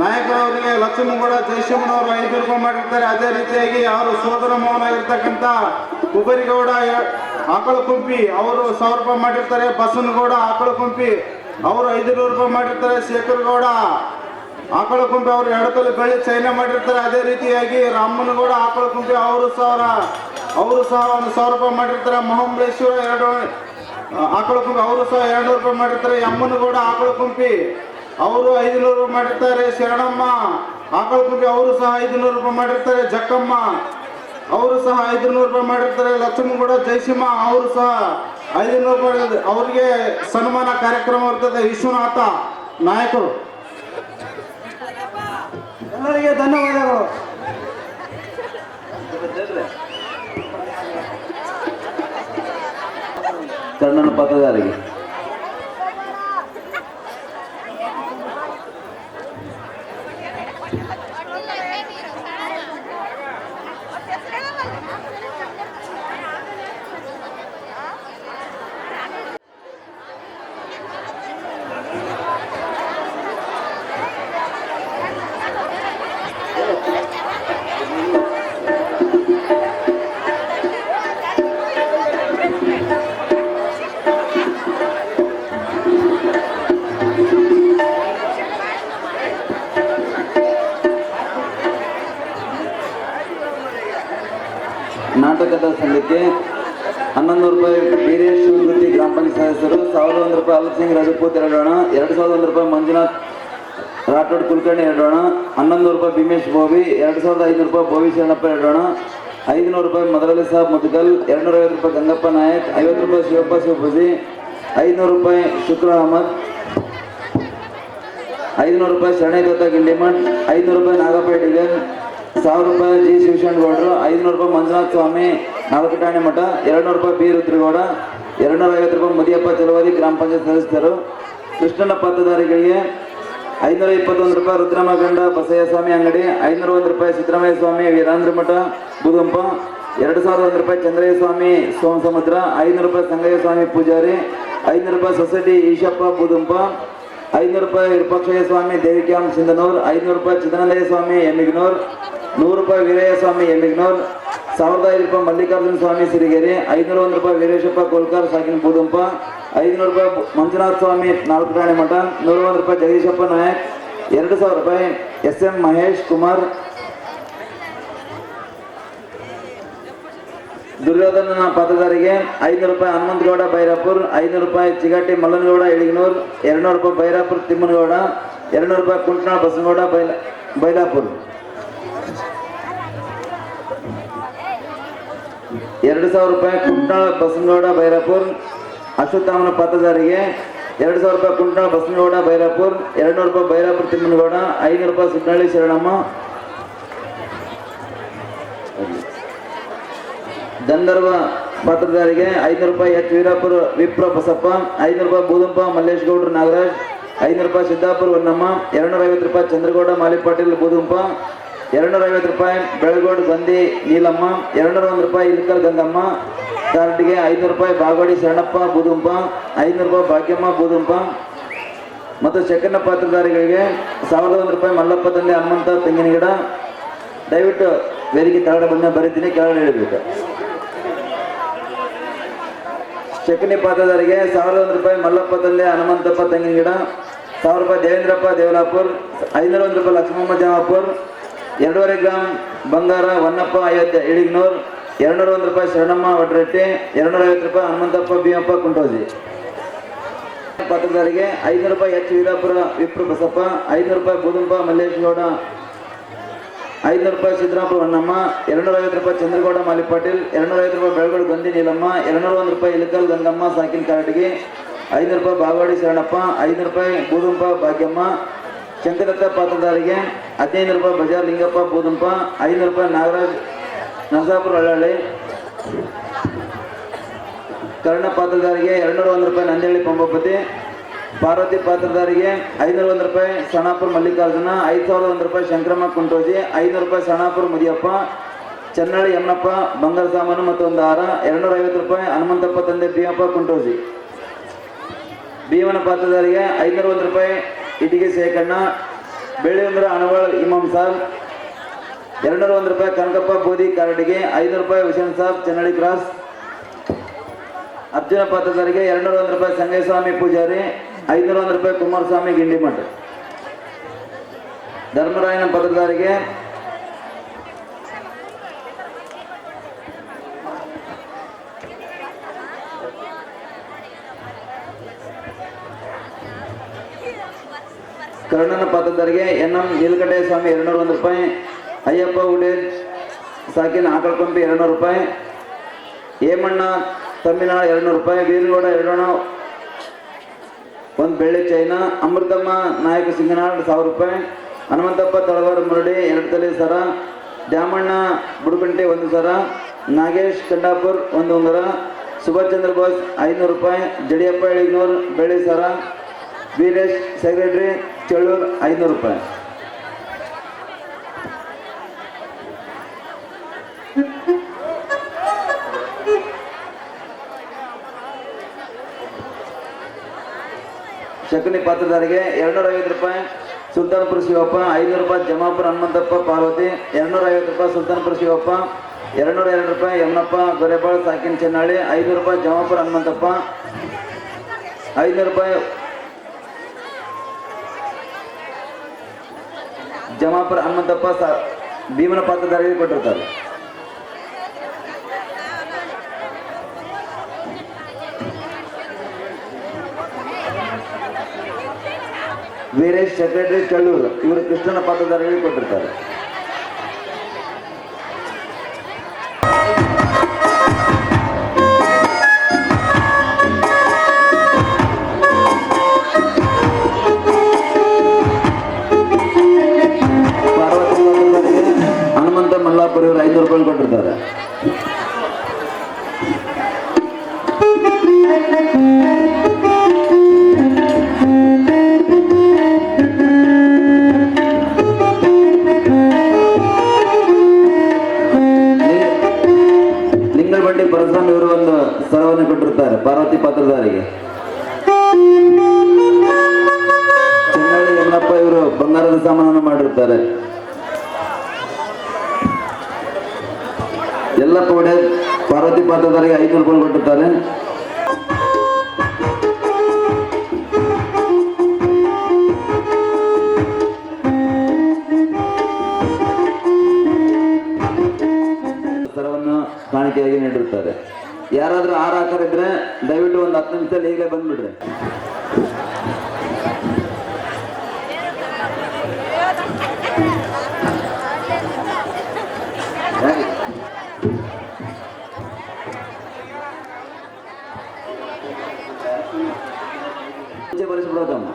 ನಾಯಕರವರಿಗೆ ಲಕ್ಷ್ಮಣಗೌಡ ಜಯಶಮ್ಮನವರು 5 ರೂಪಾಯಿ ಮಾಡಿರ್ತಾರೆ. ಅದೇ ರೀತಿಯಾಗಿ ಅವರು ಸೋದರ ಮಾವನಾಗಿರ್ತಕ್ಕಂಥ ಕುಬರಿಗೌಡ ಆಕಳ ಕುಂಪಿ ಅವರು 1000 ರೂಪಾಯಿ ಮಾಡಿರ್ತಾರೆ. ಬಸವನಗೌಡ ಆಕಳ ಕುಂಪಿ ಅವರು 500 ರೂಪಾಯಿ ಮಾಡಿರ್ತಾರೆ. ಶೇಖರಗೌಡ ಆಕಳ ಕುಂಪಿ ಅವರು 2 ತೊಲೆ ಬೆಳ್ಳಿ ಚೈನ ಮಾಡಿರ್ತಾರೆ. ಅದೇ ರೀತಿಯಾಗಿ ರಾಮನಗೌಡ ಆಕಳ ಕುಂಪಿ ಅವರು ಸಹ 1000 ರೂಪಾಯಿ ಮಾಡಿರ್ತಾರೆ. ಮಹಂಬಳೇಶ್ವರ ಆಕಳ ಕುಂಪಿ ಅವರು ಸಹ 200 ರೂಪಾಯಿ ಮಾಡಿರ್ತಾರೆ. ಅಮ್ಮನಗೌಡ ಆಕಳ ಕುಂಪಿ ಅವರು 500 ರೂಪಾಯಿ ಮಾಡಿರ್ತಾರೆ. ಶರಣಮ್ಮ ಆಕಳ ಕುಂಪಿ ಅವರು ಸಹ 500 ರೂಪಾಯಿ ಮಾಡಿರ್ತಾರೆ. ಜಕ್ಕಮ್ಮ ಅವರು ಸಹ 500 ರೂಪಾಯಿ ಮಾಡಿರ್ತಾರೆ. ಲಕ್ಷ್ಮಣಗೌಡ ಜಯಸಿಂಹ ಅವರು ಸಹ 500 ರೂಪಾಯಿ. ಅವರಿಗೆ ಸನ್ಮಾನ ಕಾರ್ಯಕ್ರಮ ಇರ್ತದೆ. ವಿಶ್ವನಾಥ ನಾಯಕರು ಎಲ್ಲರಿಗೆ ಧನ್ಯವಾದಗಳು. ಕರ್ಣನ ಪಾತ್ರಧಾರಿಗೆ ನಾಟಕದ ಸಂಘಕ್ಕೆ 1100 ರೂಪಾಯಿ ವೀರೇಶ್ ಶಿವಗುತ್ತಿ ಗ್ರಾಮ ಪಂಚಾಯತ್ ಸದಸ್ಯರು, 1001 ರೂಪಾಯಿ ಅಲಕ್ ಸಿಂಗ್ ರಜಪೂತ್ 2 ಹಣ, 2001 ರೂಪಾಯಿ ಮಂಜುನಾಥ್ ರಾಠೋಡ್ ಕುಲಕರ್ಣಿ 2 ಹಣ, 1100 ರೂಪಾಯಿ ಭೀಮೇಶ್ ಬೋವಿ, 2500 ರೂಪಾಯಿ ಬೋವಿ ಶರಣಪ್ಪ 2 ಹಣ, 500 ರೂಪಾಯಿ ಮದರಲಿ ಸಾಬ್ ಮುದ್ಗಲ್, 250 ರೂಪಾಯಿ ಗಂಗಪ್ಪ ನಾಯಕ್, 50 ರೂಪಾಯಿ ಶಿವಪ್ಪ ಶಿವಪೂಜಿ, 500 ರೂಪಾಯಿ ಶುಕ್ರ ಅಹಮದ್, 500 ರೂಪಾಯಿ ಶರಣೈ ದತ್ತ ಗಿಂಡಿಮಠ್, 500 ರೂಪಾಯಿ ನಾಗಪ್ಪ ಡಿಗಲ್, 1000 ರೂಪಾಯಿ ಜಿ ಶಿವಶರಣಗೌಡರು, 500 ರೂಪಾಯಿ ಮಂಜುನಾಥ ಸ್ವಾಮಿ ನಾಲ್ಕಟಾಣಿ ಮಠ, 200 ರೂಪಾಯಿ ಬಿ ರುದ್ರಗೌಡ, 250 ರೂಪಾಯಿ ಮುದಿಯಪ್ಪ ಚಲವಾದಿ ಗ್ರಾಮ ಪಂಚಾಯತ್ ಸದಸ್ಯರು. ಕೃಷ್ಣನ ಪಾತ್ರಧಾರಿಗಳಿಗೆ 521 ರೂಪಾಯಿ ರುದ್ರಮಗಂಡ ಬಸಯ್ಯ ಸ್ವಾಮಿ ಅಂಗಡಿ, 501 ರೂಪಾಯಿ ಸಿದ್ದರಾಮಯ್ಯ ಸ್ವಾಮಿ ವೀರಾಂದ್ರ ಮಠ ಬುದುಂಪ, 2001 ರೂಪಾಯಿ ಚಂದ್ರಯ್ಯ ಸ್ವಾಮಿ ಸೋಮಸಮುದ್ರ, 500 ರೂಪಾಯಿ ಸಂಗಯ್ಯ ಸ್ವಾಮಿ ಪೂಜಾರಿ, 500 ರೂಪಾಯಿ ಸೊಸೈಟಿ ಈಶಪ್ಪ ಬುದುಂಪ, 500 ರೂಪಾಯಿ ವಿರೂಪಾಕ್ಷಯ್ಯ ಸ್ವಾಮಿ ದೇವಿಕ್ಯಾಮ್ ಸಿಂಧನೂರ್, 500 ರೂಪಾಯಿ ಚಿದಾನಂದಯ್ಯ ಸ್ವಾಮಿ ಎಮ್ಮಿಗ್ನೂರ್, 100 ರೂಪಾಯಿ ವೀರಯ್ಯ ಸ್ವಾಮಿ ಎಮ್ಮಿಗ್ನೂರ್, 1005 ರೂಪಾಯಿ ಮಲ್ಲಿಕಾರ್ಜುನ ಸ್ವಾಮಿ ಸಿರಿಗೆರೆ, 501 ರೂಪಾಯಿ ವೀರೇಶಪ್ಪ ಕೋಲ್ಕರ್ ಸಾಕಿನ ಬೂದುಂಪ, 500 ರೂಪಾಯಿ ಮಂಜುನಾಥ ಸ್ವಾಮಿ ನಾಲ್ಕಟಾಣಿ ಮಠ, 101 ರೂಪಾಯಿ ಜಗದೀಶಪ್ಪ ನಾಯಕ್, 2000 ರೂಪಾಯಿ SM ಮಹೇಶ್ ಕುಮಾರ್. ದುರ್ಯೋಧನನ ಪಾತ್ರಧಾರಿಗೆ 500 ರೂಪಾಯಿ ಹನುಮಂತಗೌಡ ಬೈರಾಪುರ್, 500 ರೂಪಾಯಿ ಚಿಗಟ್ಟಿ ಮಲ್ಲನಗೌಡ ಎಳಿಗನೂರ್, 200 ರೂಪಾಯಿ ಬೈರಾಪುರ್ ತಿಮ್ಮನಗೌಡ, 200 ರೂಪಾಯಿ ಕುಂಟನಾಳ್ ಬಸನಗೌಡ ಬೈಲಾಪುರ್. 2,000 ರೂಪಾಯಿ ಕುಂಟಾಳ ಬಸನಗೌಡ ಬೈರಾಪುರ್ ಅಶ್ವತ್ಥಾಮನ ಪಾತ್ರಧಾರಿಗೆ 2,000 ರೂಪಾಯಿ ಕುಂಟಾಳ ಬಸನಗೌಡ ಬೈರಾಪುರ್, 200 ರೂಪಾಯಿ ಬೈರಾಪುರ ತಿಮ್ಮನಗೌಡ, 500 ರೂಪಾಯಿ ಸುಡ್ನಳ್ಳಿ ಶರಣಮ್ಮ. ಗಂಧರ್ವ ಪಾತ್ರಧಾರಿಗೆ 500 ರೂಪಾಯಿ ಎಚ್ ವೀರಾಪುರ ವಿಪ್ರ ಬಸಪ್ಪ, 500 ರೂಪಾಯಿ ಬೂದಂಪ ಮಲ್ಲೇಶ್ ಗೌಡ್ರು ನಾಗರಾಜ್, 500 ರೂಪಾಯಿ ಸಿದ್ದಾಪುರ ಹೊನ್ನಮ್ಮ, 250 ರೂಪಾಯಿ ಚಂದ್ರಗೌಡ ಮಾಲಿ ಪಾಟೀಲ್ ಬೂದಂಪ, 250 ರೂಪಾಯಿ ಬೆಳಗೋಡ್ ಗಂದಿ ನೀಲಮ್ಮ, 201 ರೂಪಾಯಿ ಇಲ್ಕಲ್ ಗಂಗಮ್ಮ ಕಾರ್ಡ್ಗೆ, 500 ರೂಪಾಯಿ ಬಾಗೋಡಿ ಶರಣಪ್ಪ ಬೂದುಂಪ, 500 ರೂಪಾಯಿ ಭಾಗ್ಯಮ್ಮ ಬೂದುಂಪ. ಮತ್ತು ಸೆಕೆಂಡ್ ಪಾತ್ರಧಾರಿಗಳಿಗೆ 1,001 ರೂಪಾಯಿ ಮಲ್ಲಪ್ಪ ತಂದೆ ಹನುಮಂತ ತೆಂಗಿನಗಿಡ. ದಯವಿಟ್ಟು ವೇದಿಕೆ ಕೆಳಗಡೆ ಬಂದ ಬರೀತೀನಿ, ಕೆಳಗಡೆ ಹೇಳಬೇಕು. ಸೆಕೆಂಡ್ ಪಾತ್ರಧಾರಿಗೆ 1,001 ರೂಪಾಯಿ ಮಲ್ಲಪ್ಪ ತಂದೆ ಹನುಮಂತಪ್ಪ ತೆಂಗಿನಗಿಡ, 1,000 ರೂಪಾಯಿ ದೇವೇಂದ್ರಪ್ಪ ದೇವಲಾಪುರ್, 501 ರೂಪಾಯಿ ಲಕ್ಷ್ಮಮ್ಮ ಜಮಾಪುರ್, 2.5 ಗ್ರಾಮ್ ಬಂಗಾರ ಹೊನ್ನಪ್ಪ ಅಯೋಧ್ಯೆ ಇಳಿಗ್ನೂರ್, 201 ರೂಪಾಯಿ ಶರಣಮ್ಮ ವಡ್ರೆಟ್ಟಿ, 250 ರೂಪಾಯಿ ಹನುಮಂತಪ್ಪ ಭೀಮಪ್ಪ ಕುಂಟೋಜಿ. ಪಾತ್ರಧಾರಿಗೆ 500 ರೂಪಾಯಿ ಎಚ್ ವೀರಾಪುರ ವಿಪ್ರ ಬಸಪ್ಪ, 500 ರೂಪಾಯಿ ಬೂದಂಪ ಮಲ್ಲೇಶ್ ಗೌಡ, 500 ರೂಪಾಯಿ ಸಿದ್ದರಾಪುರ ಹೊನ್ನಮ್ಮ, 250 ರೂಪಾಯಿ ಚಂದ್ರಗೌಡ ಮಾಲಿ ಪಾಟೀಲ್, 250 ರೂಪಾಯಿ ಬೆಳಗೋಡು ಗಂದಿ ನೀಲಮ್ಮ, 201 ರೂಪಾಯಿ ಇಲಕಲ್ ಗಂಗಮ್ಮ ಸಾಕಿನ ಕಾರಟಿಗೆ, 500 ರೂಪಾಯಿ ಬಾಗವಾಡಿ ಶರಣಪ್ಪ, 500 ರೂಪಾಯಿ ಬೂದಂಪ ಭಾಗ್ಯಮ್ಮ. ಶಂಕರದತ್ತ ಪಾತ್ರಧಾರಿಗೆ 15 ರೂಪಾಯಿ ಬಜಾರ್ ಲಿಂಗಪ್ಪ ಬೂದಂಪ, 500 ರೂಪಾಯಿ ನಾಗರಾಜ್ ನರಸಾಪುರ ಹಳ್ಳಹಳ್ಳಿ. ಕರ್ಣ ಪಾತ್ರಧಾರಿಗೆ 201 ರೂಪಾಯಿ ನಂದಿಹಳ್ಳಿ ಪಂಬಪತಿ. ಪಾರ್ವತಿ ಪಾತ್ರಧಾರಿಗೆ 501 ರೂಪಾಯಿ ಸಣಾಪುರ ಮಲ್ಲಿಕಾರ್ಜುನ, 5,001 ರೂಪಾಯಿ ಶಂಕರಮ್ಮ ಕುಂಟೋಜಿ, 500 ರೂಪಾಯಿ ಸಣಾಪುರ ಮುದಿಯಪ್ಪ, ಚನ್ನಳ್ಳಿ ಯಮನಪ್ಪ ಬಂಗಾರ ಸಾಮಾನು ಮತ್ತು ಒಂದು ಹಾರ, 250 ರೂಪಾಯಿ ಹನುಮಂತಪ್ಪ ತಂದೆ ಭೀಮಪ್ಪ ಕುಂಟೋಜಿ. ಭೀಮನ ಪಾತ್ರಧಾರಿಗೆ 501 ರೂಪಾಯಿ ಇಟಿಗೆ ಸೇಕಣ್ಣ, ಬೆಳ್ಳಿಯುಂದ್ರ ಅಣವಾಳ್ ಇಮಾಮ್ ಸಾಬ್, 201 ರೂಪಾಯಿ ಕನಕಪ್ಪ ಬೋದಿ ಕಾರಟಿಗೆ, 500 ರೂಪಾಯಿ ಹುಸೇನ್ ಸಾಬ್ ಚನ್ನಳ್ಳಿ ಕ್ರಾಸ್. ಅರ್ಜುನ ಪಾತ್ರಧಾರಿಗೆ 201 ರೂಪಾಯಿ ಸಂಗಯ್ಯಸ್ವಾಮಿ ಪೂಜಾರಿ, 501 ರೂಪಾಯಿ ಕುಮಾರಸ್ವಾಮಿ ಗಿಂಡಿಮಠ. ಧರ್ಮರಾಯನ ಪಾತ್ರಧಾರಿಗೆ ಕರ್ಣನ ಪಾತ್ರಧಾರಿಗೆ ಎನ್.ಎಂ. ನೀಲಕಂಠ ಸ್ವಾಮಿ 201 ರೂಪಾಯಿ, ಅಯ್ಯಪ್ಪ ಉಡೇಜ್ ಸಾಕಿನ ಆಕಳಕೊಂಪಿ 200 ರೂಪಾಯಿ, ಹೇಮಣ್ಣ ತಮ್ಮಿನಾಳ 200 ರೂಪಾಯಿ, ವೀರಗೌಡ ಎರಡೋಣ ಒಂದು ಬೆಳ್ಳಿ ಚೈನ, ಅಮೃತಮ್ಮ ನಾಯಕ ಸಿಂಗನಾಳ್ 1000 ರೂಪಾಯಿ, ಹನುಮಂತಪ್ಪ ತಳವಾರ ಮುರಡಿ 2 ತಲೆ ಸರ, ದ್ಯಾಮಣ್ಣ ಬುಡಕಂಟೆ 1 ಸರ, ನಾಗೇಶ್ ಕಂಡಾಪುರ್ 1 ಉಂಗುರ, ಸುಭಾಷ್ ಚಂದ್ರ ಬೋಸ್ 500 ರೂಪಾಯಿ, ಜಡಿಯಪ್ಪ ಇಳಿಗ್ನೂರ್ ಬೆಳ್ಳಿ ಸರ, ವೀರೇಶ್ ಸೆಕ್ರೆಟರಿ ಚಳ್ಳೂರ್ 500 ರೂಪಾಯಿ. ಶಕುನಿ ಪಾತ್ರಧಾರಿಗೆ 250 ರೂಪಾಯಿ ಸುಲ್ತಾನ್ಪುರ ಶಿವಪ್ಪ, 500 ರೂಪಾಯಿ ಜಮಾಪುರ ಹನುಮಂತಪ್ಪ ಪಾರ್ವತಿ, 250 ರೂಪಾಯಿ ಸುಲ್ತಾನ್ಪುರ ಶಿವಪ್ಪ, 202 ರೂಪಾಯಿ ಯಮನಪ್ಪ ಗೊರೆಬಾಳ್ ಸಾಕಿನ ಚೆನ್ನಳ್ಳಿ, 500 ರೂಪಾಯಿ ಜಮಾಪುರ ಹನುಮಂತಪ್ಪ, 500 ರೂಪಾಯಿ ಜಮಾಪುರ ಹನುಮಂತಪ್ಪ ಭೀಮನ ಪಾತ್ರಧಾರಿಗೆ ಕೊಟ್ಟಿರ್ತಾರೆ. ವೀರೇಶ್ ಸೆಕ್ರೆಟರಿ ಚಳ್ಳೂರು ಇವರು ಕೃಷ್ಣನ ಪಾತ್ರಧಾರಿಗೆ ಕೊಟ್ಟಿರ್ತಾರೆ. ಪಾರ್ವತಿ ಪಾತ್ರಧಾರಿಗೆ ಹನುಮಂತ ಮಲ್ಲಾಪುರ ಇವರು 500 ರೂಪಾಯಿ ಕೊಟ್ಟಿರ್ತಾರೆ. ಲಿಂಗಬಂಡಿ ಪರಸ್ವಾಮಿ ಇವರು ಒಂದು ಸರವನ್ನು ಕೊಟ್ಟಿರ್ತಾರೆ ಪಾರ್ವತಿ ಪಾತ್ರಧಾರಿಗೆ. ಚೆನ್ನಳ್ಳಿ ಯಮನಪ್ಪ ಇವರು ಬಂಗಾರದ ಸಾಮಾನನ್ನು ಮಾಡಿರ್ತಾರೆ. ಎಲ್ಲಪ್ಪ ಒಡೆ ಪಾರ್ವತಿ ಪಾತ್ರಧಾರಿಗೆ 500 ರೂಪಾಯಿ ಕೊಟ್ಟಿರ್ತಾರೆ. ಸರವನ್ನು ಕಾಣಿಕೆಯಾಗಿ ನೀಡಿರ್ತಾರೆ. ಯಾರಾದ್ರೂ ಆರು ಹಾಕರಿದ್ರೆ ದಯವಿಟ್ಟು ಒಂದು 10 ನಿಮಿಷದಲ್ಲಿ ಈಗಲೇ ಬಂದ್ಬಿಡ್ರಿ. ಬರೆಸ್ಬಿಡೋದಮ್ಮ.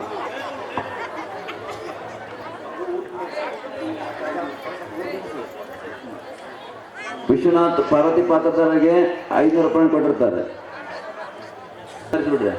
ವಿಶ್ವನಾಥ್ ಪಾರ್ವತಿ ಪಾತ್ರಧಾರಿಗೆ 500 ರೂಪಾಯಿ ಕೊಟ್ಟಿರ್ತಾರೆ. ಬಿಡ್ರೆ